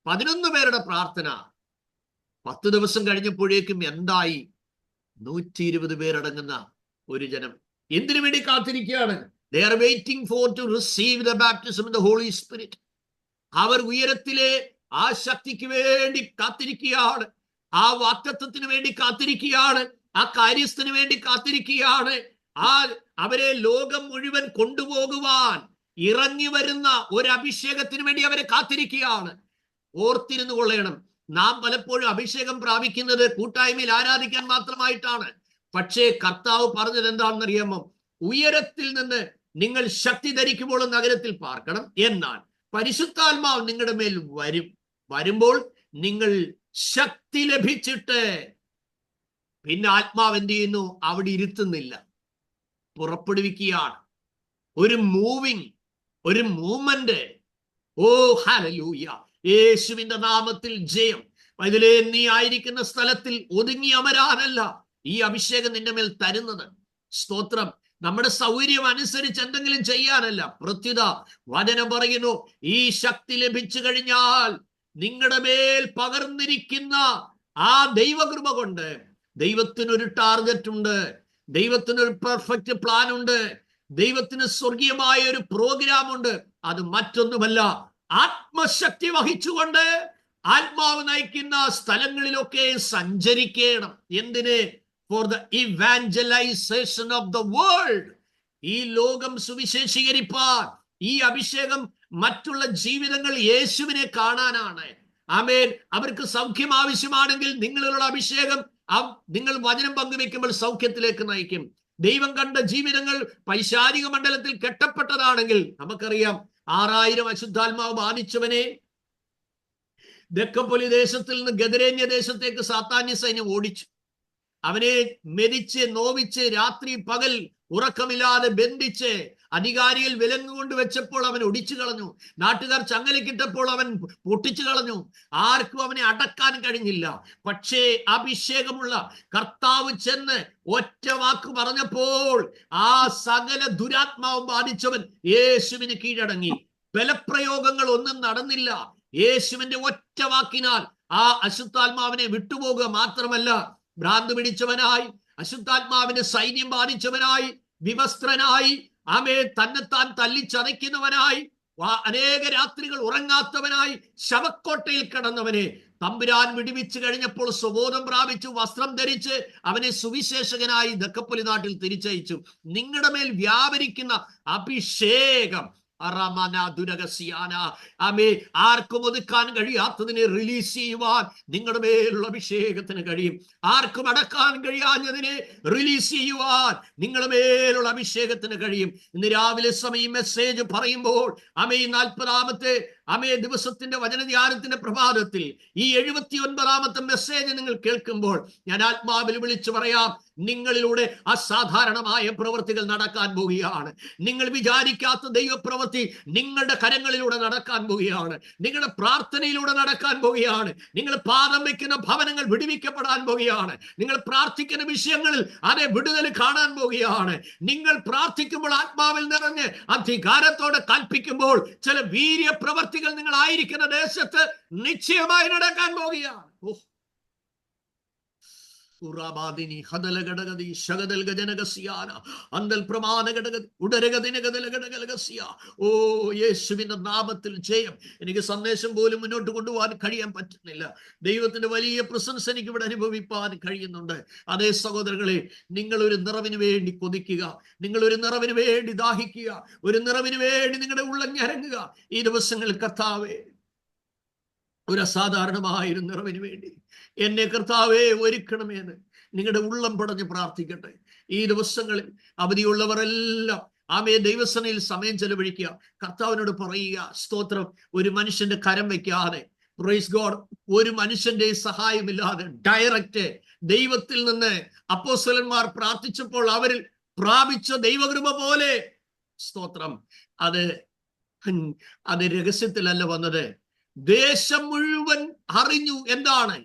11 പേരുടെ പ്രാർത്ഥന 10 ദിവസം കഴിഞ്ഞപ്പോഴേക്കും എന്തായി? 120 പേരടങ്ങുന്ന ഒരു ജനം എന്തിനു വേണ്ടി കാത്തിരിക്കുകയാണ്? They are waiting for to receive the baptism of the Holy Spirit. അവർ ഉയരത്തിലെ ആ ശക്തിക്ക് വേണ്ടി കാത്തിരിക്കുകയാണ്, ആ വാഗ്ദത്തത്തിന് വേണ്ടി കാത്തിരിക്കുകയാണ്, ആ കാര്യസ്ഥന് വേണ്ടി കാത്തിരിക്കുകയാണ്. അവരെ ലോകം മുഴുവൻ കൊണ്ടുപോകുവാൻ ഇറങ്ങി വരുന്ന ഒരു അഭിഷേകത്തിന് വേണ്ടി അവരെ കാത്തിരിക്കുകയാണ്. ഓർത്തിരുന്നു കൊള്ളണം, നാം പലപ്പോഴും അഭിഷേകം പ്രാപിക്കുന്നത് കൂട്ടായ്മയിൽ ആരാധിക്കാൻ മാത്രമായിട്ടാണ്. പക്ഷേ കർത്താവ് പറഞ്ഞത് എന്താണെന്നറിയാമോ? ഉയരത്തിൽ നിന്ന് നിങ്ങൾ ശക്തി ധരിക്കുമ്പോൾ നഗരത്തിൽ പാർക്കണം, എന്നാൽ പരിശുദ്ധാത്മാവ് നിങ്ങളുടെ മേൽ വരുമ്പോൾ നിങ്ങൾ ശക്തി ലഭിച്ചിട്ട് പിന്നെ ആത്മാവ് എന്ത് ചെയ്യുന്നു? അവിടെ ഇരുത്തുന്നില്ല, പുറപ്പെടുവിക്കുകയാണ്. ഒരു മൂവ്മെന്റ്. ഓ ഹല്ലേലൂയ! യേശുവിന്റെ നാമത്തിൽ ജയം. ഇതിലെ നീ ആയിരിക്കുന്ന സ്ഥലത്തിൽ ഒതുങ്ങി അമരാനല്ല ഈ അഭിഷേകം നിന്റെ മേൽ തരുന്നത്. സ്തോത്രം. നമ്മുടെ സൗകര്യം അനുസരിച്ച് എന്തെങ്കിലും ചെയ്യാനല്ല. പ്രത്യുത വചനം പറയുന്നു, ഈ ശക്തി ലഭിച്ചു കഴിഞ്ഞാൽ നിങ്ങളുടെ മേൽ പകർന്നിരിക്കുന്ന ആ ദൈവകൃപ കൊണ്ട് ദൈവത്തിനൊരു ടാർഗറ്റ് ഉണ്ട്, ദൈവത്തിനൊരു പെർഫെക്റ്റ് പ്ലാൻ ഉണ്ട്, ദൈവത്തിന് സ്വർഗീയമായ ഒരു പ്രോഗ്രാം ഉണ്ട്. അത് മറ്റൊന്നുമല്ല, ആത്മശക്തി വഹിച്ചുകൊണ്ട് ആത്മാവ് നയിക്കുന്ന സ്ഥലങ്ങളിലൊക്കെ സഞ്ചരിക്കണം. എന്തിന്? For the evangelisation of the world. ഈ ലോകം സുവിശേഷീകരിപ്പാൻ ഈ അഭിഷേകം മറ്റുള്ള ജീവിതങ്ങൾ യേശുവിനെ കാണാനാണ്. ആമേൻ. അവർക്ക് സൗഖ്യം ആവശ്യമാണെങ്കിൽ നിങ്ങളിലുള്ള അഭിഷേകം നിങ്ങൾ വചനം പങ്കുവെക്കുമ്പോൾ സൗഖ്യത്തിലേക്ക് നയിക്കും. ദൈവം കണ്ട ജീവിതങ്ങൾ പൈശാചിക മണ്ഡലത്തിൽ കെട്ടപ്പെട്ടതാണെങ്കിൽ നമുക്കറിയാം, 6000 അശുദ്ധാത്മാവ് ബാധിച്ചവനെ ദക്കപ്പൊലി ദേശത്തിൽ നിന്ന് ഗദരേന്യ ദേശത്തേക്ക് സാത്താന്യ സൈന്യം ഓടിച്ചു. അവനെ മെതിച്ച് നോവിച്ച് രാത്രി പകൽ ഉറക്കമില്ലാതെ ബന്ധിച്ച് അധികാരികൾ വിലങ്ങുകൊണ്ട് വെച്ചപ്പോൾ അവൻ ഒടിച്ചു കളഞ്ഞു. നാട്ടുകാർ ചങ്ങലക്കിട്ടപ്പോൾ അവൻ പൊട്ടിച്ചു കളഞ്ഞു. ആർക്കും അവനെ അടക്കാൻ കഴിഞ്ഞില്ല. പക്ഷേ അഭിഷേകമുള്ള കർത്താവ് ചെന്ന് ഒറ്റ വാക്ക് പറഞ്ഞപ്പോൾ ആ സകല ദുരാത്മാവും ബാധിച്ചവൻ യേശുവിന് കീഴടങ്ങി. ബലപ്രയോഗങ്ങൾ ഒന്നും നടന്നില്ല. യേശുവിന്റെ ഒറ്റ വാക്കിനാൽ ആ അശുദ്ധാത്മാവിനെ വിട്ടുപോകുക മാത്രമല്ല, ഭ്രാന്ത് പിടിച്ചവനായി, അശുദ്ധാത്മാവിന്റെ സൈന്യം ബാധിച്ചവനായി, വിവസ്ത്രനായി, തന്നെത്താൻ തല്ലിച്ചതയ്ക്കുന്നവനായി, അനേക രാത്രികൾ ഉറങ്ങാത്തവനായി, ശവക്കോട്ടയിൽ കിടന്നവനെ തമ്പുരാൻ വിടുവിച്ചു കഴിഞ്ഞപ്പോൾ സ്വബോധം പ്രാപിച്ചു വസ്ത്രം ധരിച്ച് അവനെ സുവിശേഷകനായി ദക്കപ്പൊലി നാട്ടിൽ തിരിച്ചയച്ചു. നിങ്ങളുടെ മേൽ വ്യാപരിക്കുന്ന അഭിഷേകം ആർക്കും ഒതുക്കാൻ കഴിയാത്തതിനെ റിലീസ് ചെയ്യുവാൻ നിങ്ങളുടെ മേലുള്ള അഭിഷേകത്തിന് കഴിയും. ആർക്കും അടക്കാൻ കഴിയാഞ്ഞതിനെ റിലീസ് ചെയ്യുവാൻ നിങ്ങളുടെ മേലുള്ള അഭിഷേകത്തിന് കഴിയും. ഇന്ന് രാവിലെ സമയം മെസ്സേജ് പറയുമ്പോൾ 40-ാമത്തെ ദിവസത്തിന്റെ വചനധ്യാനത്തിന്റെ പ്രഭാതത്തിൽ ഈ 79-ാമത്തെ മെസ്സേജ് നിങ്ങൾ കേൾക്കുമ്പോൾ ഞാൻ ആത്മാവിൽ വിളിച്ചു പറയാം, നിങ്ങളിലൂടെ അസാധാരണമായ പ്രവൃത്തികൾ നടക്കാൻ പോവുകയാണ്. നിങ്ങൾ വിചാരിക്കാത്ത ദൈവപ്രവൃത്തി നിങ്ങളുടെ കരങ്ങളിലൂടെ നടക്കാൻ പോവുകയാണ്. നിങ്ങളുടെ പ്രാർത്ഥനയിലൂടെ നടക്കാൻ പോവുകയാണ്. നിങ്ങൾ പാദം വെക്കുന്ന ഭവനങ്ങൾ വിടുവിക്കപ്പെടാൻ പോവുകയാണ്. നിങ്ങൾ പ്രാർത്ഥിക്കുന്ന വിഷയങ്ങളിൽ അതേ വിടുതൽ കാണാൻ പോവുകയാണ്. നിങ്ങൾ പ്രാർത്ഥിക്കുമ്പോൾ ആത്മാവിൽ നിറഞ്ഞ് അധികാരത്തോടെ കൽപ്പിക്കുമ്പോൾ ചില വീര്യ പ്രവൃത്തികൾ നിങ്ങൾ ആയിരിക്കുന്ന ദേശത്ത് നിശ്ചയമായി നടക്കാൻ പോവുകയാണ്. ഓ യേശുവിന്റെ നാമത്തിൽ ജയം. എനിക്ക് സന്ദേശം പോലും മുന്നോട്ട് കൊണ്ടുപോകാൻ കഴിയാൻ പറ്റുന്നില്ല. ദൈവത്തിന്റെ വലിയ പ്രസൻസ് എനിക്ക് ഇവിടെ അനുഭവിപ്പാൻ കഴിയുന്നുണ്ട്. അതേ സഹോദരങ്ങളെ, നിങ്ങൾ ഒരു നിറവിന് വേണ്ടി കൊതിക്കുക, നിങ്ങൾ ഒരു നിറവിന് വേണ്ടി ദാഹിക്കുക, ഒരു നിറവിന് വേണ്ടി നിങ്ങളുടെ ഉള്ളം ഞരങ്ങുക. ഈ ദിവസങ്ങളിൽ കർത്താവേ, ഒരു അസാധാരണമായൊരു നിറവിന് വേണ്ടി എന്നെ കർത്താവേ ഒരുക്കണമെന്ന് നിങ്ങളുടെ ഉള്ളം പടഞ്ഞ് പ്രാർത്ഥിക്കട്ടെ. ഈ ദിവസങ്ങളിൽ അവധിയുള്ളവരെല്ലാം ദൈവസനയിൽ സമയം ചെലവഴിക്കുക. കർത്താവിനോട് പറയുക, സ്തോത്രം, ഒരു മനുഷ്യന്റെ കരം വെക്കാതെ, പ്രൈസ് ഗോഡ്, ഒരു മനുഷ്യന്റെ സഹായമില്ലാതെ ഡയറക്റ്റ് ദൈവത്തിൽ നിന്ന് അപ്പോസ്തലന്മാർ പ്രാർത്ഥിച്ചപ്പോൾ അവരിൽ പ്രാപിച്ച ദൈവകൃപ പോലെ, സ്തോത്രം, അത് രഹസ്യത്തിലല്ല വന്നത്, ദേശം മുഴുവൻ അറിഞ്ഞു. എന്താണ്?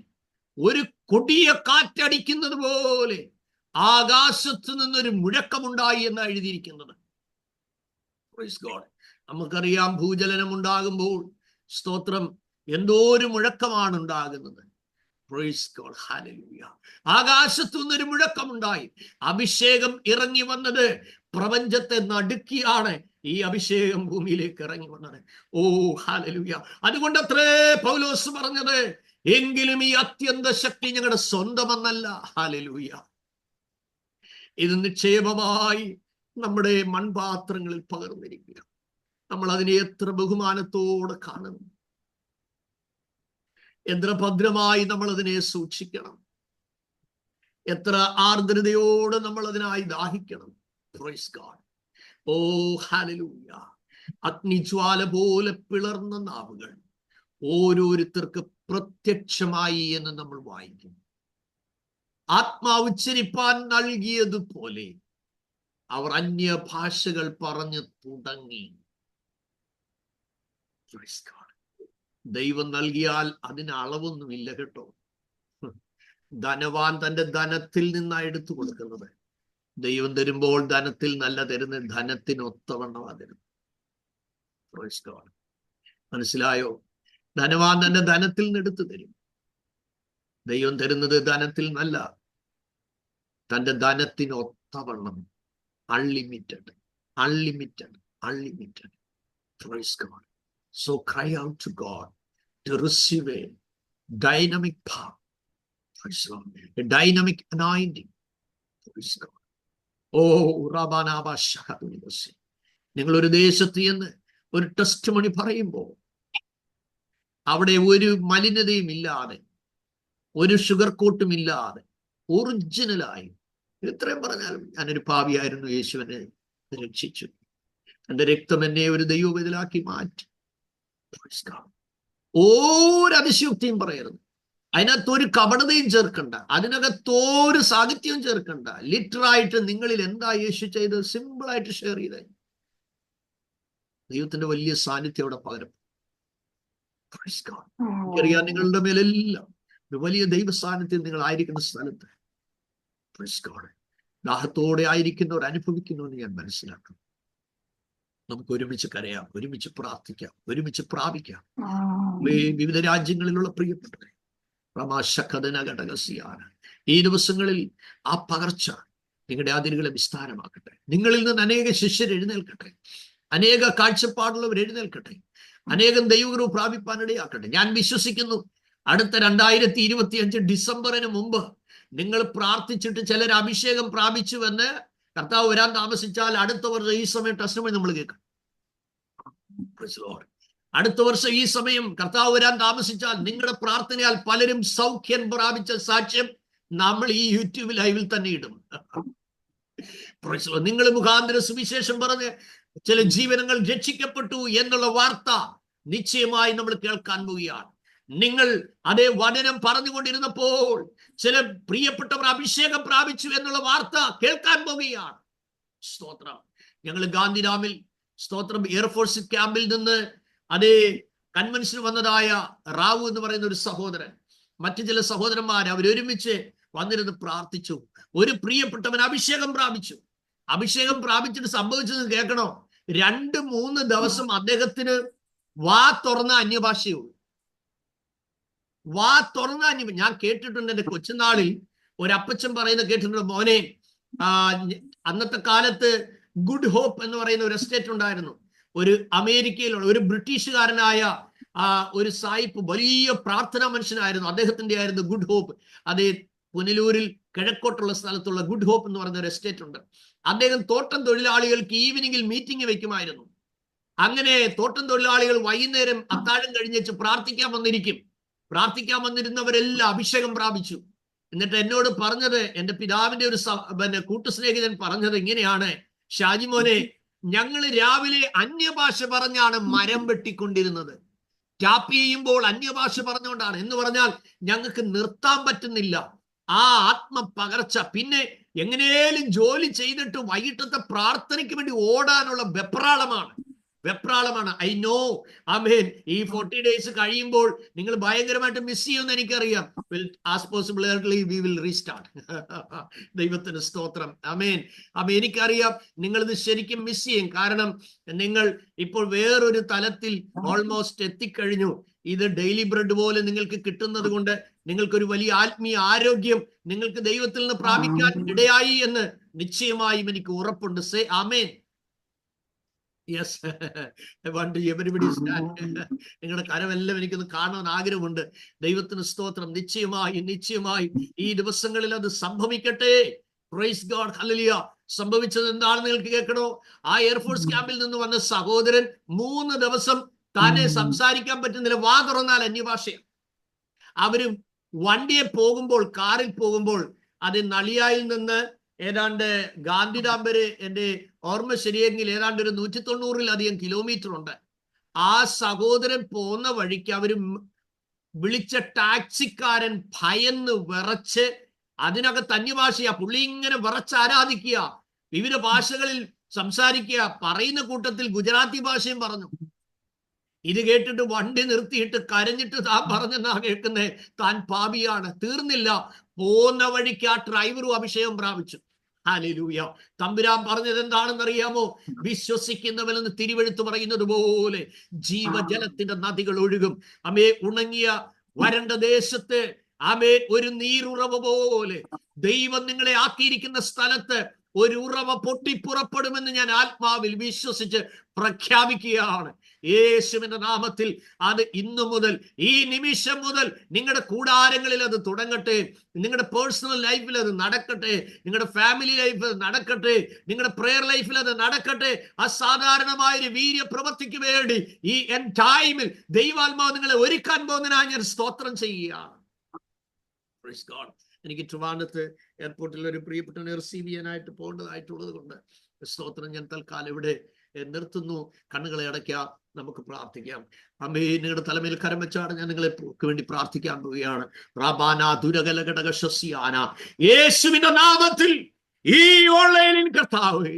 ഒരു കൊടിയ കാറ്റടിക്കുന്നത് പോലെ ആകാശത്ത് നിന്നൊരു മുഴക്കമുണ്ടായി എന്നാണ് എഴുതിയിരിക്കുന്നത്. Praise God. നമുക്കറിയാം ഭൂചലനം ഉണ്ടാകുമ്പോൾ സ്തോത്രം എന്തോ ഒരു മുഴക്കമാണ് ഉണ്ടാകുന്നത്. Praise God. Hallelujah. ആകാശത്തു നിന്നൊരു മുഴക്കമുണ്ടായി. അഭിഷേകം ഇറങ്ങി വന്നത് പ്രപഞ്ചത്തെ നടുക്കിയാണ്. ഈ അഭിഷേകം ഭൂമിയിലേക്ക് ഇറങ്ങി വന്നത്. ഓ ഹല്ലേലൂയ. അതുകൊണ്ടത്രേ പൗലോസ് പറഞ്ഞത്, എങ്കിലും ഈ അത്യന്ത ശക്തി ഞങ്ങളുടെ സ്വന്തമെന്നല്ല. ഹല്ലേലൂയ. ഇത് നിക്ഷേപമായി നമ്മുടെ മൺപാത്രങ്ങളിൽ പകർന്നിരിക്കുക. നമ്മൾ അതിനെ എത്ര ബഹുമാനത്തോടെ കാണുന്നു, എത്ര ഭദ്രമായി നമ്മൾ അതിനെ സൂക്ഷിക്കണം, എത്ര ആർദ്രതയോടെ നമ്മൾ അതിനായി ദാഹിക്കണം. Praise God. ഓ ഹല്ലേലൂയ. അഗ്നിജ്വാല പോലെ പിളർന്ന നാവുകൾ ഓരോരുത്തർക്ക് പ്രത്യക്ഷമായി എന്ന് നമ്മൾ വായിക്കും. ആത്മാവ് ഉച്ചരിപ്പാൻ നൽകിയതുപോലെ അവർ അന്യഭാഷകൾ പറഞ്ഞു തുടങ്ങി. Praise God. ദൈവം നൽകിയാൽ അതിന് അളവൊന്നുമില്ല കേട്ടോ. ധനവാൻ തന്റെ ധനത്തിൽ നിന്നാണ് എടുത്തു കൊടുക്കുന്നത്. ദൈവം തരുമ്പോൾ ധനത്തിൽ നല്ല തരുന്ന ധനത്തിനൊത്തവണ്ണമാ തരുന്നത്. Praise God. മനസ്സിലായോ? ധനവാൻ തന്റെ ധനത്തിൽ നിന്ന് എടുത്തു തരും. ദൈവം തരുന്നത് ധനത്തിൽ നല്ല, തന്റെ ധനത്തിനൊത്തവണ്ണം. Unlimited, unlimited, unlimited. Praise God. So cry out to God to receive a dynamic power. Praise God. A dynamic anointing. Praise God. Oh, Rabanaba Shakadunasi. നിങ്ങൾ ഒരു ദേശത്ത് എന്ന് ഒരു ടെസ്റ്റ് മണി പറയുമ്പോൾ അവിടെ ഒരു മലിനതയും ഇല്ലാതെ, ഒരു ഷുഗർ കോട്ടും ഇല്ലാതെ, ഒറിജിനലായി, ഇത്രയും പറഞ്ഞാലും ഞാനൊരു പാപിയായിരുന്നു, യേശുവിനെ രക്ഷിച്ചു, എന്റെ രക്തം എന്നെ ഒരു ദൈവവേദലാക്കി മാറ്റി. ഒരതിശയോക്തിയും പറയരുത്. അതിനകത്തൊരു കപടതയും ചേർക്കണ്ട, അതിനകത്തൊരു സാഹിത്യവും ചേർക്കണ്ട. ലിറ്ററായിട്ട് നിങ്ങളിൽ എന്താ യേശു ചെയ്ത് സിമ്പിളായിട്ട് ഷെയർ ചെയ്ത ദൈവത്തിന്റെ വലിയ സാന്നിധ്യം അവിടെ പകരം. എനിക്കറിയാം നിങ്ങളുടെ മേലെല്ലാം ഒരു വലിയ ദൈവ സാന്നിധ്യം നിങ്ങൾ ആയിരിക്കുന്ന സ്ഥലത്ത് ദാഹത്തോടെ ആയിരിക്കുന്നവർ അനുഭവിക്കുന്നു ഞാൻ മനസ്സിലാക്കുന്നു. നമുക്ക് ഒരുമിച്ച് കരയാം, ഒരുമിച്ച് പ്രാർത്ഥിക്കാം, ഒരുമിച്ച് പ്രാപിക്കാം. വിവിധ രാജ്യങ്ങളിലുള്ള പ്രിയപ്പെട്ടവരെ, ഈ ദിവസങ്ങളിൽ ആ പകർച്ച നിങ്ങളുടെ അതിരുകളെ വിസ്താരമാക്കട്ടെ. നിങ്ങളിൽ നിന്ന് അനേക ശിഷ്യർ എഴുന്നേൽക്കട്ടെ, അനേക കാഴ്ചപ്പാടുള്ളവർ എഴുന്നേൽക്കട്ടെ, അനേകം ദൈവകൃപ പ്രാപിപ്പാനിടയാക്കട്ടെ. ഞാൻ വിശ്വസിക്കുന്നു അടുത്ത 2025 ഡിസംബറിന് മുമ്പ് നിങ്ങൾ പ്രാർത്ഥിച്ചിട്ട് ചിലർ അഭിഷേകം പ്രാപിച്ചുവെന്ന് കർത്താവ് വരാൻ താമസിച്ചാൽ അടുത്ത വർഷം ഈ സമയം ടെസ്റ്റിമണി നമ്മൾ കേൾക്കാം. അടുത്ത വർഷം ഈ സമയം കർത്താവ് വരാൻ താമസിച്ചാൽ നിങ്ങളുടെ പ്രാർത്ഥനയാൽ പലരും സൗഖ്യം പ്രാപിച്ച സാക്ഷ്യം നമ്മൾ ഈ യൂട്യൂബ് ലൈവിൽ തന്നെ ഇടും. നിങ്ങൾ മുഖാന്തര സുവിശേഷം പറഞ്ഞ് ചില ജീവനങ്ങൾ രക്ഷിക്കപ്പെട്ടു എന്നുള്ള വാർത്ത നിശ്ചയമായി നമ്മൾ കേൾക്കാൻ പോവുകയാണ്. നിങ്ങൾ അതേ വചനം പറഞ്ഞുകൊണ്ടിരുന്നപ്പോൾ ചില പ്രിയപ്പെട്ടവർ അഭിഷേകം പ്രാപിച്ചു എന്നുള്ള വാർത്ത കേൾക്കാൻ പോവുകയാണ്. സ്തോത്രം. ഞങ്ങൾ ഗാന്ധിധാമിൽ സ്തോത്രം എയർഫോഴ്സ് ക്യാമ്പിൽ നിന്ന് അതേ കൺവെൻഷൻ വന്നതായ റാവു എന്ന് പറയുന്ന ഒരു സഹോദരൻ, മറ്റു ചില സഹോദരന്മാർ അവരൊരുമിച്ച് വന്നിരുന്ന് പ്രാർത്ഥിച്ചു. ഒരു പ്രിയപ്പെട്ടവൻ അഭിഷേകം പ്രാപിച്ചു. അഭിഷേകം പ്രാപിച്ചിട്ട് സംഭവിച്ചത് കേൾക്കണോ? 2-3 ദിവസം അദ്ദേഹത്തിന് വാ തുറന്ന അന്യഭാഷയുള്ളൂ. വാ തുറന്ന ഞാൻ കേട്ടിട്ടുണ്ട്. എന്റെ കൊച്ചുനാളിൽ ഒരപ്പച്ചൻ പറയുന്ന കേട്ടിട്ടുണ്ട്, മോനെ അന്നത്തെ കാലത്ത് ഗുഡ് ഹോപ്പ് എന്ന് പറയുന്ന ഒരു എസ്റ്റേറ്റ് ഉണ്ടായിരുന്നു. ഒരു അമേരിക്കയിലുള്ള ഒരു ബ്രിട്ടീഷുകാരനായ ഒരു സായിപ്പ്, വലിയ പ്രാർത്ഥനാ മനുഷ്യനായിരുന്നു. അദ്ദേഹത്തിന്റെ ആയിരുന്നു ഗുഡ് ഹോപ്പ്. അതേ പുനലൂരിൽ കിഴക്കോട്ടുള്ള സ്ഥലത്തുള്ള ഗുഡ് ഹോപ്പ് എന്ന് പറയുന്ന ഒരു എസ്റ്റേറ്റ് ഉണ്ട്. അദ്ദേഹം തോട്ടം തൊഴിലാളികൾക്ക് ഈവനിങ്ങിൽ മീറ്റിംഗ് വെക്കുമായിരുന്നു. അങ്ങനെ തോട്ടം തൊഴിലാളികൾ വൈകുന്നേരം അത്താഴം കഴിഞ്ഞേച്ച് പ്രാർത്ഥിക്കാൻ വന്നിരിക്കും. പ്രാർത്ഥിക്കാൻ വന്നിരുന്നവരെല്ലാം അഭിഷേകം പ്രാപിച്ചു. എന്നിട്ട് എന്നോട് പറഞ്ഞത്, എന്റെ പിതാവിന്റെ ഒരു കൂട്ടുസ്നേഹിതൻ പറഞ്ഞത് ഇങ്ങനെയാണ്, ഷാജിമോനെ, ഞങ്ങൾ രാവിലെ അന്യഭാഷ പറഞ്ഞാണ് മരം വെട്ടിക്കൊണ്ടിരുന്നത്. ടാപ്പ് ചെയ്യുമ്പോൾ അന്യഭാഷ പറഞ്ഞുകൊണ്ടാണ്. എന്ന് പറഞ്ഞാൽ ഞങ്ങൾക്ക് നിർത്താൻ പറ്റുന്നില്ല ആ ആത്മ പകർച്ച. പിന്നെ എങ്ങനെയും ജോലി ചെയ്തിട്ട് വൈകിട്ടത്തെ പ്രാർത്ഥനയ്ക്ക് വേണ്ടി ഓടാനുള്ള വെപ്രാളമാണ്. വെപ്രാളമാണ്. I know. ആമേൻ. ഈ 40 days കഴിയുമ്പോൾ നിങ്ങൾ ഭയങ്കരമായിട്ട് മിസ് ചെയ്യുമെന്ന് എനിക്കറിയാം. As possible we will restart. ദൈവത്തിന് സ്തോത്രം. ആമേൻ. അപ്പൊ എനിക്കറിയാം നിങ്ങളിത് ശരിക്കും മിസ് ചെയ്യും. കാരണം നിങ്ങൾ ഇപ്പോൾ വേറൊരു തലത്തിൽ ഓൾമോസ്റ്റ് എത്തിക്കഴിഞ്ഞു. ഇത് ഡെയിലി ബ്രെഡ് പോലെ നിങ്ങൾക്ക് കിട്ടുന്നത് കൊണ്ട് നിങ്ങൾക്കൊരു വലിയ ആത്മീയ ആരോഗ്യം നിങ്ങൾക്ക് ദൈവത്തിൽ നിന്ന് പ്രാപിക്കാൻ ഇടയായി എന്ന് നിശ്ചയമായും എനിക്ക് ഉറപ്പുണ്ട്. സേ ആമേൻ. യെസ്. Everybody stand. നിങ്ങളുടെ കരമെല്ലാം എനിക്കൊന്ന് കാണാൻ ആഗ്രഹമുണ്ട്. ദൈവത്തിന് സ്തോത്രം. നിശ്ചയമായി ഈ ദിവസങ്ങളിൽ അത് സംഭവിക്കട്ടെ. Praise God. ഹല്ലേലൂയ. സംഭവിച്ചത് എന്താണെന്ന് നിങ്ങൾക്ക് കേൾക്കണോ? ആ എയർഫോഴ്സ് ക്യാമ്പിൽ നിന്ന് വന്ന സഹോദരൻ 3 ദിവസം തന്നെ സംസാരിക്കാൻ പറ്റുന്നില്ല. വാ തുറന്നാൽ അന്യഭാഷയാണ്. അവര് വണ്ടിയെ പോകുമ്പോൾ, കാറിൽ പോകുമ്പോൾ, അത് നളിയായിൽ നിന്ന് ഏതാണ്ട് ഗാന്ധിധാം വരെ എൻ്റെ ഓർമ്മ ശരിയെങ്കിൽ ഏതാണ്ട് ഒരു 190-ലധികം കിലോമീറ്റർ ഉണ്ട്. ആ സഹോദരൻ പോകുന്ന വഴിക്ക് അവര് വിളിച്ച ടാക്സിക്കാരൻ ഭയന്ന് വിറച്ച്, അതിനകത്ത് അന്യഭാഷയാ, പുള്ളി ഇങ്ങനെ വിറച്ച് ആരാധിക്കുക, വിവിധ ഭാഷകളിൽ സംസാരിക്കുക, പറയുന്ന കൂട്ടത്തിൽ ഗുജറാത്തി ഭാഷയും പറഞ്ഞു. ഇത് കേട്ടിട്ട് വണ്ടി നിർത്തിയിട്ട് കരഞ്ഞിട്ട് താൻ പറഞ്ഞെന്നാ കേൾക്കുന്നേ, താൻ പാപിയാണ്. തീർന്നില്ല, പോകുന്ന വഴിക്ക് ആ ഡ്രൈവറും അഭിഷേകം പ്രാപിച്ചു. ഹല്ലേലൂയ. തമ്പുരാൻ പറഞ്ഞത് എന്താണെന്നറിയാമോ? വിശ്വസിക്കുന്നവനെന്ന് തിരുവെഴുത്ത് പറയുന്നത് പോലെ ജീവജലത്തിന്റെ നദികൾ ഒഴുകും. അമേ ഉണങ്ങിയ വരണ്ട ദേശത്ത് അമേ ഒരു നീരുറവ് പോലെ ദൈവം നിങ്ങളെ ആക്കിയിരിക്കുന്ന സ്ഥലത്ത് ഒരു ഉറവ പൊട്ടിപ്പുറപ്പെടുമെന്ന് ഞാൻ ആത്മാവിൽ വിശ്വസിച്ച് പ്രഖ്യാപിക്കുകയാണ്. യേശുവിന്റെ നാമത്തിൽ അത് ഇന്നു മുതൽ, ഈ നിമിഷം മുതൽ നിങ്ങളുടെ കൂടാരങ്ങളിൽ അത് തുടങ്ങട്ടെ. നിങ്ങളുടെ പേഴ്സണൽ ലൈഫിൽ അത് നടക്കട്ടെ. നിങ്ങളുടെ ഫാമിലി ലൈഫിൽ അത് നടക്കട്ടെ. നിങ്ങളുടെ പ്രയർ ലൈഫിൽ അത് നടക്കട്ടെ. അസാധാരണമായൊരു വീര്യ പ്രവൃത്തിക്ക് വേണ്ടി ഈ ടൈമിൽ ദൈവാത്മാവ് നിങ്ങളെ ഒരുക്കാൻ പോകുന്നതിനായി ഞാൻ സ്തോത്രം ചെയ്യുകയാണ്. Praise God. എനിക്ക് ട്രിവാൻഡ്രത്ത് എയർപോർട്ടിൽ ഒരു പ്രിയപ്പെട്ടവനെ റിസീവ് ചെയ്യാനായിട്ട് പോകേണ്ടതായിട്ടുള്ളത് കൊണ്ട് സ്തോത്രം. ഞാൻ തൽക്കാലം ഇവിടെ നിർത്തുന്നു. കണ്ണുകളെ അടയ്ക്കാം, നമുക്ക് പ്രാർത്ഥിക്കാം. അമ്മേ, നിങ്ങളുടെ തലമേൽ കരം വെച്ചാണ് ഞാൻ നിങ്ങളെ വേണ്ടി പ്രാർത്ഥിക്കാൻ പോവുകയാണ്. യേശുവിന്റെ നാമത്തിൽ ഈ ഓൺലൈനിൽ കർത്താവ്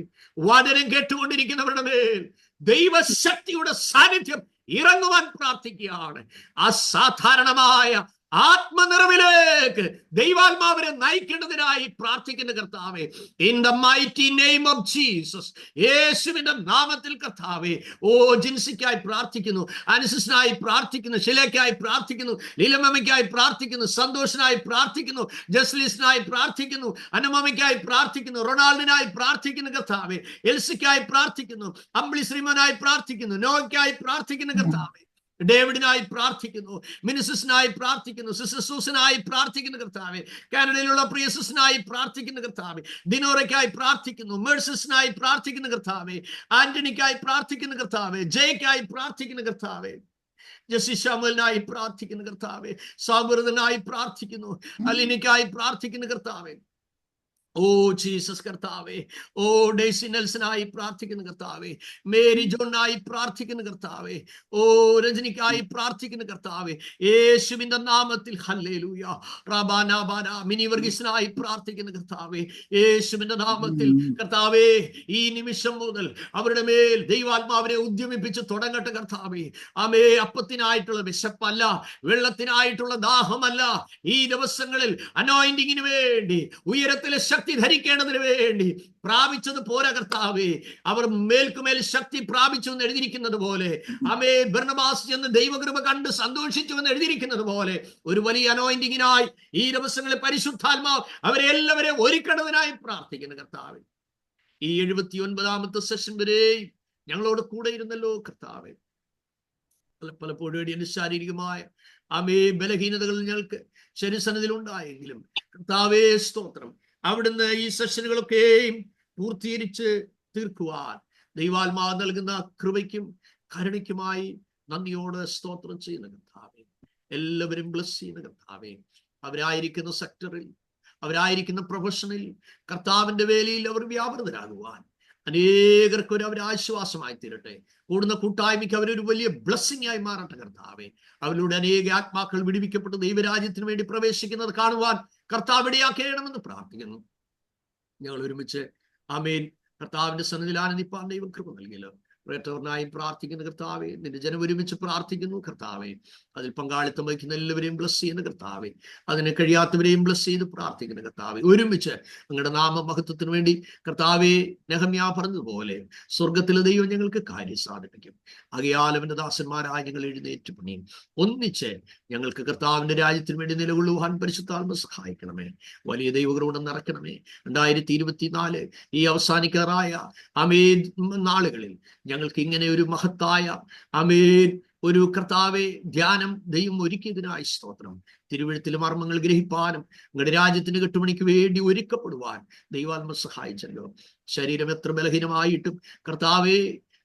വചനം കേട്ടുകൊണ്ടിരിക്കുന്നവരുടെ മേൽ ദൈവശക്തിയുടെ സാന്നിധ്യം ഇറങ്ങുവാൻ പ്രാർത്ഥിക്കുകയാണ്. അസാധാരണമായ ആത്മനിറവിലേക്ക് ദൈവാത്മാവിനെ നയിക്കേണ്ടതിനായി പ്രാർത്ഥിക്കുന്ന കർത്താവേ, in the mighty name of Jesus, യേശുവിന്റെ നാമത്തിൽ കർത്താവേ. ഓ ജിൻസിക്കായി പ്രാർത്ഥിക്കുന്നു, അനസിനായി പ്രാർത്ഥിക്കുന്നു, ഷിലയ്ക്കായി പ്രാർത്ഥിക്കുന്നു, ലീലമ്മയ്ക്കായി പ്രാർത്ഥിക്കുന്നു, സന്തോഷിനായി പ്രാർത്ഥിക്കുന്നു, ജസ്ലിസിനായി പ്രാർത്ഥിക്കുന്നു, അനുമമ്മയ്ക്കായി പ്രാർത്ഥിക്കുന്നു, റൊണാൾഡിനായി പ്രാർത്ഥിക്കുന്നു കർത്താവേ, എൽസിക്കായി പ്രാർത്ഥിക്കുന്നു, അമ്പിളി ശ്രീമനായി പ്രാർത്ഥിക്കുന്നു, നോയ്ക്കായി പ്രാർത്ഥിക്കുന്നു കർത്താവേ, ഡേവിഡിനായി പ്രാർത്ഥിക്കുന്നു, മിനിസിനായി പ്രാർത്ഥിക്കുന്നു, സിസ്റ്റർ സൂസനായി പ്രാർത്ഥിക്കുന്നു കർത്താവേ, കാനഡയിലുള്ള പ്രിയ സിസ്റ്ററിനായി പ്രാർത്ഥിക്കുന്നു കർത്താവേ, ദിനോറയ്ക്കായി പ്രാർത്ഥിക്കുന്നു, മേഴ്സിനായി പ്രാർത്ഥിക്കുന്നു കർത്താവേ, ആന്റണിക്കായി പ്രാർത്ഥിക്കുന്നു കർത്താവേ, ജയ്ക്കായി പ്രാർത്ഥിക്കുന്നു കർത്താവേ, ജസി ശാമുലിനായി പ്രാർത്ഥിക്കുന്നു കർത്താവേ, സാബുറനായി പ്രാർത്ഥിക്കുന്നു, അലിനിക്കായി പ്രാർത്ഥിക്കുന്നു കർത്താവേ. ഓ ജീസസ് കർത്താവേ. ഓ ഡേസി നെൽസനായി പ്രാർത്ഥിക്കുന്ന കർത്താവേ, മേരി ജോണായി പ്രാർത്ഥിക്കുന്ന കർത്താവേ, ഓ രജനിക്കായി പ്രാർത്ഥിക്കുന്ന കർത്താവേ, യേശുവിന്റെ നാമത്തിൽ ഹല്ലേലൂയ. റബാനാബാന മിനി വർഗീസിനായി പ്രാർത്ഥിക്കുന്ന കർത്താവേ, യേശുവിന്റെ നാമത്തിൽ കർത്താവേ. ഈ നിമിഷം മുതൽ അവരുടെ മേൽ ദൈവാത്മാവിനെ ഉദ്യമിപ്പിച്ച് തുടങ്ങട്ടെ കർത്താവേ. ആമേ, അപ്പത്തിനായിട്ടുള്ള വിശപ്പല്ല, വെള്ളത്തിനായിട്ടുള്ള ദാഹമല്ല. ഈ ദിവസങ്ങളിൽ അനോയിന്റിങ്ങിന് വേണ്ടി, ഉയരത്തിലെ ശക്തി ധരിക്കേണ്ടതിന് വേണ്ടി പ്രാപിച്ചത് പോരാ കർത്താവേ. അവർ മേൽക്കുമേൽ ശക്തി പ്രാപിച്ചു എന്ന് എഴുതിയിരിക്കുന്നത് പോലെ, ആമേ, ബർന്നബാസ് എന്ന് ദൈവകൃപ കണ്ട് സന്തോഷിച്ചു എന്ന് എഴുതിയിരിക്കുന്നത് പോലെ ഒരു വലിയ അനോയിന്റിങ്ങിനായി ഈ ദിവസങ്ങളിൽ പരിശുദ്ധാത്മാവ് അവരെ എല്ലാവരെയും ഒരുക്കണതിനായി പ്രാർത്ഥിക്കുന്നു കർത്താവേ. ഈ 79ാമത്തെ സെഷൻ വരെ ഞങ്ങളോട് കൂടെ ഇരുന്നല്ലോ കർത്താവേ. പലപ്പോഴും എന്റെ ശാരീരികമായ ആമേ ബലഹീനതകൾ ഞങ്ങൾക്ക് ശരീരസന്നിധിയിൽ ഉണ്ടായെങ്കിലും കർത്താവേ സ്തോത്രം, അവിടുന്ന് ഈ സെഷനുകളൊക്കെയും പൂർത്തീകരിച്ച് തീർക്കുവാൻ ദൈവാത്മാവ് നൽകുന്ന കൃപയ്ക്കും കരുണയ്ക്കുമായി നന്ദിയോട് സ്തോത്രം ചെയ്യുന്ന കർത്താവേ. എല്ലാവരും ബ്ലസ് ചെയ്യുന്ന കർത്താവേ. അവരായിരിക്കുന്ന സെക്ടറിൽ, അവരായിരിക്കുന്ന പ്രൊഫഷനിൽ, കർത്താവിന്റെ വേലയിൽ അവർ വ്യാപൃതരാകുവാൻ അനേകർക്ക് ഒരു അവരാശ്വാസമായി തീരട്ടെ. കൂടുന്ന കൂട്ടായ്മയ്ക്ക് അവരൊരു വലിയ ബ്ലെസ്സിംഗ് ആയി മാറട്ടെ കർത്താവേ. അവരിലൂടെ അനേക ആത്മാക്കൾ വിടുവിക്കപ്പെട്ട് ദൈവരാജ്യത്തിന് വേണ്ടി പ്രവേശിക്കുന്നത് കാണുവാൻ കർത്താവ് ഇടയാക്കണമെന്ന് പ്രാർത്ഥിക്കുന്നു. ഞങ്ങൾ ഒരുമിച്ച് ആമേൻ കർത്താവിന്റെ സന്നിധിയിൽ ആനന്ദിപ്പാൻ ദൈവം കൃപ നൽകിയല്ലോ. പ്രേറ്ററിനായും പ്രാർത്ഥിക്കുന്ന കർത്താവെ, നിന്റെ ജനം ഒരുമിച്ച് പ്രാർത്ഥിക്കുന്നു കർത്താവെ. അതിൽ പങ്കാളിത്തം വഹിക്കുന്ന എല്ലാവരെയും ബ്ലസ് ചെയ്യുന്ന കർത്താവെ, അതിനെ കഴിയാത്തവരെയും ബ്ലസ് ചെയ്ത് പ്രാർത്ഥിക്കുന്ന കർത്താവെ. ഒരുമിച്ച് നിങ്ങളുടെ നാമമഹത്വത്തിന് വേണ്ടി കർത്താവെ, നെഹമ്യാ പറഞ്ഞതുപോലെ സ്വർഗത്തിലെ ദൈവം ഞങ്ങൾക്ക് കാര്യം സാധിപ്പിക്കും. ആകയാൽ അവന്റെ ദാസന്മാരായ ഞങ്ങൾ എഴുന്നേറ്റ് പണിയും. ഒന്നിച്ച് ഞങ്ങൾക്ക് കർത്താവിന്റെ രാജ്യത്തിന് വേണ്ടി നിലകൊള്ളുവാൻ പരിശുദ്ധാത്മ സഹായിക്കണമേ. വലിയ ദൈവകൃപ നിറയ്ക്കണമേ. 2024 ഈ അവസാനിക്കാറായ ആമേൻ നാളുകളിൽ ഞങ്ങൾക്ക് ഇങ്ങനെ ഒരു മഹത്തായ ആമേൻ ഒരു കർത്താവെ ധ്യാനം ദൈവം ഒരുക്കിയതിനായി സ്തോത്രം. തിരുവെഴുത്തിലെ മർമ്മങ്ങൾ ഗ്രഹിപ്പാനും നിങ്ങളുടെ രാജ്യത്തിന് കെട്ടുമണിക്ക് വേണ്ടി ഒരുക്കപ്പെടുവാൻ ദൈവാത്മ സഹായിച്ചല്ലോ. ശരീരം എത്ര ബലഹീനമായിട്ടും കർത്താവെ,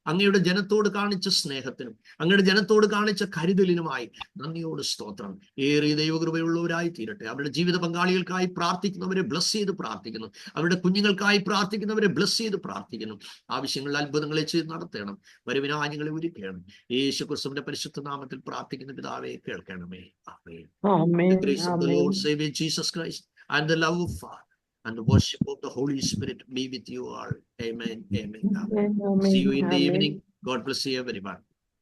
അങ്ങയുടെ ജനത്തോട് കാണിച്ച സ്നേഹത്തിനും അങ്ങയുടെ ജനത്തോട് കാണിച്ച കരുതലിനുമായി നന്ദിയോട് സ്തോത്രം. ഏറിയ ദൈവകൃപയുള്ളവരായി തീരട്ടെ. അവരുടെ ജീവിത പങ്കാളികൾക്കായി പ്രാർത്ഥിക്കുന്നവരെ ബ്ലസ് ചെയ്ത് പ്രാർത്ഥിക്കുന്നു. അവരുടെ കുഞ്ഞുങ്ങൾക്കായി പ്രാർത്ഥിക്കുന്നവരെ ബ്ലസ് ചെയ്ത് പ്രാർത്ഥിക്കുന്നു. ആവശ്യങ്ങളിൽ അത്ഭുതങ്ങളെ ചെയ്ത് നടത്തണം. വരവിനാഞ്ഞങ്ങളെ ഒരുക്കണം. യേശു ക്രിസ്തുവിന്റെ പരിശുദ്ധ നാമത്തിൽ പ്രാർത്ഥിക്കുന്ന പിതാവേ, കേൾക്കണമേ. ആമേൻ. The grace of the Lord Savior Jesus Christ and the love of Father and the worship of the Holy Spirit be with you all. Amen. Amen. Amen. See you in the evening. God bless you everyone.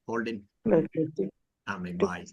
Hold in. Amen. Bye.